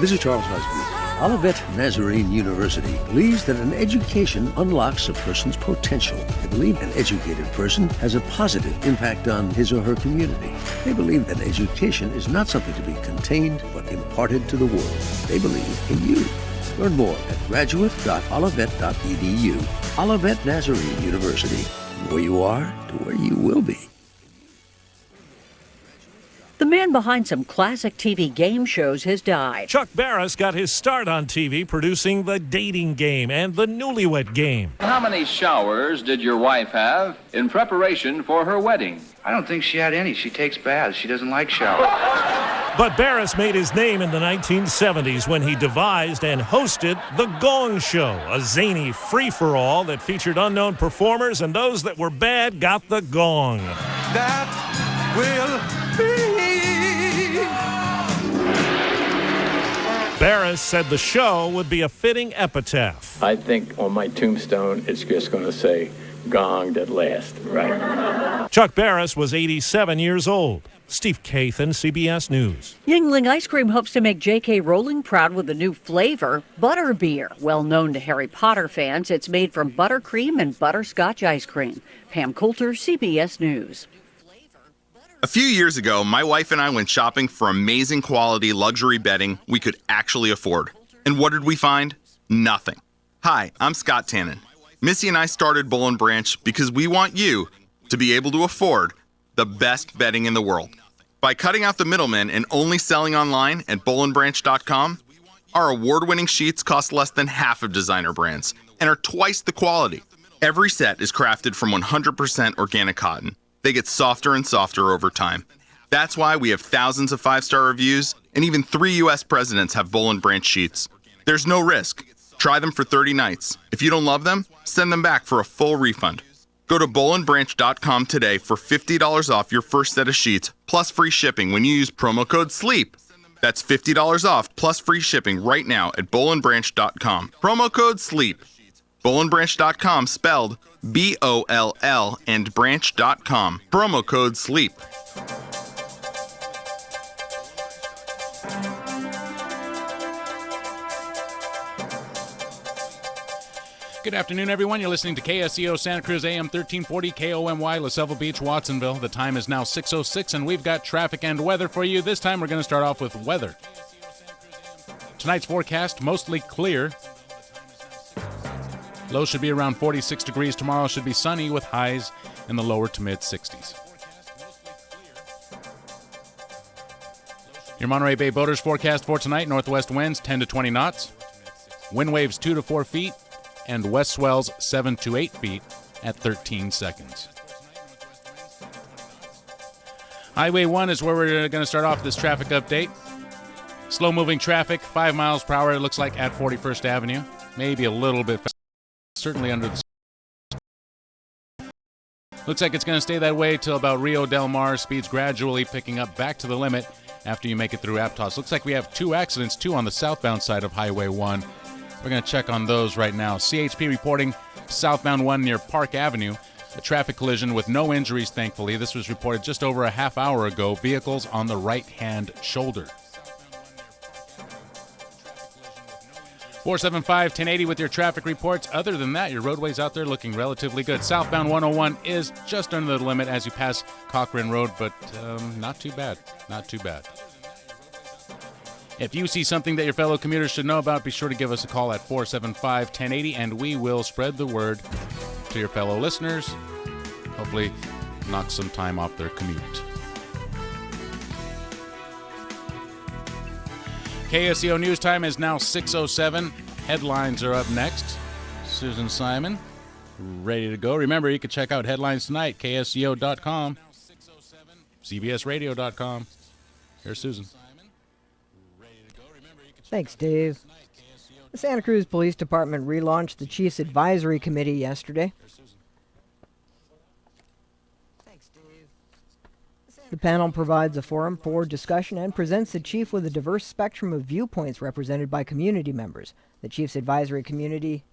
This is Charles Husby. Olivet Nazarene University believes that an education unlocks a person's potential. They believe an educated person has a positive impact on his or her community. They believe that education is not something to be contained, but imparted to the world. They believe in you. Learn more at graduate.olivet.edu. Olivet Nazarene University. From where you are to where you will be. The man behind some classic TV game shows has died. Chuck Barris got his start on TV producing The Dating Game and The Newlywed Game. How many showers did your wife have in preparation for her wedding? I don't think she had any. She takes baths. She doesn't like showers. But Barris made his name in the 1970s when he devised and hosted The Gong Show, a zany free-for-all that featured unknown performers, and those that were bad got the gong. That will be. Barris said the show would be a fitting epitaph. I think on my tombstone, it's just going to say, gonged at last, right? Chuck Barris was 87 years old. Steve Kathan, CBS News. Yuengling Ice Cream hopes to make J.K. Rowling proud with a new flavor, Butterbeer. Well known to Harry Potter fans, it's made from buttercream and butterscotch ice cream. Pam Coulter, CBS News. A few years ago, my wife and I went shopping for amazing quality luxury bedding we could actually afford. And what did we find? Nothing. Hi, I'm Scott Tannen. Missy and I started Bull & Branch because we want you to be able to afford the best bedding in the world. By cutting out the middlemen and only selling online at bullandbranch.com, our award-winning sheets cost less than half of designer brands and are twice the quality. Every set is crafted from 100% organic cotton. They get softer and softer over time. That's why we have thousands of 5-star reviews, and even 3 U.S. presidents have Bull & Branch sheets. There's no risk. Try them for 30 nights. If you don't love them, send them back for a full refund. Go to bullandbranch.com today for $50 off your first set of sheets, plus free shipping when you use promo code SLEEP. That's $50 off, plus free shipping right now at bullandbranch.com. Promo code SLEEP. bullandbranch.com, spelled B-O-L-L, and branch.com. Promo code SLEEP. Good afternoon, everyone. You're listening to KSEO Santa Cruz AM 1340, KOMY, La Selva Beach, Watsonville. The time is now 6:06, and we've got traffic and weather for you. This time, we're going to start off with weather. Tonight's forecast, mostly clear. Low should be around 46 degrees. Tomorrow should be sunny with highs in the lower to mid-60s. Your Monterey Bay boaters forecast for tonight, northwest winds 10 to 20 knots, wind waves 2 to 4 feet, and west swells 7 to 8 feet at 13 seconds. Highway 1 is where we're going to start off this traffic update. Slow-moving traffic, 5 miles per hour, it looks like, at 41st Avenue. Maybe a little bit faster, certainly under the... Looks like it's going to stay that way till about Rio Del Mar. Speeds gradually picking up back to the limit after you make it through Aptos. Looks like we have 2 accidents, 2 on the southbound side of Highway 1. We're going to check on those right now. CHP reporting southbound 1 near Park Avenue. A traffic collision with no injuries, thankfully. This was reported just over a half hour ago. Vehicles on the right-hand shoulder. 475-1080 with your traffic reports. Other than that, your roadways out there looking relatively good. Southbound 101 is just under the limit as you pass Cochrane Road, but not too bad. Not too bad. If you see something that your fellow commuters should know about, be sure to give us a call at 475-1080, and we will spread the word to your fellow listeners. Hopefully knock some time off their commute. KSEO News Time is now 6:07. Headlines are up next. Susan Simon, ready to go. Remember, you can check out headlines tonight, KSEO.com, CBSRadio.com. Here's Susan. Thanks, Dave. The Santa Cruz Police Department relaunched the Chiefs Advisory Committee yesterday. The panel provides a forum for discussion and presents the chief with a diverse spectrum of viewpoints represented by community members. The Chiefs Advisory Committee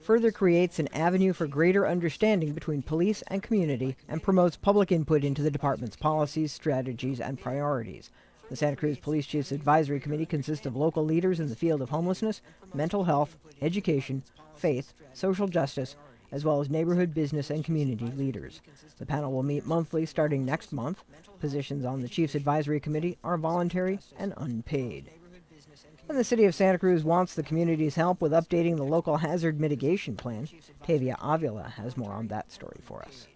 further creates an avenue for greater understanding between police and community and promotes public input into the department's policies, strategies, and priorities. The Santa Cruz Police Chiefs Advisory Committee consists of local leaders in the field of homelessness, mental health, education, faith, social justice, as well as neighborhood, business, and community leaders. The panel will meet monthly starting next month. Positions on the Chiefs Advisory Committee are voluntary and unpaid. And the City of Santa Cruz wants the community's help with updating the local hazard mitigation plan. Tavia Avila has more on that story for us.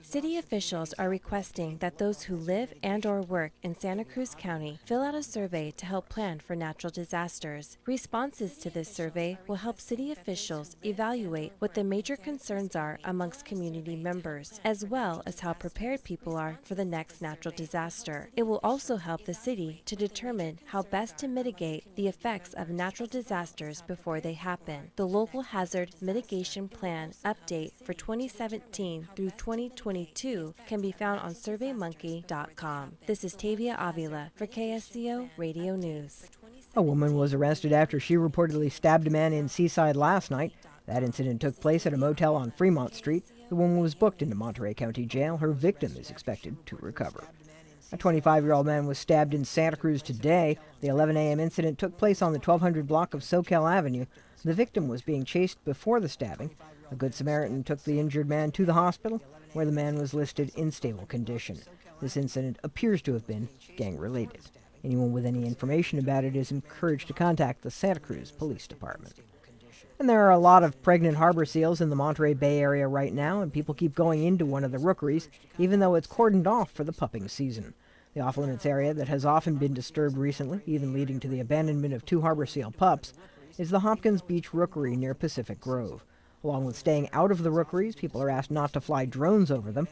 City officials are requesting that those who live and/or work in Santa Cruz County fill out a survey to help plan for natural disasters. Responses to this survey will help city officials evaluate what the major concerns are amongst community members, as well as how prepared people are for the next natural disaster. It will also help the city to determine how best to mitigate the effects of natural disasters before they happen. The Local Hazard Mitigation Plan update for 2017 through 2022 can be found on SurveyMonkey.com. This is Tavia Avila for KSEO Radio News. A woman was arrested after she reportedly stabbed a man in Seaside last night. That incident took place at a motel on Fremont Street. The woman was booked into Monterey County Jail. Her victim is expected to recover. A 25-year-old man was stabbed in Santa Cruz today. The 11 a.m. incident took place on the 1200 block of Soquel Avenue. The victim was being chased before the stabbing. A Good Samaritan took the injured man to the hospital, where the man was listed in stable condition. This incident appears to have been gang-related. Anyone with any information about it is encouraged to contact the Santa Cruz Police Department. And there are a lot of pregnant harbor seals in the Monterey Bay area right now, and people keep going into one of the rookeries, even though it's cordoned off for the pupping season. The off-limits area that has often been disturbed recently, even leading to the abandonment of 2 harbor seal pups, is the Hopkins Beach Rookery near Pacific Grove. Along with staying out of the rookeries, people are asked not to fly drones over them.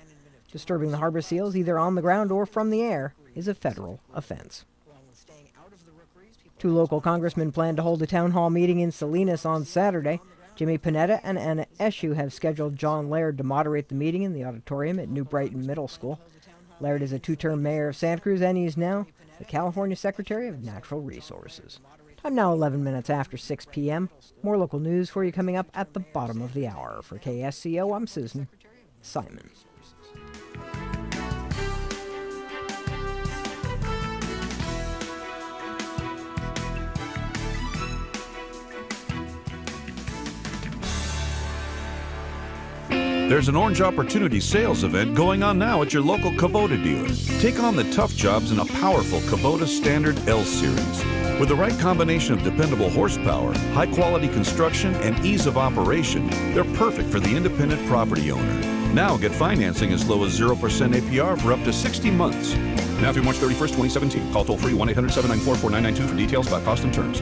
Disturbing the harbor seals, either on the ground or from the air, is a federal offense. 2 local congressmen plan to hold a town hall meeting in Salinas on Saturday. Jimmy Panetta and Anna Eshoo have scheduled John Laird to moderate the meeting in the auditorium at New Brighton Middle School. Laird is a 2-term mayor of Santa Cruz, and he's now the California Secretary of Natural Resources. Time now 11 minutes after 6 p.m. More local news for you coming up at the bottom of the hour. For KSCO, I'm Susan Simon. There's an Orange Opportunity sales event going on now at your local Kubota dealer. Take on the tough jobs in a powerful Kubota Standard L Series. With the right combination of dependable horsepower, high-quality construction, and ease of operation, they're perfect for the independent property owner. Now get financing as low as 0% APR for up to 60 months. Now through March 31st, 2017. Call toll-free 1-800-794-4992 for details about cost and terms.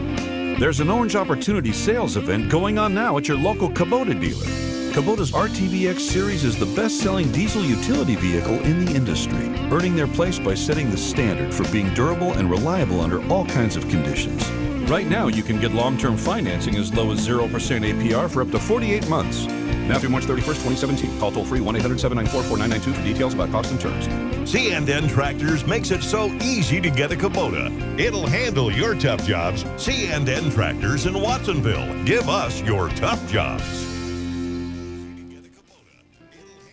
There's an Orange Opportunity sales event going on now at your local Kubota dealer. Kubota's RTVX series is the best-selling diesel utility vehicle in the industry, earning their place by setting the standard for being durable and reliable under all kinds of conditions. Right now, you can get long-term financing as low as 0% APR for up to 48 months. Now through March 31st, 2017. Call toll-free 1-800-794-4992 for details about cost and terms. C&N Tractors makes it so easy to get a Kubota. It'll handle your tough jobs. C&N Tractors in Watsonville. Give us your tough jobs.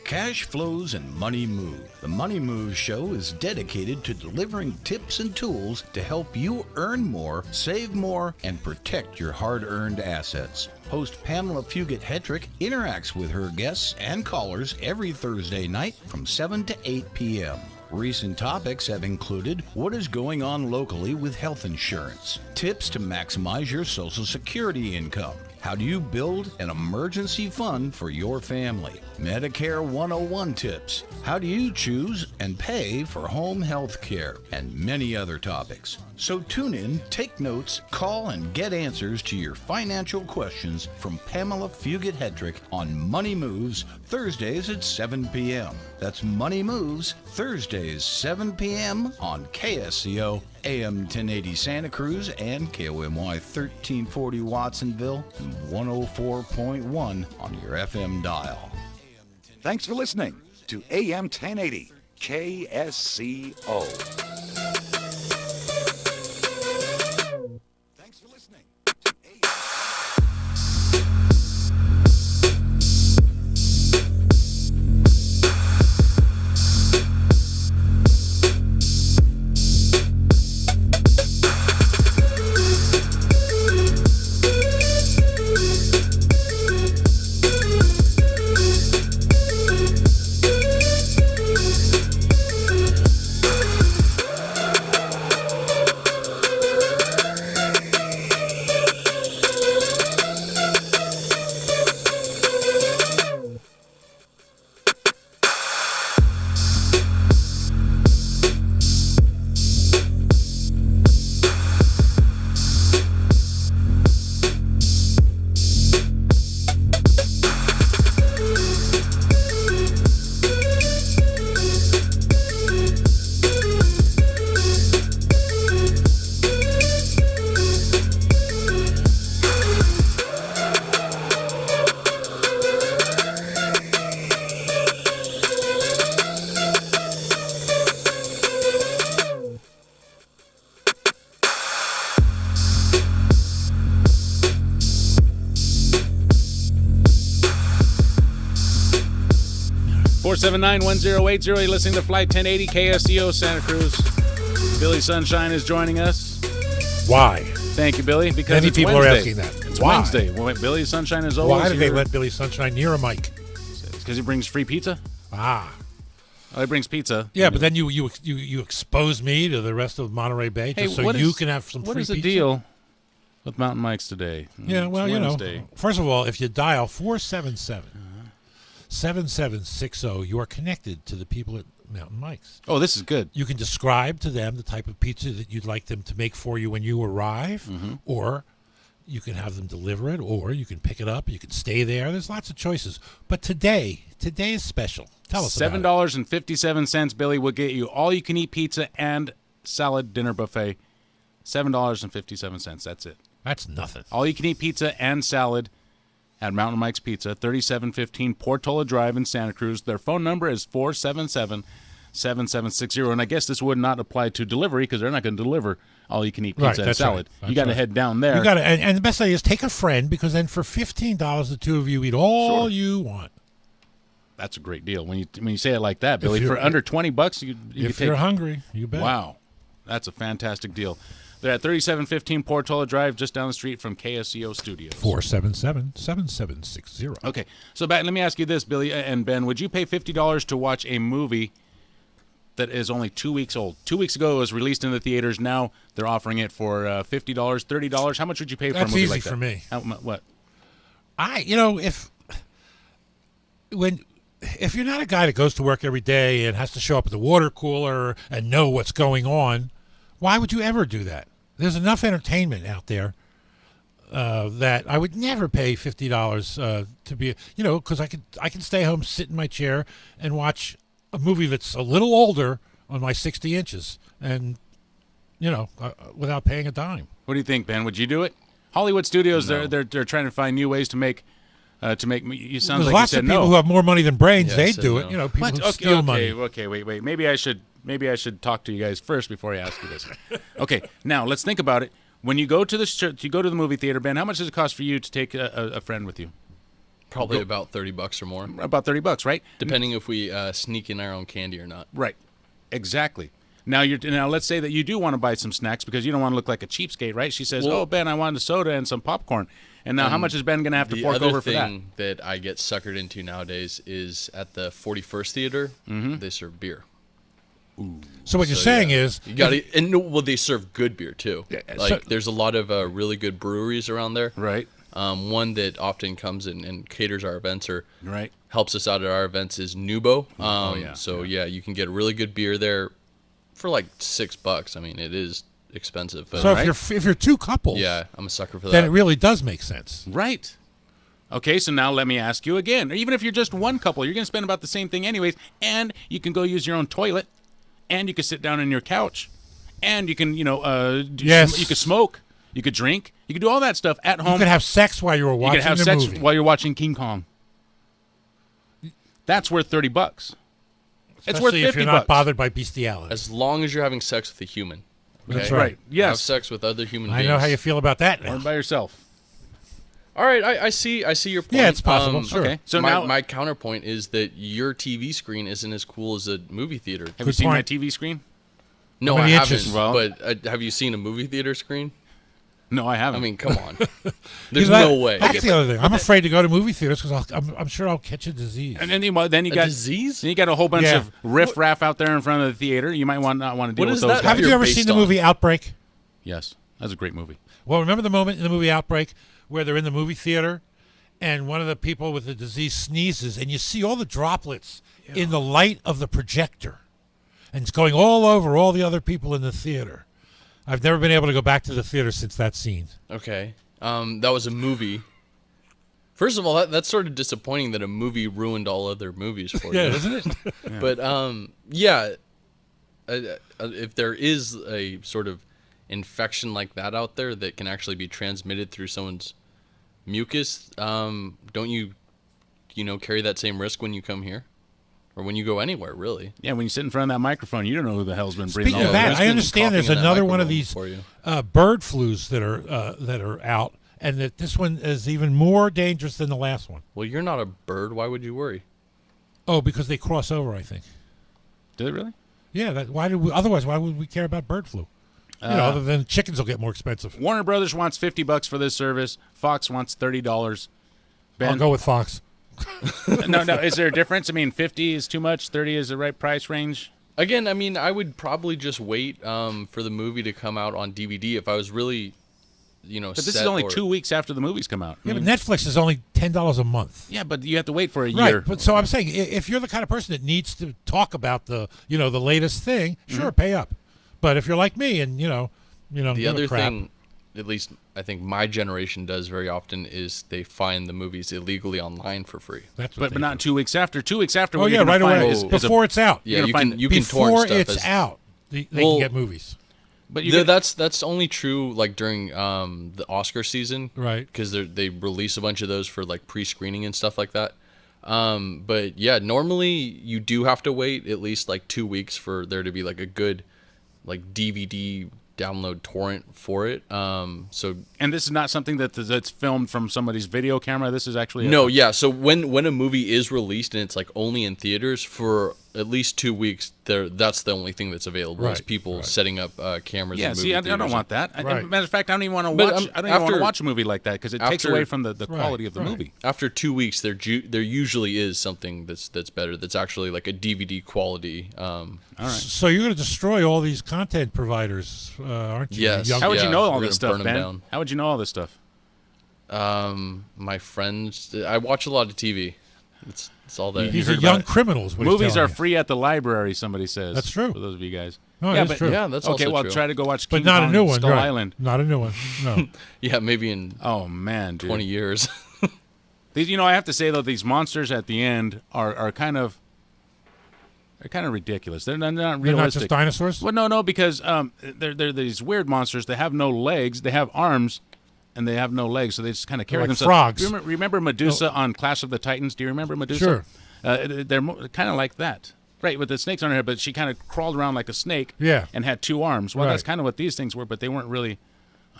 Cash flows and money move. The Money Moves Show is dedicated to delivering tips and tools to help you earn more, save more, and protect your hard-earned assets. Host Pamela Fugit-Hedrick interacts with her guests and callers every Thursday night from 7 to 8 p.m. Recent topics have included what is going on locally with health insurance, tips to maximize your Social Security income, how do you build an emergency fund for your family? Medicare 101 tips. How do you choose and pay for home health care? And many other topics. So tune in, take notes, call, and get answers to your financial questions from Pamela Fugit-Hedrick on Money Moves, Thursdays at 7 p.m. That's Money Moves, Thursdays, 7 p.m. on KSCO, AM 1080 Santa Cruz, and KOMY 1340 Watsonville, and 104.1 on your FM dial. Thanks for listening to AM 1080 KSCO. Thanks for listening to AM. 479-1080. You're listening to Flight 1080 KSCO Santa Cruz. Billy Sunshine is joining us. Why? Thank you, Billy. Because many it's people Wednesday. are asking that. It's Why? Wednesday. Well, Billy Sunshine is always Why did here. they let Billy Sunshine near a mic? Because he brings free pizza. Ah. Oh, he brings pizza. Yeah, but then you expose me to the rest of Monterey Bay just so you can have some free pizza. What is the deal with Mountain Mike's today. Yeah, well, It's you know, Wednesday. first of all, if you dial 477-7760, you are connected to the people at Mountain Mike's. Oh, this is good. You can describe to them the type of pizza that you'd like them to make for you when you arrive, or you can have them deliver it, or you can pick it up. You can stay there. There's lots of choices. But today is special. Tell us about it. $7.57, Billy, will get you all-you-can-eat pizza and salad dinner buffet. $7.57. That's it. That's nothing. All-you-can-eat pizza and salad at Mountain Mike's Pizza, 3715 Portola Drive in Santa Cruz. Their phone number is 477-7760. And I guess this would not apply to delivery because they're not going to deliver all-you-can-eat pizza and salad. Right. You got to head down there. You got to, and the best idea is take a friend, because then for $15, the two of you eat all you want. That's a great deal. When you say it like that, Billy, for under $20, you if can you're take. hungry, you bet. Wow, that's a fantastic deal. They're at 3715 Portola Drive, just down the street from KSCO Studios. 477-7760. Okay, so let me ask you this, Billy and Ben. Would you pay $50 to watch a movie that is only 2 weeks old? 2 weeks ago, it was released in the theaters. Now they're offering it for $50, $30. How much would you pay for a movie like that? That's easy for me. What? If you're not a guy that goes to work every day and has to show up at the water cooler and know what's going on, why would you ever do that? There's enough entertainment out there that I would never pay $50 to be, because I can stay home, sit in my chair, and watch a movie that's a little older on my 60 inches, and without paying a dime. What do you think, Ben? Would you do it? Hollywood Studios, they're trying to find new ways to make. You sound There's like lots you said of people no. who have more money than brains. Yeah, They said do no. it. People What? who steal money. Okay, wait. Maybe I should talk to you guys first before I ask you this. Okay, now let's think about it. When you go to the movie theater, Ben, how much does it cost for you to take a friend with you? Probably about $30 or more. About $30, right? Depending if we sneak in our own candy or not. Right. Exactly. Now let's say that you do want to buy some snacks because you don't want to look like a cheapskate, right? She says, "Oh, Ben, I wanted a soda and some popcorn." And now, how much is Ben going to have to fork over for that? The other thing that I get suckered into nowadays is at the 41st Theater, they serve beer. Ooh. So what you're saying is, you got to, they serve good beer too. There's a lot of really good breweries around there. Right. One that often comes and caters our events or right helps us out at our events is Nubo. You can get really good beer there for like $6. I mean, it is expensive. But so if you're two couples, yeah, I'm a sucker for that. Then it really does make sense, right? Okay, so now let me ask you again. Even if you're just one couple, you're going to spend about the same thing anyways, and you can go use your own toilet, and you can sit down on your couch, and you can you could smoke, you could drink, you could do all that stuff at home. You could have sex while you were watching. You could have sex while you're watching King Kong. That's worth $30. It's worth $50 if you're not bothered by bestiality. As long as you're having sex with a human. Okay? That's right. Yes. Have sex with other human beings. I know how you feel about that now. Or by yourself. All right, I see your point. Yeah, it's possible. Sure. Okay. So my counterpoint is that your TV screen isn't as cool as a movie theater. Have you seen my TV screen? No, How I many haven't. inches? But have you seen a movie theater screen? No, I haven't. I mean, come on. There's no way. That's the other thing. I'm afraid to go to movie theaters because I'm sure I'll catch a disease. And then you got disease. Then you got a whole bunch of riff-raff out there in front of the theater. You might not want to deal with those guys. Haven't you ever seen the movie Outbreak? Yes, that's a great movie. Well, remember the moment in the movie Outbreak where they're in the movie theater and one of the people with the disease sneezes and you see all the droplets in the light of the projector, and it's going all over all the other people in the theater. I've never been able to go back to the theater since that scene. Okay. That was a movie. First of all, that's sort of disappointing that a movie ruined all other movies for you. Yeah, isn't it? But, if there is a sort of infection like that out there that can actually be transmitted through someone's mucus, don't you carry that same risk when you come here? Or when you go anywhere, really. Yeah, when you sit in front of that microphone, you don't know who the hell's been breathing. Speaking of that, I understand there's another one of these bird flus that are out, and that this one is even more dangerous than the last one. Well, you're not a bird. Why would you worry? Oh, because they cross over, I think. Do they really? Yeah. Otherwise, why would we care about bird flu? Other than chickens will get more expensive. Warner Brothers wants $50 for this service. Fox wants $30. Ben? I'll go with Fox. No. Is there a difference? I mean, 50 is too much. 30 is the right price range. Again, I mean, I would probably just wait for the movie to come out on DVD if I was really But this is only 2 weeks after the movies come out. Yeah, but Netflix is only $10 a month. Yeah, but you have to wait for a Right, year. but so I'm saying, if you're the kind of person that needs to talk about the latest thing, sure, pay up. But if you're like me and the other thing, at least I think my generation does very often, is they find the movies illegally online for free. But not 2 weeks after. 2 weeks after. Oh what yeah, you're gonna right find away. is Before it's out. Yeah, you can torrent before stuff. it's out. They can get movies. But that's only true like during the Oscar season, right? Because they release a bunch of those for like pre-screening and stuff like that. But yeah, normally you do have to wait at least like 2 weeks for there to be like a good like DVD download torrent for it. And this is not something that's filmed from somebody's video camera. This is actually yeah. So when a movie is released and it's like only in theaters for at least 2 weeks, that's the only thing that's available. Is people setting up cameras. Yeah, in see, I don't theaters. want that. Right. Matter of fact, I don't even want to But, watch. I don't even want to watch a movie like that because it takes away from the quality of the movie. After 2 weeks, there usually is something that's better. That's actually like a DVD quality. All right. So you're going to destroy all these content providers, aren't you? Yes. How would you know all we're this gonna stuff, burn 'em Ben? down. How would you know all this stuff? My friends, I watch a lot of TV. It's all that. These are young criminals. what he's Movies telling are you. free at the library. Somebody says That's true. For those of you guys. No, yeah, that's true. Yeah, that's okay. also Well, true. try to go watch But King not Kong a new one. Skull Right. Island. Not a new one. No. Yeah, maybe in Oh man, dude. 20 years. These, I have to say though, these monsters at the end are kind of. They're kind of ridiculous. They're not realistic. They're not just dinosaurs? Well, no, because they're these weird monsters. They have no legs. They have arms, and they have no legs. So they just kind of carry like themselves. frogs. Remember Medusa on Clash of the Titans? Do you remember Medusa? Sure. They're kind of like that, right? With the snakes on her head, but she kind of crawled around like a snake. Yeah. And had two arms. Well, Right. that's kind of what these things were, but they weren't really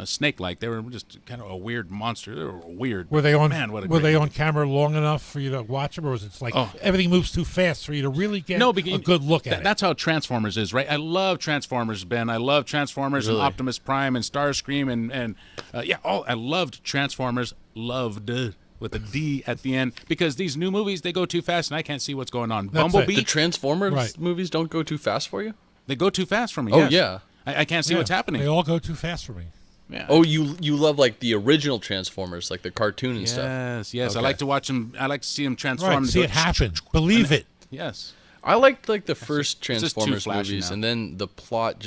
snake-like. They were just kind of a weird monster. They were weird. Were they on? Man, what a were great they movie. on camera long enough for you to watch them, or was it like Oh. everything moves too fast for you to really get a good look at it? That's how Transformers is, right? I love Transformers, Ben. I love Transformers and Really? Optimus Prime and Starscream and I loved Transformers. Loved with a D at the end because these new movies they go too fast and I can't see what's going on. That's Bumblebee, The Transformers Right. movies don't go too fast for you? they go too fast for me. Oh, yes. yeah. I can't see Yeah, what's happening. They all go too fast for me. Yeah. Oh, you love like the original Transformers, like the cartoon and stuff. Yes. I Okay. like to watch them. I like to see them transform. Right, see it happen. Believe it. Yes. I liked like the first it's just too Transformers flashy movies, now. and then the plot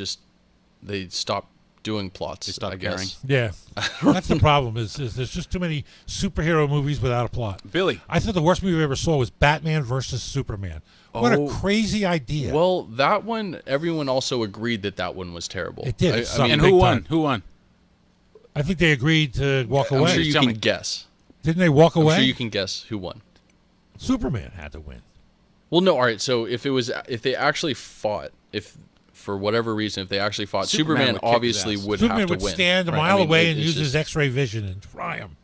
they stopped doing plots. They stopped I guess. Yeah, that's the problem. Is there's just too many superhero movies without a plot. Billy. I thought the worst movie I ever saw was Batman versus Superman. What a Oh. crazy idea! Well, that one, everyone also agreed that one was terrible. It did. I Something And mean, who big won? time. Who won? I think they agreed to walk I'm away. sure you Tell can me. guess. Didn't they walk I'm away? sure you can guess who won. Superman had to win. Well, no, all right. So if they actually fought, if for whatever reason, if they actually fought, Superman Superman would kick his obviously ass. would Superman have to would win. stand a Right, mile I mean, away it- and it's use just- his X-ray vision and try him.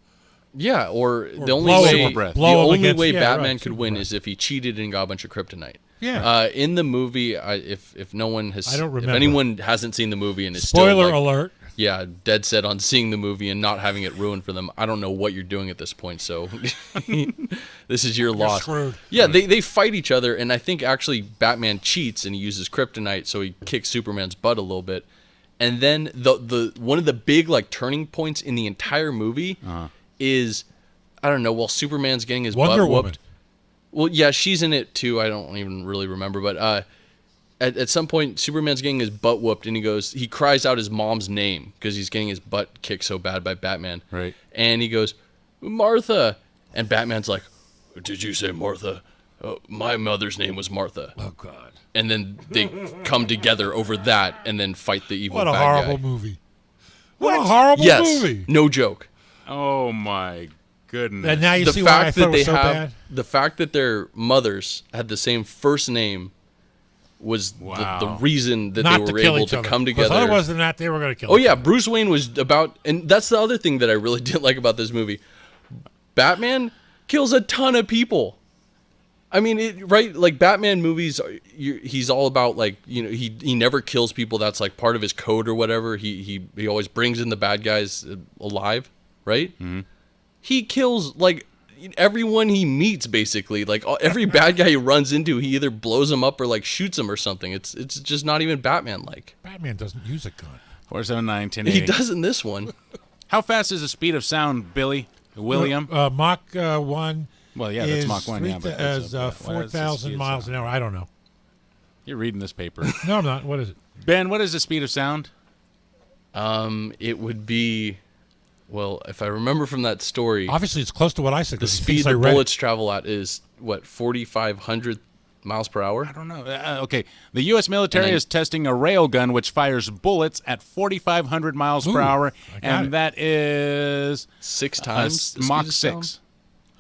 Yeah, or the blow only him- way breath. the blow him only against- way yeah, Batman right, could win Superman. is if he cheated and got a bunch of kryptonite. Yeah. In the movie, if no one has, I don't if remember. anyone hasn't seen the movie and is Spoiler still like, alert. yeah, dead set on seeing the movie and not having it ruined for them, I don't know what you're doing at this point. So this is your loss. screwed. Yeah, they fight each other, and I think actually Batman cheats and he uses kryptonite, so he kicks Superman's butt a little bit. And then the one of the big like turning points in the entire movie is, I don't know, while Superman's getting his Wonder butt Woman. whooped. Well, yeah, she's in it too. I don't even really remember, but at some point, Superman's getting his butt whooped, and he cries out his mom's name because he's getting his butt kicked so bad by Batman. Right. And he goes, Martha, and Batman's like, did you say Martha? My mother's name was Martha. Oh God. And then they come together over that, and then fight the evil What a bad horrible guy. movie. What a horrible Yes, movie. no joke. Oh my goodness. And now you The see why I fact thought that it they was so have bad. the fact that their mothers had the same first name was Wow. the reason that Not they to were kill able each to other. come 'Cause together. Otherwise than that, they were going to kill Oh each yeah, other. Bruce Wayne was about, and that's the other thing that I really didn't like about this movie. Batman kills a ton of people. I mean, right? Like Batman movies, he's all about like, he never kills people. That's like part of his code or whatever. He always brings in the bad guys alive, right? Mm-hmm. He kills like everyone he meets basically. Like every bad guy he runs into, he either blows him up or like shoots him or something. It's just not even Batman like. Batman doesn't use a gun. 479 He does in this one. How fast is the speed of sound, Billy? William? Mach 1. Well, yeah, that's Mach 1. Yeah, but as 4,000 miles an hour. I don't know. You're reading this paper. No, I'm not. What is it? Ben, what is the speed of sound? It would be, well, if I remember from that story, Obviously, it's close to what I said. the 'cause speed I the read it. bullets travel at is, what, 4,500 miles per hour? I don't know. Okay, the U.S. military And then- is testing a railgun which fires bullets at 4,500 miles per Ooh, hour, I got and it. that is 6 times the Mach speed of 6. sound?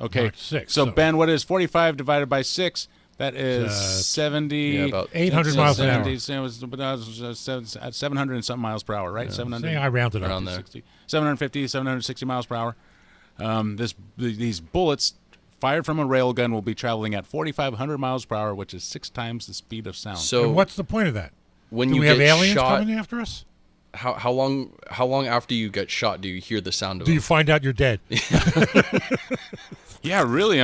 Okay, Mach 6, So so- Ben, what is 45 divided by 6? That is 70. Yeah, about 800 miles an hour. 700 and something miles per hour, right? 700. Say I rounded up. Around there. 750, 760 miles per hour. These bullets fired from a railgun will be traveling at 4,500 miles per hour, which is 6 times the speed of sound. So And what's the point of that? when Do you we get have aliens shot, coming after us? how long after you get shot do you hear the sound of Do it? you find out you're dead? Yeah, really,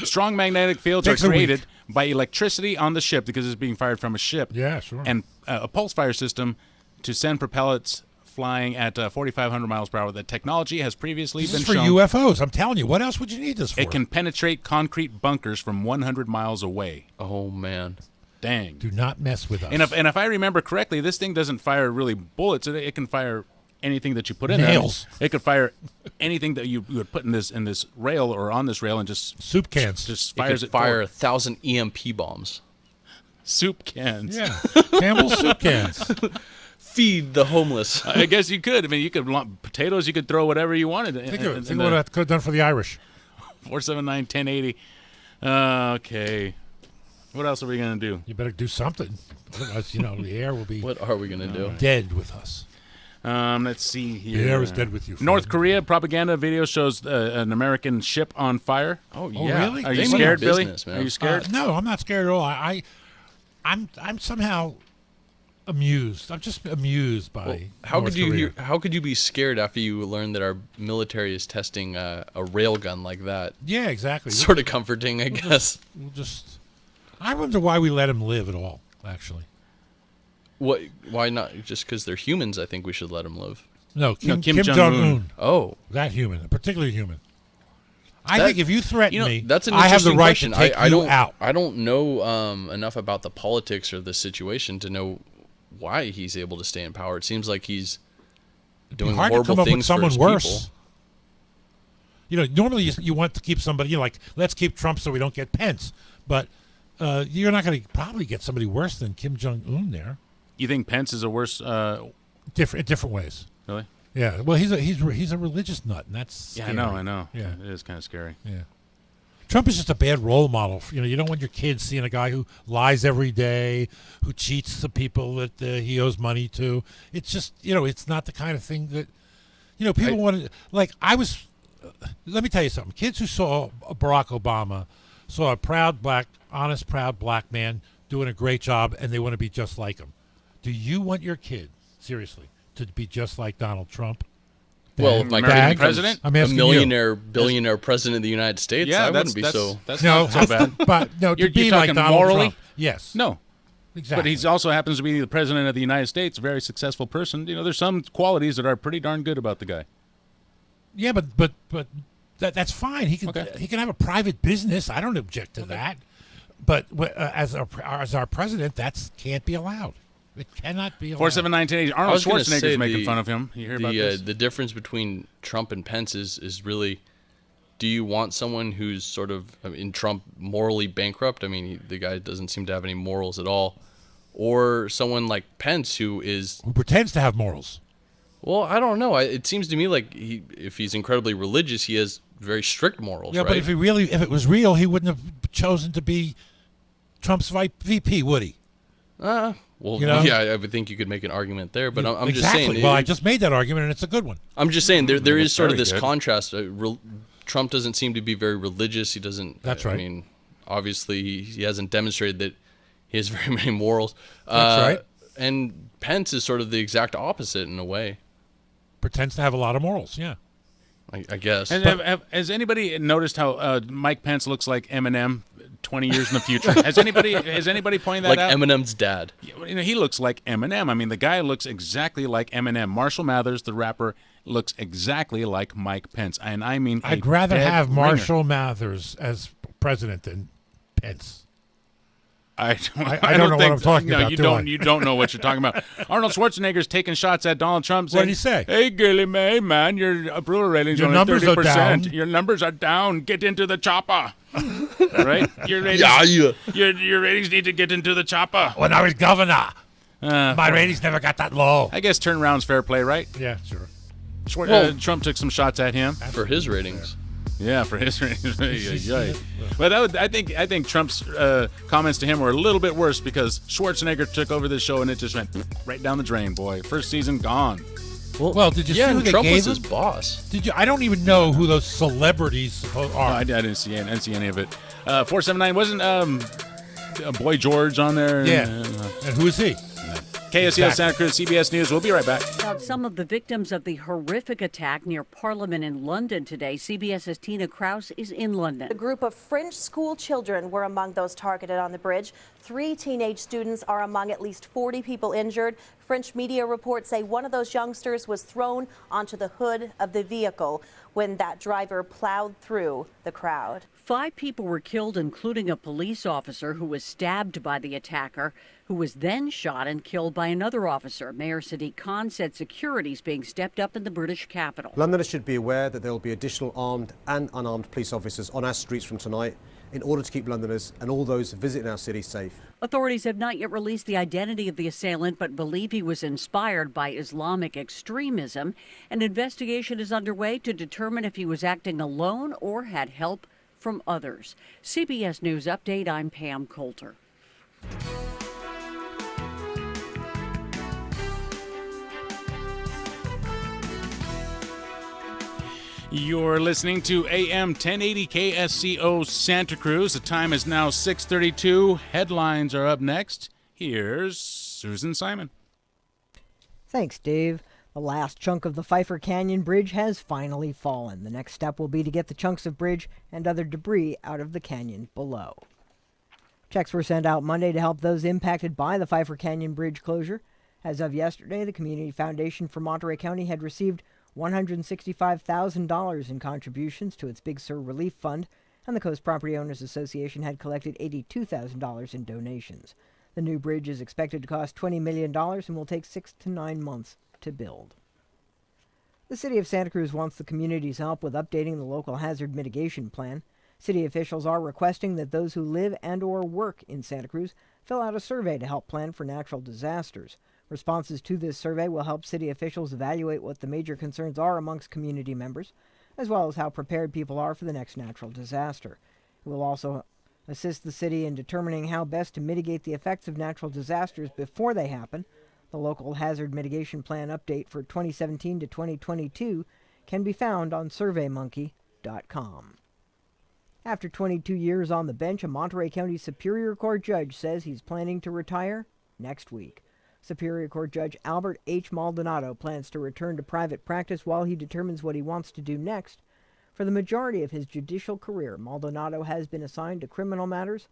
strong magnetic fields are Takes a week. created by electricity on the ship because it's being fired from a ship. Yeah, sure. And a pulse fire system to send propellants flying at 4,500 miles per hour. The technology has previously This been is for shown. UFOs. I'm telling you. What else would you need this for? It can penetrate concrete bunkers from 100 miles away. Oh man. Dang. Do not mess with us. And if I remember correctly, this thing doesn't fire really bullets. It can fire anything that you put in Nails. there. It could fire anything that you would put in this rail or on this rail and just soup cans. Just It fires could it fire forward. 1,000 EMP bombs. Soup cans. Yeah, Campbell's soup cans. Feed the homeless. I guess you could. I mean, you could potatoes. You could throw whatever you wanted. Think of what I could have done for the Irish. 479-1080. Okay. What else are we gonna do? You better do something. Otherwise, the air will be What are we gonna do? dead with us. Let's see here. The air is dead with you. North Korea propaganda video shows an American ship on fire. Oh yeah. really? Are They you mean scared, business, Billy? man. Are you scared? No, I'm not scared at all. I'm somehow amused. I'm just amused by. Well, how North could Korea. how could you be scared after you learn that our military is testing a rail gun like that? Yeah, exactly. Sort of comforting, I guess. We'll just. I wonder why we let him live at all. Actually, What? Why not? Just because they're humans, I think we should let them live. no. Kim Kim Jong-un. Jong-un. Oh, That human, a particular human. I That- think if you threaten me, that's an I have the interesting right question. to take I you don't, out. I don't know enough about the politics or the situation to know why he's able to stay in power. It seems like he's doing hard to horrible come up with things for someone his worse. people. Normally you want to keep somebody, like, let's keep Trump so we don't get Pence. But you're not going to probably get somebody worse than Kim Jong-un there. You think Pence is a worse? Different ways. Really? Yeah. Well, he's a religious nut, and that's Yeah, scary. I know. Yeah. It is kind of scary. Yeah. Trump is just a bad role model. You don't want your kids seeing a guy who lies every day, who cheats the people that he owes money to. It's just, it's not the kind of thing that, people want to, like, let me tell you something. Kids who saw Barack Obama saw a honest, proud black man doing a great job, and they want to be just like him. Do you want your kid, seriously, to be just like Donald Trump? Well, if my kid American becomes president? I'm a asking you. millionaire, billionaire president of the United States, Yeah, I that's wouldn't be so. That's No, not so bad. but no, to You're be talking like Donald morally? Trump. Yes. No. Exactly. But he also happens to be the president of the United States, a very successful person. There's some qualities that are pretty darn good about the guy. Yeah, but that's fine. He can have a private business. I don't object to that. But as our president, that can't be allowed. It cannot be allowed. 479-1080. I Arnold was gonna Schwarzenegger's say making fun of him. You hear about this? The difference between Trump and Pence is really, do you want someone who's sort of, Trump morally bankrupt? I mean, the guy doesn't seem to have any morals at all. Or someone like Pence who pretends to have morals. Well, I don't know. It seems to me like if he's incredibly religious, he has very strict morals, Yeah, right? but if it was real, he wouldn't have chosen to be Trump's VP, would he? Well, You know? yeah, I would think you could make an argument there, but I'm just Exactly. saying. Well, I just made that argument, and it's a good one. I'm just saying there is sort of very this good. contrast. Trump doesn't seem to be very religious. He doesn't. That's I right. mean, obviously he hasn't demonstrated that he has very many morals. That's right. And Pence is sort of the exact opposite in a way. Pretends to have a lot of morals. Yeah. I guess. And has anybody noticed how Mike Pence looks like Eminem 20 years in the future. Has anybody pointed that like out? Eminem's dad. You know, he looks like Eminem. I mean, the guy looks exactly like Eminem. Marshall Mathers, the rapper, looks exactly like Mike Pence. And I mean, I'd rather have Marshall Mathers as president than Pence. I don't know what I'm talking about. You don't know what you're talking about. Arnold Schwarzenegger's taking shots at Donald Trump. Saying, what did he say? Hey, Gilly May, man, your approval ratings Your only numbers 30%. are down. Your numbers are down. Get into the chopper. Right? Your ratings, your ratings need to get into the chopper. When I was governor, my ratings never got that low. I guess turnaround's fair play, right? Yeah, sure. Trump took some shots at him for his ratings. Yeah, for his ratings. But I think Trump's comments to him were a little bit worse because Schwarzenegger took over this show and it just went right down the drain, boy. First season gone. Well, did you see who they Trump gave was his him? boss. Did you? I don't even know who those celebrities are. No, I didn't see any of it. 479 wasn't Boy George on there? Yeah. And who is he? KSEL Santa Cruz, CBS News. We'll be right back. About some of the victims of the horrific attack near Parliament in London today, CBS's Tina Kraus is in London. A group of French school children were among those targeted on the bridge. 3 teenage students are among at least 40 people injured. French media reports say one of those youngsters was thrown onto the hood of the vehicle when that driver plowed through the crowd. 5 people were killed, including a police officer who was stabbed by the attacker, who was then shot and killed by another officer. Mayor Sadiq Khan said security is being stepped up in the British capital. Londoners should be aware that there will be additional armed and unarmed police officers on our streets from tonight in order to keep Londoners and all those visiting our city safe. Authorities have not yet released the identity of the assailant, but believe he was inspired by Islamic extremism. An investigation is underway to determine if he was acting alone or had help from others. CBS News Update, I'm Pam Coulter. You're listening to AM 1080 KSCO Santa Cruz. The time is now 6:32. Headlines are up next. Here's Susan Simon. Thanks, Dave. The last chunk of the Pfeiffer Canyon Bridge has finally fallen. The next step will be to get the chunks of bridge and other debris out of the canyon below. Checks were sent out Monday to help those impacted by the Pfeiffer Canyon Bridge closure. As of yesterday, the Community Foundation for Monterey County had received $165,000 in contributions to its Big Sur Relief Fund, and the Coast Property Owners Association had collected $82,000 in donations. The new bridge is expected to cost $20 million and will take 6 to 9 months to build. The City of Santa Cruz wants the community's help with updating the local hazard mitigation plan. City officials are requesting that those who live and or work in Santa Cruz fill out a survey to help plan for natural disasters. Responses to this survey will help city officials evaluate what the major concerns are amongst community members, as well as how prepared people are for the next natural disaster. It will also assist the city in determining how best to mitigate the effects of natural disasters before they happen. The local hazard mitigation plan update for 2017 to 2022 can be found on surveymonkey.com. After 22 years on the bench, a Monterey County Superior Court judge says he's planning to retire next week. Superior Court Judge Albert H. Maldonado plans to return to private practice while he determines what he wants to do next. For the majority of his judicial career, Maldonado has been assigned to criminal matters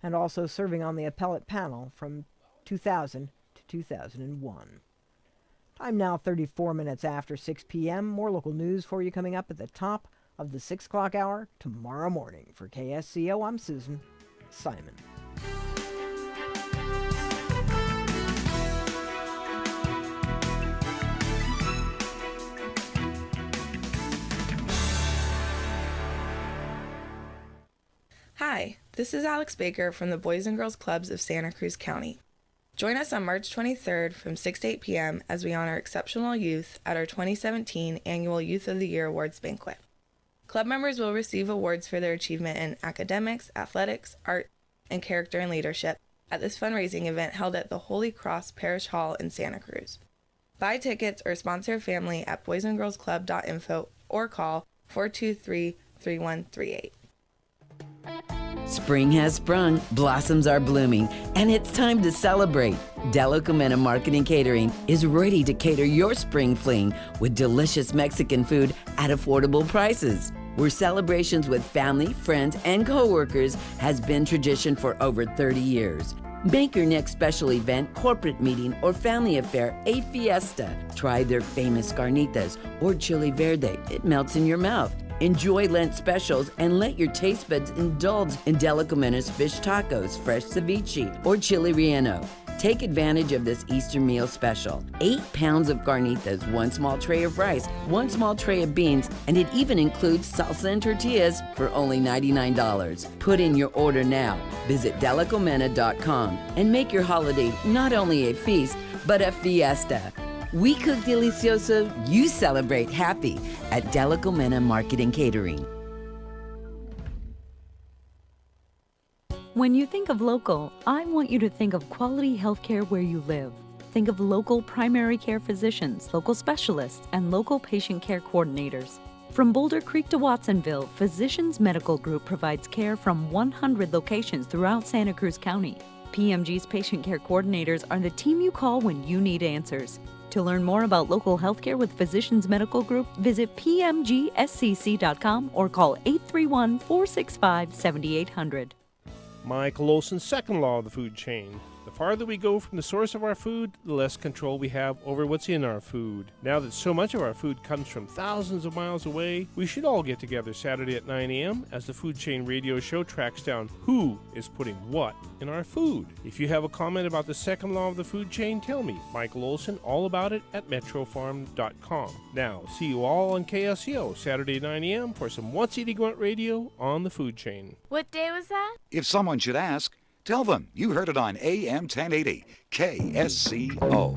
and also serving on the appellate panel from 2000 to 2001. Time now 34 minutes after 6 p.m. More local news for you coming up at the top of the 6 o'clock hour tomorrow morning. For KSCO, I'm Susan Simon. Hi, this is Alex Baker from the Boys and Girls Clubs of Santa Cruz County. Join us on March 23rd from 6 to 8 p.m. as we honor exceptional youth at our 2017 Annual Youth of the Year Awards Banquet. Club members will receive awards for their achievement in academics, athletics, art, and character and leadership at this fundraising event held at the Holy Cross Parish Hall in Santa Cruz. Buy tickets or sponsor a family at boysandgirlsclub.info or call 423-3138. Spring has sprung, blossoms are blooming, and it's time to celebrate. Delo Comena Marketing Catering is ready to cater your spring fling with delicious Mexican food at affordable prices. where celebrations with family, friends, and coworkers has been tradition for over 30 years. Make your next special event, corporate meeting, or family affair a fiesta. Try their famous carnitas or chili verde. It melts in your mouth. Enjoy Lent specials and let your taste buds indulge in Dela Comena's fish tacos, fresh ceviche, or chili relleno. Take advantage of this Easter meal special. 8 pounds of carnitas, 1 small tray of rice, 1 small tray of beans, and it even includes salsa and tortillas for only $99. Put in your order now. Visit delacomena.com and make your holiday not only a feast, but a fiesta. We cook delicioso, you celebrate happy at Dela Comena Market and Catering. When you think of local, I want you to think of quality healthcare where you live. Think of local primary care physicians, local specialists, and local patient care coordinators. From Boulder Creek to Watsonville, Physicians Medical Group provides care from 100 locations throughout Santa Cruz County. PMG's patient care coordinators are the team you call when you need answers. To learn more about local healthcare with Physicians Medical Group, visit pmgscc.com or call 831-465-7800. Michael Olson's second law of the food chain. The farther we go from the source of our food, the less control we have over what's in our food. Now that so much of our food comes from thousands of miles away, we should all get together Saturday at 9 a.m. as the Food Chain Radio Show tracks down who is putting what in our food. If you have a comment about the second law of the food chain, tell me, Michael Olson, all about it at metrofarm.com. Now, see you all on KSCO Saturday 9 a.m. for some What's Eating Grunt Radio on the food chain. What day was that? If someone should ask, tell them you heard it on AM 1080 KSCO.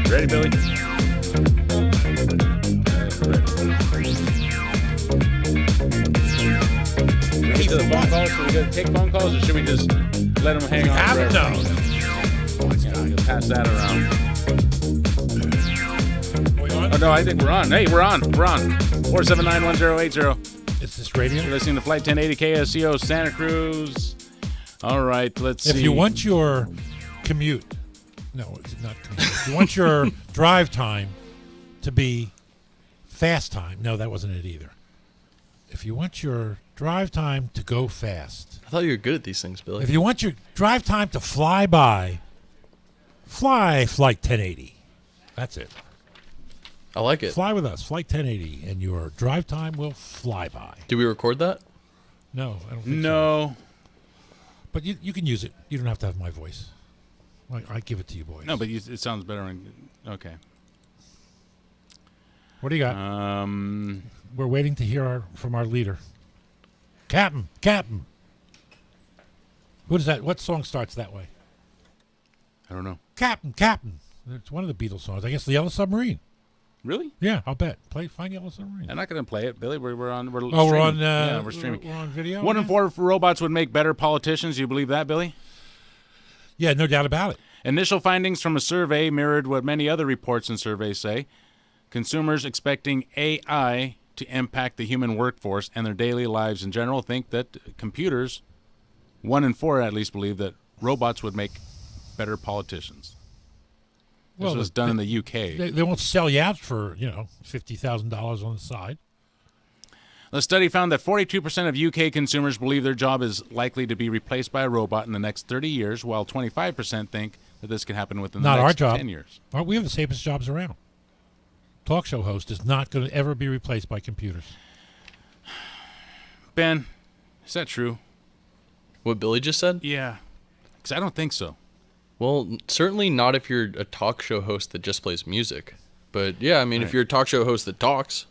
Ready, Billy? Ready to the phone calls? Should we go take phone calls, or should we just let them hang on? No. We'll pass that around. Oh no, I think we're on. Hey, we're on. 479-1080. Is this radio? You're listening to Flight 1080 KSCO Santa Cruz. All right, let's see. If you want your commute, no, it's not commute. If you want your drive time to be fast time, no, that wasn't it either. If you want your drive time to go fast. I thought you were good at these things, Billy. If you want your drive time to fly by, fly Flight 1080. That's it. I like it. Fly with us, Flight 1080, and your drive time will fly by. Do we record that? No, I don't think No. so. But you can use it. You don't have to have my voice. I give it to you, boys. No, but it sounds better. Okay. What do you got? We're waiting to hear from our leader. Captain. What is that? What song starts that way? I don't know. Captain. It's one of the Beatles songs. I guess the Yellow Submarine. Really? Yeah, I'll bet. Find Yellow Submarine. I'm not going to play it, Billy. We're on. We're streaming. We're on video. 1 in 4 robots would make better politicians. Do you believe that, Billy? Yeah, no doubt about it. Initial findings from a survey mirrored what many other reports and surveys say. Consumers expecting AI to impact the human workforce and their daily lives in general think that computers, 1 in 4 at least, believe that robots would make better politicians. This was done in the UK. They won't sell you out for, $50,000 on the side. The study found that 42% of UK consumers believe their job is likely to be replaced by a robot in the next 30 years, while 25% think that this could happen within the next 10 years. Well, we have the safest jobs around. Talk show host is not going to ever be replaced by computers. Ben, is that true? What Billy just said? Yeah, because I don't think so. Well, certainly not if you're a talk show host that just plays music. But yeah, I mean, if you're a talk show host that talks.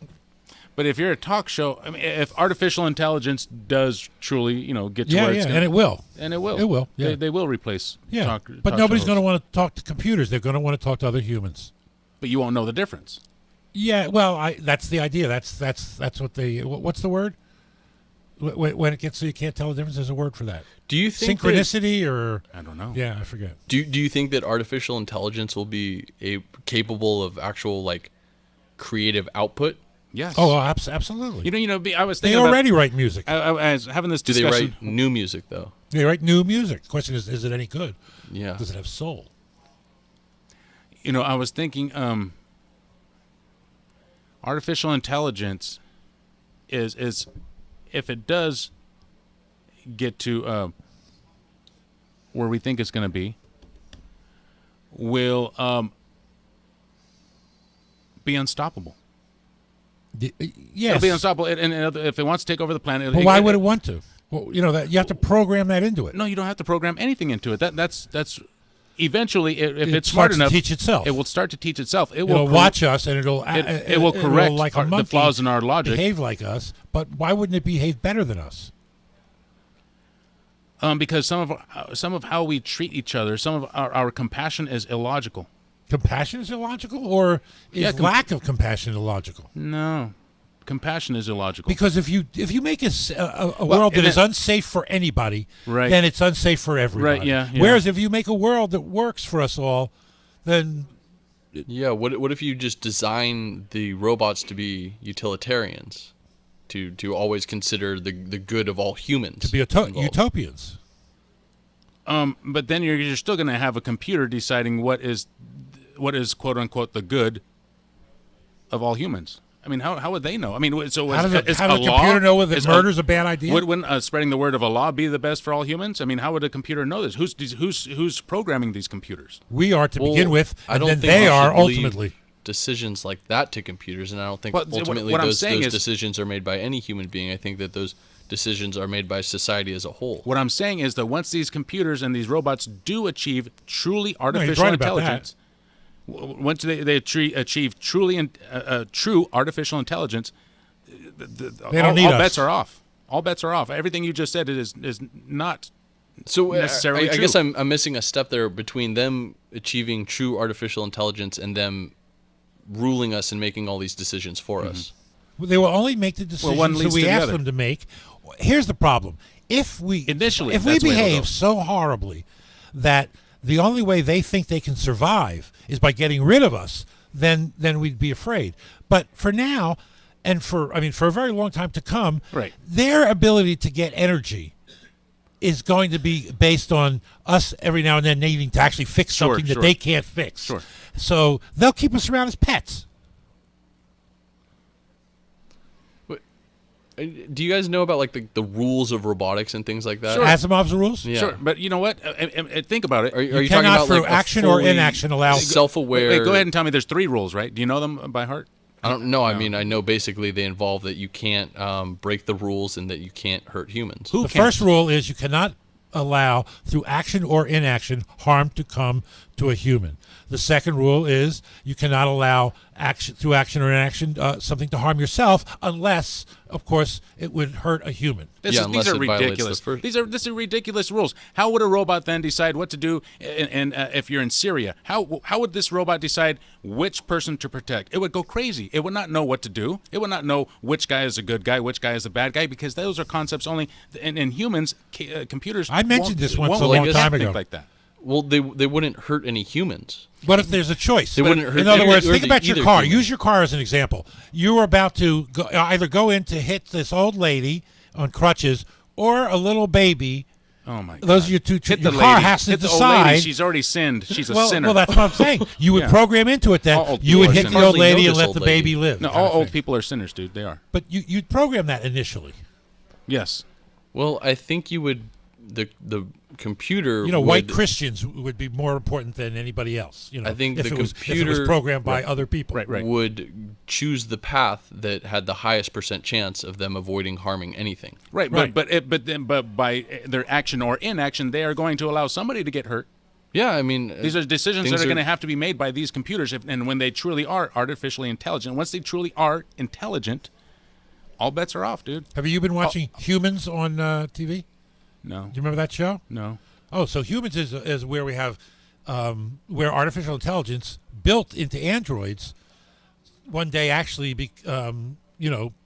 But if you're a talk show, I mean, if artificial intelligence does truly, get to where it's going to... and it will. And it will. It will, yeah. They will replace talk But nobody's going to want to talk to computers. They're going to want to talk to other humans. But you won't know the difference. Yeah, well, that's the idea. That's what they... What's the word? When it gets so you can't tell the difference, there's a word for that. Do you think synchronicity or I don't know. Yeah, I forget. Do you think that artificial intelligence will be capable of actual creative output? Yes. Oh, absolutely. I was thinking they already write music. I was having this discussion. Do they write new music though? They write new music. The question is it any good? Yeah. Does it have soul? I was thinking, artificial intelligence is if it does get to where we think it's going to be, will be unstoppable. Yes. It'll be unstoppable, and if it wants to take over the planet... But why would it want to? Well, that you have to program that into it. No, you don't have to program anything into it. That's eventually, if it's smart enough... to teach itself. It will start to teach itself. It'll watch us, and it will correct like a monkey, the flaws in our logic. Behave like us, but why wouldn't it behave better than us? Because some of how we treat each other, some of our compassion is illogical. Compassion is illogical, or is lack of compassion illogical? No, compassion is illogical. Because if you make a world that is unsafe for anybody, then it's unsafe for everybody. Right? Yeah. Whereas if you make a world that works for us all, then what if you just design the robots to be utilitarians, to always consider the good of all humans, to be utopians? But then you're still going to have a computer deciding what is quote unquote the good of all humans. I mean, how would they know? I mean, so how does a computer know whether murder's a bad idea? Wouldn't spreading the word of Allah be the best for all humans? I mean, how would a computer know this? Who's programming these computers? We are to begin with, and then think they are ultimately. Decisions like that to computers, and I don't think ultimately those decisions are made by any human being. I think that those decisions are made by society as a whole. What I'm saying is that once these computers and these robots do achieve truly artificial intelligence, once they achieve true artificial intelligence, all bets are off. All bets are off. Everything you just said is not necessarily true. I guess I'm missing a step there between them achieving true artificial intelligence and them ruling us and making all these decisions for us. They will only make the decisions that we ask them to make. Here's the problem: if we behave so horribly that the only way they think they can survive is by getting rid of us, then we'd be afraid. But for now, and for a very long time to come, their ability to get energy is going to be based on us every now and then needing to actually fix something that they can't fix. Sure. So they'll keep us around as pets. Do you guys know about the rules of robotics and things like that? Sure. Asimov's rules? Yeah. Sure, but you know what? Think about it. Are you talking about through action or inaction allow self-aware? Wait, go ahead and tell me. There's 3 rules, right? Do you know them by heart? I don't know. I mean, I know basically they involve that you can't break the rules and that you can't hurt humans. The first rule is you cannot allow through action or inaction harm to come to a human. The second rule is you cannot allow through action or inaction, something to harm yourself, unless, of course, it would hurt a human. These are ridiculous. These are ridiculous rules. How would a robot then decide what to do? And if you're in Syria, how would this robot decide which person to protect? It would go crazy. It would not know what to do. It would not know which guy is a good guy, which guy is a bad guy, because those are concepts only. And humans, computers. I mentioned this once a long time ago. Like that. Well, they wouldn't hurt any humans. What if there's a choice? They wouldn't hurt. In other words, think about your car. Human. Use your car as an example. You were about to either go in to hit this old lady on crutches or a little baby. Oh my God! Those are your two. Hit Your the car lady. has to Hit the decide. old lady. She's already sinned. She's a sinner. Well, that's what I'm saying. You would program into it that you would hit the old lady and let the baby live. No, all old people are sinners, dude. They are. But you'd program that initially. Yes. Well, I think you would. The computer. White Christians would be more important than anybody else. I think if the computer was programmed by other people. Right. Would choose the path that had the highest % chance of them avoiding harming anything. Right. But by their action or inaction, they are going to allow somebody to get hurt. Yeah, I mean, these are decisions that are going to have to be made by these computers, and when they truly are artificially intelligent. Once they truly are intelligent, all bets are off, dude. Have you been watching Humans on TV? No. Do you remember that show? No. Oh, so Humans is where we have where artificial intelligence built into androids one day actually become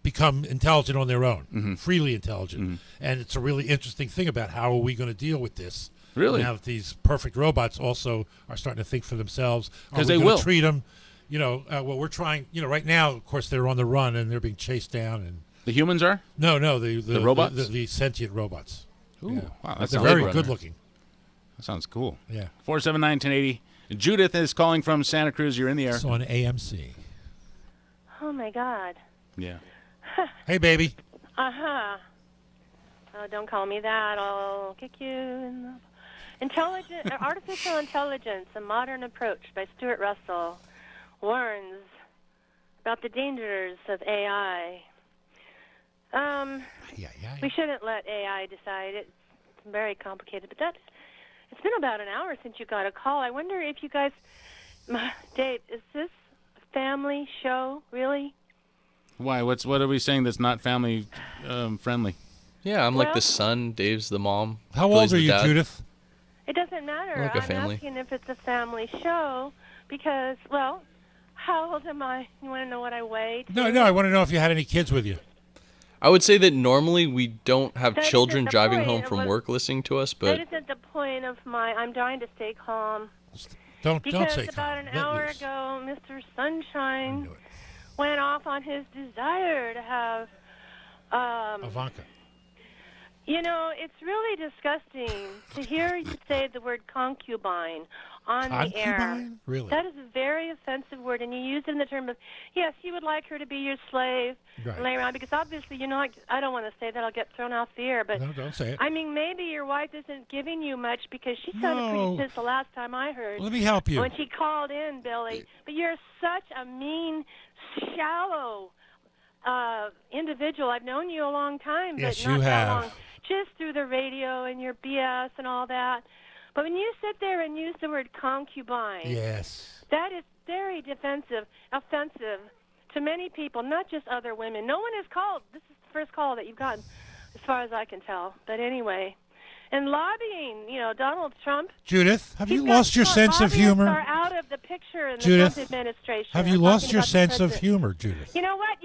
intelligent on their own, freely intelligent. And it's a really interesting thing about how are we going to deal with this. Really? Now that these perfect robots also are starting to think for themselves. Because they will treat them, we're trying, right now, of course, they're on the run and they're being chased down. And the humans are? No, the robots? The sentient robots. Ooh, yeah. Wow, that's they're very good looking. That sounds cool. Yeah. 479-1080. Judith is calling from Santa Cruz. You're in the air. It's on AMC. Oh my God. Yeah. Hey, baby. Oh, don't call me that. I'll kick you in the... Artificial Intelligence, A Modern Approach by Stuart Russell warns about the dangers of AI. We shouldn't let AI decide. It's very complicated, but it's been about an hour since you got a call. I wonder if you guys, Dave, is this a family show, really? Why? What are we saying that's not family friendly? Yeah, I'm like the son. Dave's the mom. How old are you, Judith? It doesn't matter. Like a I'm family. asking if it's a family show because, well, how old am I? You want to know what I weigh? No, I want to know if you had any kids with you. I would say that normally we don't have That children isn't the driving point. home from work listening to us, but That isn't the point of I'm trying to stay calm. Don't say Because calm. about an Let hour loose. ago, Mr. Sunshine went off on his desire to have... Ivanka. It's really disgusting to hear you say the word concubine on the air. Concubine? Really? That is a very offensive word, and you use it in the term of, yes, you would like her to be your slave and lay around, because obviously, I don't want to say that, I'll get thrown off the air, but No, don't say it. I mean, maybe your wife isn't giving you much, because she sounded pretty pissed the last time I heard. Let me help you. When she called in, Billy. But you're such a mean, shallow individual. I've known you a long time, Yes, but not you that have. long. Just through the radio and your BS and all that. But when you sit there and use the word concubine, Yes. that is very offensive to many people, not just other women. No one has called. This is the first call that you've gotten, as far as I can tell. But anyway, and lobbying, Donald Trump. Judith, have you lost your sense of humor? Are out of the picture in the Judith, Trump administration. have you I'm lost talking your about the sense of president. humor, Judith? You know what?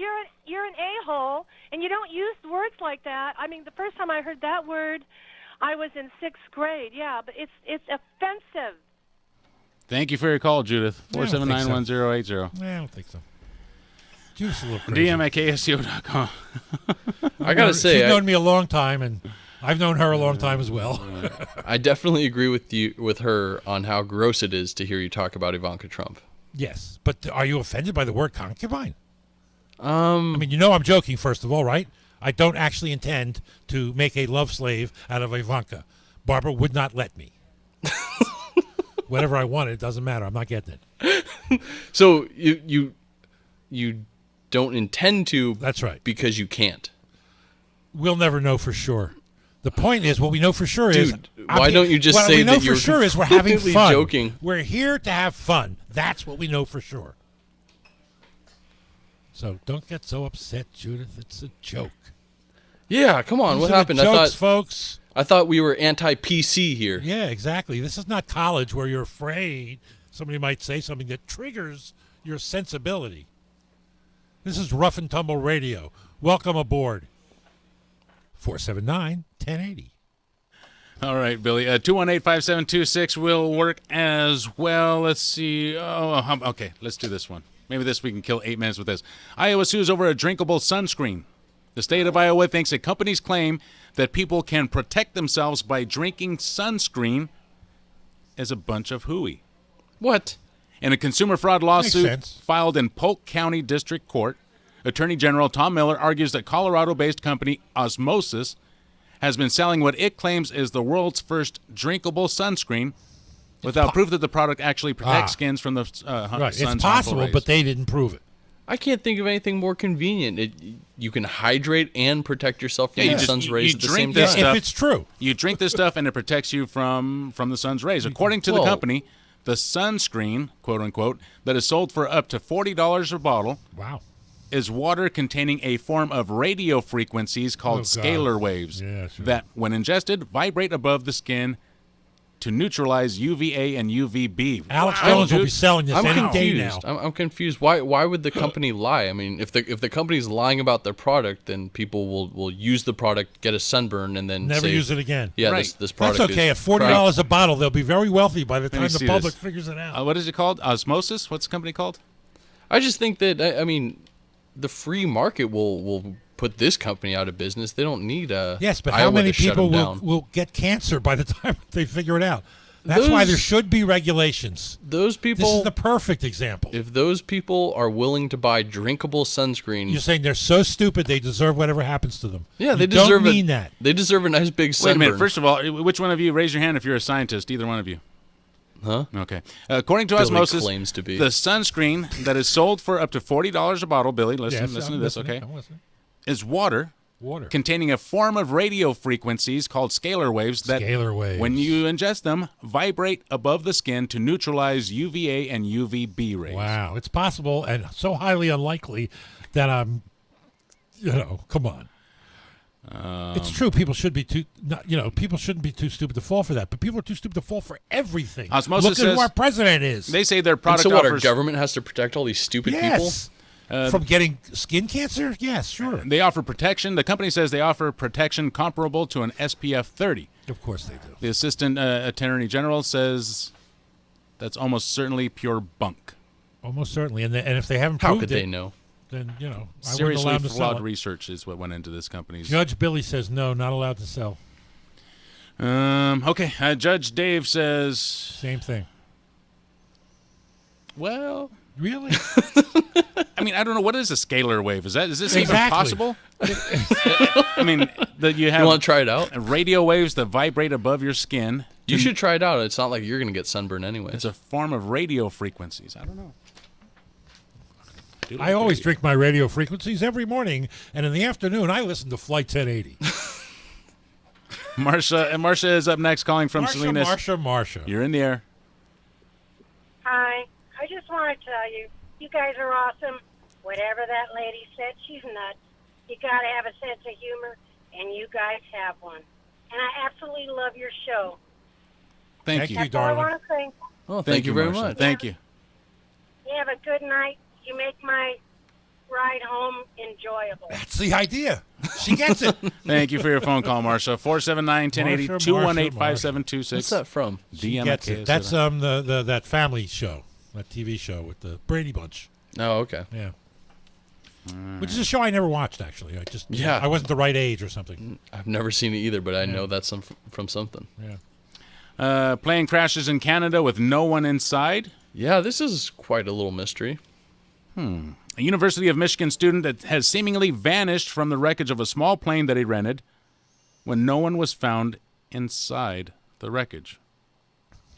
You're an a-hole, and you don't use words like that. I mean, the first time I heard that word, I was in 6th grade. Yeah, but it's offensive. Thank you for your call, Judith. I don't think so. 479-1080. I don't think so. Judith's a little crazy. DM at KSCO.com. I gotta say, she's known me a long time, and I've known her a long time as well. I definitely agree with her on how gross it is to hear you talk about Ivanka Trump. Yes, but are you offended by the word concubine? I mean, I'm joking, first of all, right? I don't actually intend to make a love slave out of Ivanka. Barbara would not let me. Whatever I wanted, it doesn't matter. I'm not getting it. So you don't intend to. That's right. Because you can't. We'll never know for sure. The point is, what we know for sure is... Dude, why don't you just say that you're what we know for sure is we're having completely fun. joking. We're here to have fun. That's what we know for sure. So don't get so upset, Judith. It's a joke. Yeah, come on. These What are the happened? jokes, folks. I thought we were anti-PC here. Yeah, exactly. This is not college where you're afraid somebody might say something that triggers your sensibility. This is Rough and Tumble Radio. Welcome aboard. 479-1080. All right, Billy. 218-5726 will work as well. Let's see. Okay, let's do this one. Maybe we can kill 8 minutes with this. Iowa sues over a drinkable sunscreen. The state of Iowa thinks that companies claim that people can protect themselves by drinking sunscreen is a bunch of hooey. What? In a consumer fraud lawsuit filed in Polk County District Court, Attorney General Tom Miller argues that Colorado-based company Osmosis has been selling what it claims is the world's first drinkable sunscreen without proof that the product actually protects skins from the right. sun's It's possible, harmful rays. but they didn't prove it. I can't think of anything more convenient. You can hydrate and protect yourself from the sun's rays at the same time. If it's true. You drink this stuff and it protects you from the sun's rays. According to the company, the sunscreen, quote unquote, that is sold for up to $40 a bottle. Wow. Is water containing a form of radio frequencies called scalar waves that, when ingested, vibrate above the skin to neutralize UVA and UVB. Alex Jones will be selling this any day now. I'm confused. Why would the company lie? I mean, if the company's lying about their product, then people will use the product, get a sunburn, and then never use it again. Yeah, this product. That's okay. At $40 a bottle, they'll be very wealthy by the time the public this. figures it out. What is it called? Osmosis? What's the company called? I just think that the free market will put this company out of business. They don't need yes, but Iowa how many to shut people them down. will get cancer by the time they figure it out? That's why there should be regulations. Those people. This is the perfect example. If those people are willing to buy drinkable sunscreen, You're saying they're so stupid they deserve whatever happens to them. yeah, they don't deserve mean that. They deserve a nice big sunburn. Wait a minute. First of all, which one of you, raise your hand if you're a scientist, either one of you. Huh? Okay. According to Billy Osmosis, claims to be. the sunscreen that is sold for up to $40 a bottle, Billy, listen Yes, to I'm this, listening, okay, I'm listening. is water containing a form of radio frequencies called scalar waves that, when you ingest them, vibrate above the skin to neutralize UVA and UVB rays. Wow, it's possible and so highly unlikely that I'm, come on. It's true. People should be people shouldn't be too stupid to fall for that. But people are too stupid to fall for everything. Osmosis Look at says who our president is. They say their product and so what? offers. Our government has to protect all these stupid people. From getting skin cancer? Yes, sure. They offer protection. The company says they offer protection comparable to an SPF 30. Of course they do. The assistant attorney general says that's almost certainly pure bunk. Almost certainly. And if they haven't How proved could they it, know? Then, I wouldn't Seriously allow them to sell flawed it. research is what went into this company's. Judge Billy says no, not allowed to sell. Okay. Judge Dave says same thing. Well, really? I mean, I don't know. What is a scalar wave? Is this even Exactly. possible? I mean, that you have. You want to try it out? Radio waves that vibrate above your skin. You should try it out. It's not like you're going to get sunburn anyway. It's a form of radio frequencies. I don't know. I always drink my radio frequencies every morning, and in the afternoon I listen to Flight 1080. Marsha is up next, calling from Salinas. Marsha. You're in the air. Hi. I just want to tell you, you guys are awesome. Whatever that lady said, she's nuts. You got to have a sense of humor, and you guys have one. And I absolutely love your show. Thank you, That's all darling. I want to say. Well, thank you very Marsha. much. Thank you. You have a good night. You make my ride home enjoyable. That's the idea. She gets it. Thank you for your phone call, Marsha. 479-1080, 218-5726. What's that from? She gets it. That's the that family show, that TV show with the Brady Bunch. Oh, okay. Yeah. Which is a show I never watched, actually. I wasn't the right age or something. I've never seen it either, but I know that's from something. Yeah. Plane crashes in Canada with no one inside. Yeah, this is quite a little mystery. A University of Michigan student that has seemingly vanished from the wreckage of a small plane that he rented when no one was found inside the wreckage.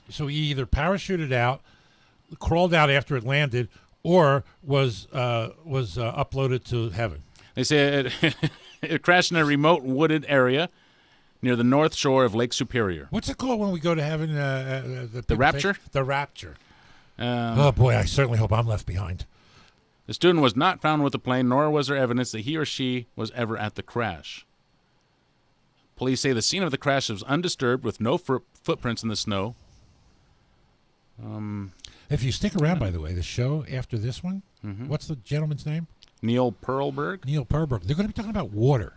So he either parachuted out, crawled out after it landed, or was uploaded to heaven. They say it crashed in a remote wooded area near the north shore of Lake Superior. What's it called when we go to heaven? The Rapture? The Rapture. Oh, boy, I certainly hope I'm left behind. The student was not found with the plane, nor was there evidence that he or she was ever at the crash. Police say the scene of the crash was undisturbed with no footprints in the snow. If you stick around, by the way, the show after this one, what's the gentleman's name? Neil Perlberg. Neil Perlberg. They're going to be talking about water.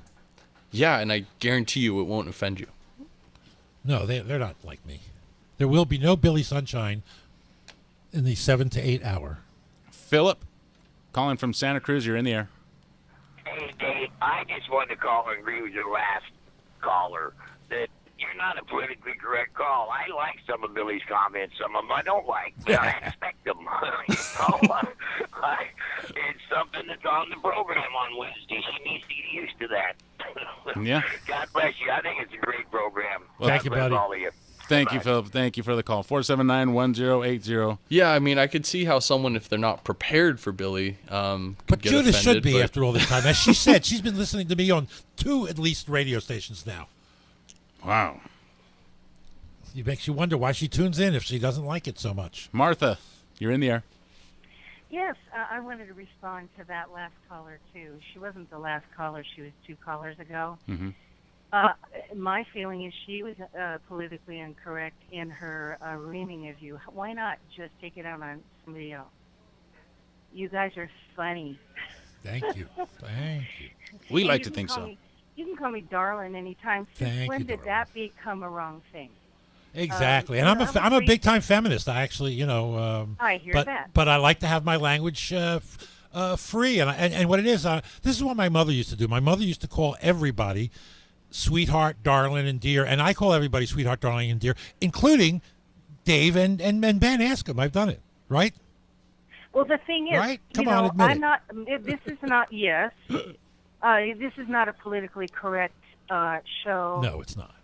Yeah, and I guarantee you it won't offend you. No, they're not like me. There will be no Billy Sunshine in the 7 to 8 hour. Philip, calling from Santa Cruz, you're in the air. Hey, Dave, I just wanted to call and agree with your last caller that you're not a politically correct call. I like some of Billy's comments. Some of them I don't like, but I expect them. It's something that's on the program on Wednesday. She needs to get used to that. Yeah. God bless you. I think it's a great program. Well, Thank you, buddy. All of you. Thank you, Philip. Thank you for the call. 479-1080. Yeah, I mean, I could see how someone, if they're not prepared for Billy, could But get Judith offended, should be but- after all this time. As she said, she's been listening to me on 2 at least radio stations now. Wow. It makes you wonder why she tunes in if she doesn't like it so much. Martha, you're in the air. Yes, I wanted to respond to that last caller, too. She wasn't the last caller. She was 2 callers ago. Mm-hmm. My feeling is she was politically incorrect in her reaming of you. Why not just take it out on somebody else? You guys are funny. Thank you. Thank you. We And like you to can think call so. me- you can call me darling anytime. Since Thank when you, did that become a wrong thing? Exactly. And I'm a big time feminist. I actually, I hear but, that. But I like to have my language free. And what it is, this is what my mother used to do. My mother used to call everybody sweetheart, darling, and dear. And I call everybody sweetheart, darling, and dear, including Dave and Ben. Ask him. I've done it. Right? Well, the thing is, Right? Come you on, know, admit I'm it. not. This is not. Yes, this is not a politically correct show. No, it's not.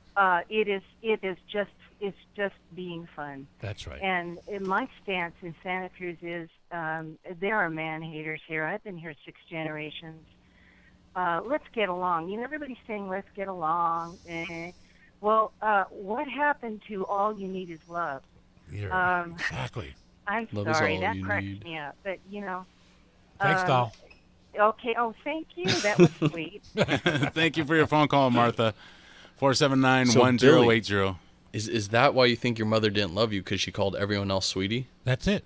It is. It is just. It's just being fun. That's right. And my stance in Santa Cruz is there are man haters here. I've been here 6 generations. Let's get along. You know, everybody's saying let's get along. Well, what happened to all you need is love? Exactly. I'm Love is sorry, all that you cracks need. me up. But, you know. Thanks, doll. Okay. Oh, thank you. That was sweet. Thank you for your phone call, Martha. 479-1080. So, Billy, is that why you think your mother didn't love you? Because she called everyone else sweetie? That's it.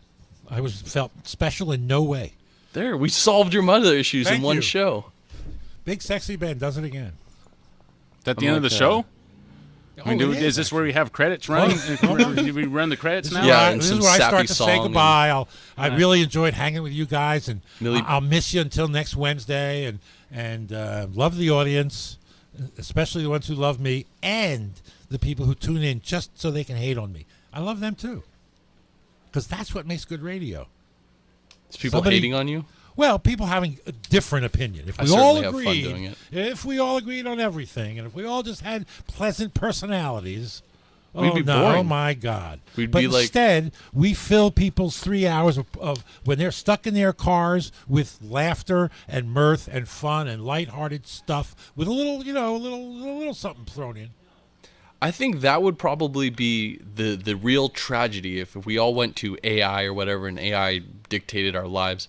I felt special in no way. There, we solved your mother issues Thank in one you. show. Big Sexy Ben does it again. Is that the end of the show? I mean, Oh, it is is, this where we have credits running? Do we run the credits now? This is where I start to say goodbye. I really enjoyed hanging with you guys, and I'll miss you until next Wednesday. And love the audience, especially the ones who love me, and the people who tune in just so they can hate on me. I love them too, because that's what makes good radio. Is people hating on you? Well, people having a different opinion. If I we all certainly have fun agreed, doing it. if we all agreed on everything, and if we all just had pleasant personalities, We'd be no, boring. oh my God! We'd but be like- instead, we fill people's 3 hours of when they're stuck in their cars with laughter and mirth and fun and lighthearted stuff with a little, a little something thrown in. I think that would probably be the real tragedy if we all went to AI or whatever and AI dictated our lives.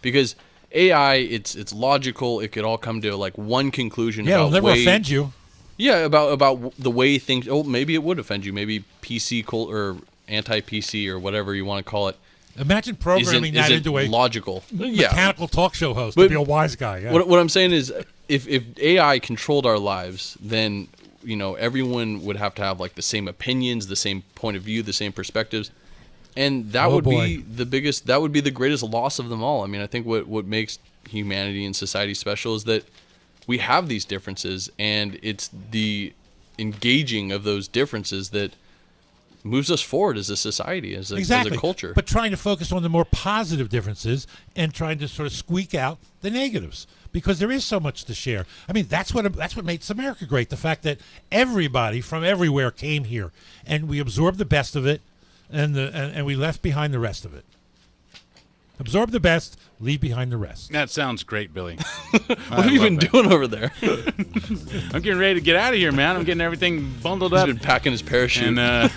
Because AI, it's logical. It could all come to like one conclusion. Yeah, about it'll never offend you. Yeah, about the way things. Oh, maybe it would offend you. Maybe PC or anti-PC or whatever you want to call it. Imagine programming that into a logical, mechanical talk show host But to be a wise guy. Yeah. What I'm saying is, if AI controlled our lives, then everyone would have to have like the same opinions, the same point of view, the same perspectives, and that would be the biggest. That would be the greatest loss of them all. I mean, I think what makes humanity and society special is that we have these differences, and it's the engaging of those differences that moves us forward as a society, as a culture. But trying to focus on the more positive differences and trying to sort of squeak out the negatives, because there is so much to share. I mean, that's what makes America great. The fact that everybody from everywhere came here, and we absorbed the best of it, and we left behind the rest of it. Absorb the best, Leave behind the rest. That sounds great, Billy. What have you been doing over there? I'm getting ready to get out of here, man. I'm getting everything bundled up. He's been packing his parachute. And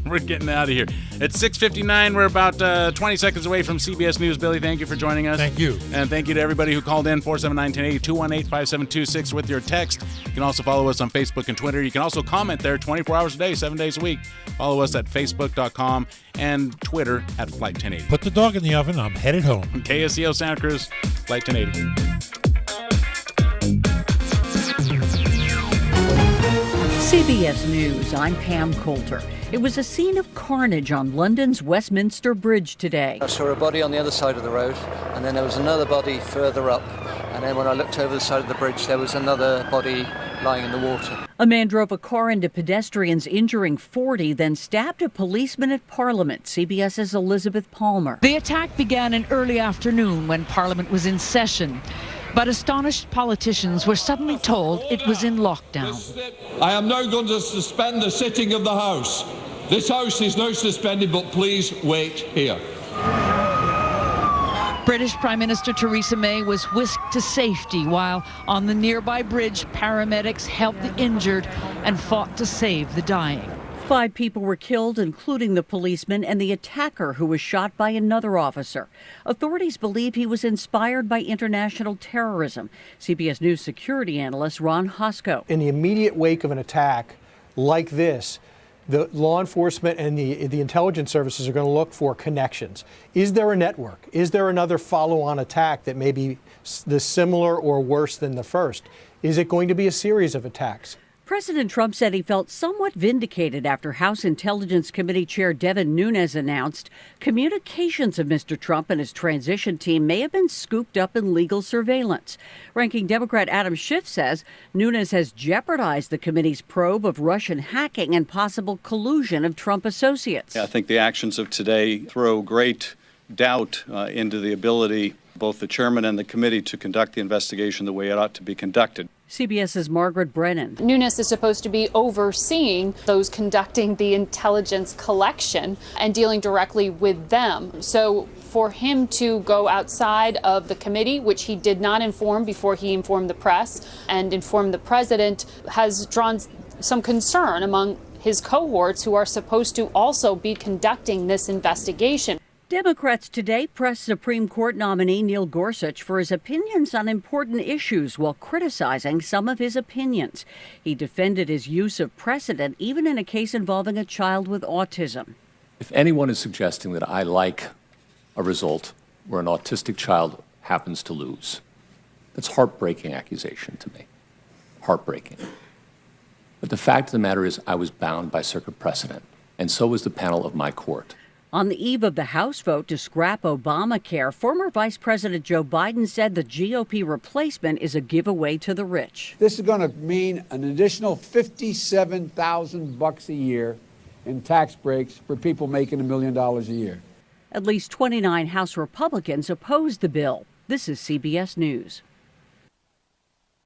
we're getting out of here. It's 6:59. We're about 20 seconds away from CBS News. Billy, thank you for joining us. Thank you. And thank you to everybody who called in, 479-1080, 218-5726 with your text. You can also follow us on Facebook and Twitter. You can also comment there 24 hours a day, 7 days a week. Follow us at facebook.com and Twitter at Flight 1080. Put the dog in the oven. I'm headed home. KSCO Santa Cruz, Flight 1080. CBS News, I'm Pam Coulter. It was a scene of carnage on London's Westminster Bridge today. I saw a body on the other side of the road, and then there was another body further up. And then when I looked over the side of the bridge, there was another body lying in the water. A man drove a car into pedestrians, injuring 40, then stabbed a policeman at Parliament. CBS's Elizabeth Palmer. The attack began in early afternoon when Parliament was in session. But astonished politicians were suddenly told it was in lockdown. I am now going to suspend the sitting of the House. This House is now suspended, but please wait here. British Prime Minister Theresa May was whisked to safety while on the nearby bridge, paramedics helped the injured and fought to save the dying. 5 people were killed, including the policeman and the attacker who was shot by another officer. Authorities believe he was inspired by international terrorism. CBS News security analyst Ron Hosko. In the immediate wake of an attack like this, the law enforcement and the intelligence services are going to look for connections. Is there a network? Is there another follow-on attack that may be similar or worse than the first? Is it going to be a series of attacks? President Trump said he felt somewhat vindicated after House Intelligence Committee Chair Devin Nunes announced communications of Mr. Trump and his transition team may have been scooped up in legal surveillance. Ranking Democrat Adam Schiff says Nunes has jeopardized the committee's probe of Russian hacking and possible collusion of Trump associates. I think the actions of today throw great doubt into the ability both the chairman and the committee to conduct the investigation the way it ought to be conducted. CBS's Margaret Brennan. Nunes is supposed to be overseeing those conducting the intelligence collection and dealing directly with them. So for him to go outside of the committee, which he did not inform before he informed the press and informed the president, has drawn some concern among his cohorts who are supposed to also be conducting this investigation. Democrats today pressed Supreme Court nominee Neil Gorsuch for his opinions on important issues while criticizing some of his opinions. He defended his use of precedent even in a case involving a child with autism. If anyone is suggesting that I like a result where an autistic child happens to lose, that's a heartbreaking accusation to me. Heartbreaking. But the fact of the matter is I was bound by circuit precedent, and so was the panel of my court. On the eve of the House vote to scrap Obamacare, former Vice President Joe Biden said the GOP replacement is a giveaway to the rich. This is going to mean an additional $57,000 a year in tax breaks for people making $1 million a year. At least 29 House Republicans opposed the bill. This is CBS News.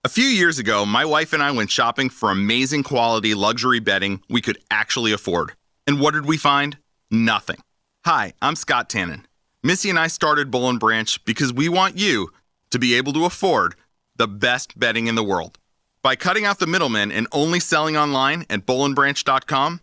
A few years ago, my wife and I went shopping for amazing quality luxury bedding we could actually afford. And what did we find? Nothing. Hi, I'm Scott Tannen. Missy and I started Boll & Branch because we want you to be able to afford the best bedding in the world. By cutting out the middlemen and only selling online at bollandbranch.com,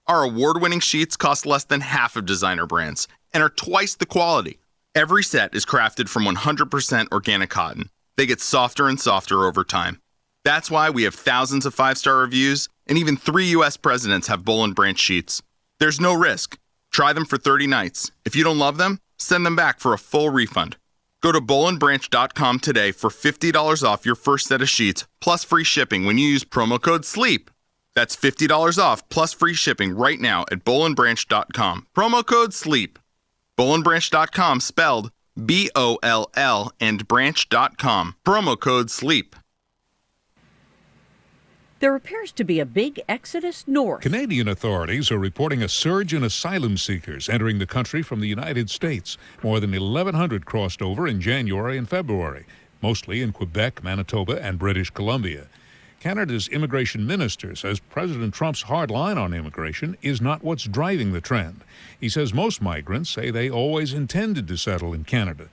our award-winning sheets cost less than half of designer brands and are twice the quality. Every set is crafted from 100% organic cotton. They get softer and softer over time. That's why we have thousands of 5-star reviews, and even 3 U.S. presidents have Boll & Branch sheets. There's no risk. Try them for 30 nights. If you don't love them, send them back for a full refund. Go to bollandbranch.com today for $50 off your first set of sheets, plus free shipping when you use promo code SLEEP. That's $50 off plus free shipping right now at bollandbranch.com. Promo code SLEEP. bollandbranch.com spelled B-O-L-L and branch.com. Promo code SLEEP. There appears to be a big exodus north. Canadian authorities are reporting a surge in asylum seekers entering the country from the United States. More than 1,100 crossed over in January and February, mostly in Quebec, Manitoba, and British Columbia. Canada's immigration minister says President Trump's hard line on immigration is not what's driving the trend. He says most migrants say they always intended to settle in Canada.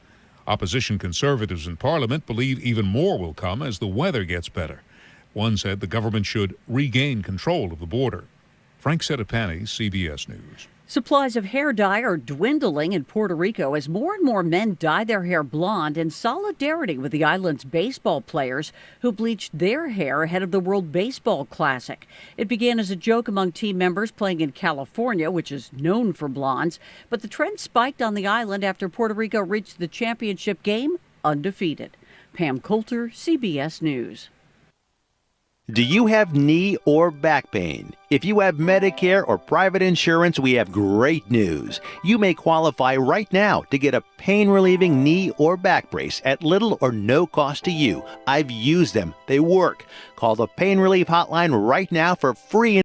Opposition Conservatives in Parliament believe even more will come as the weather gets better. One said the government should regain control of the border. Frank Sedapani, CBS News. Supplies of hair dye are dwindling in Puerto Rico as more and more men dye their hair blonde in solidarity with the island's baseball players who bleached their hair ahead of the World Baseball Classic. It began as a joke among team members playing in California, which is known for blondes, but the trend spiked on the island after Puerto Rico reached the championship game undefeated. Pam Coulter, CBS News. Do you have knee or back pain? If you have Medicare or private insurance, we have great news. You may qualify right now to get a pain-relieving knee or back brace at little or no cost to you. I've used them. They work. Call the Pain Relief Hotline right now for free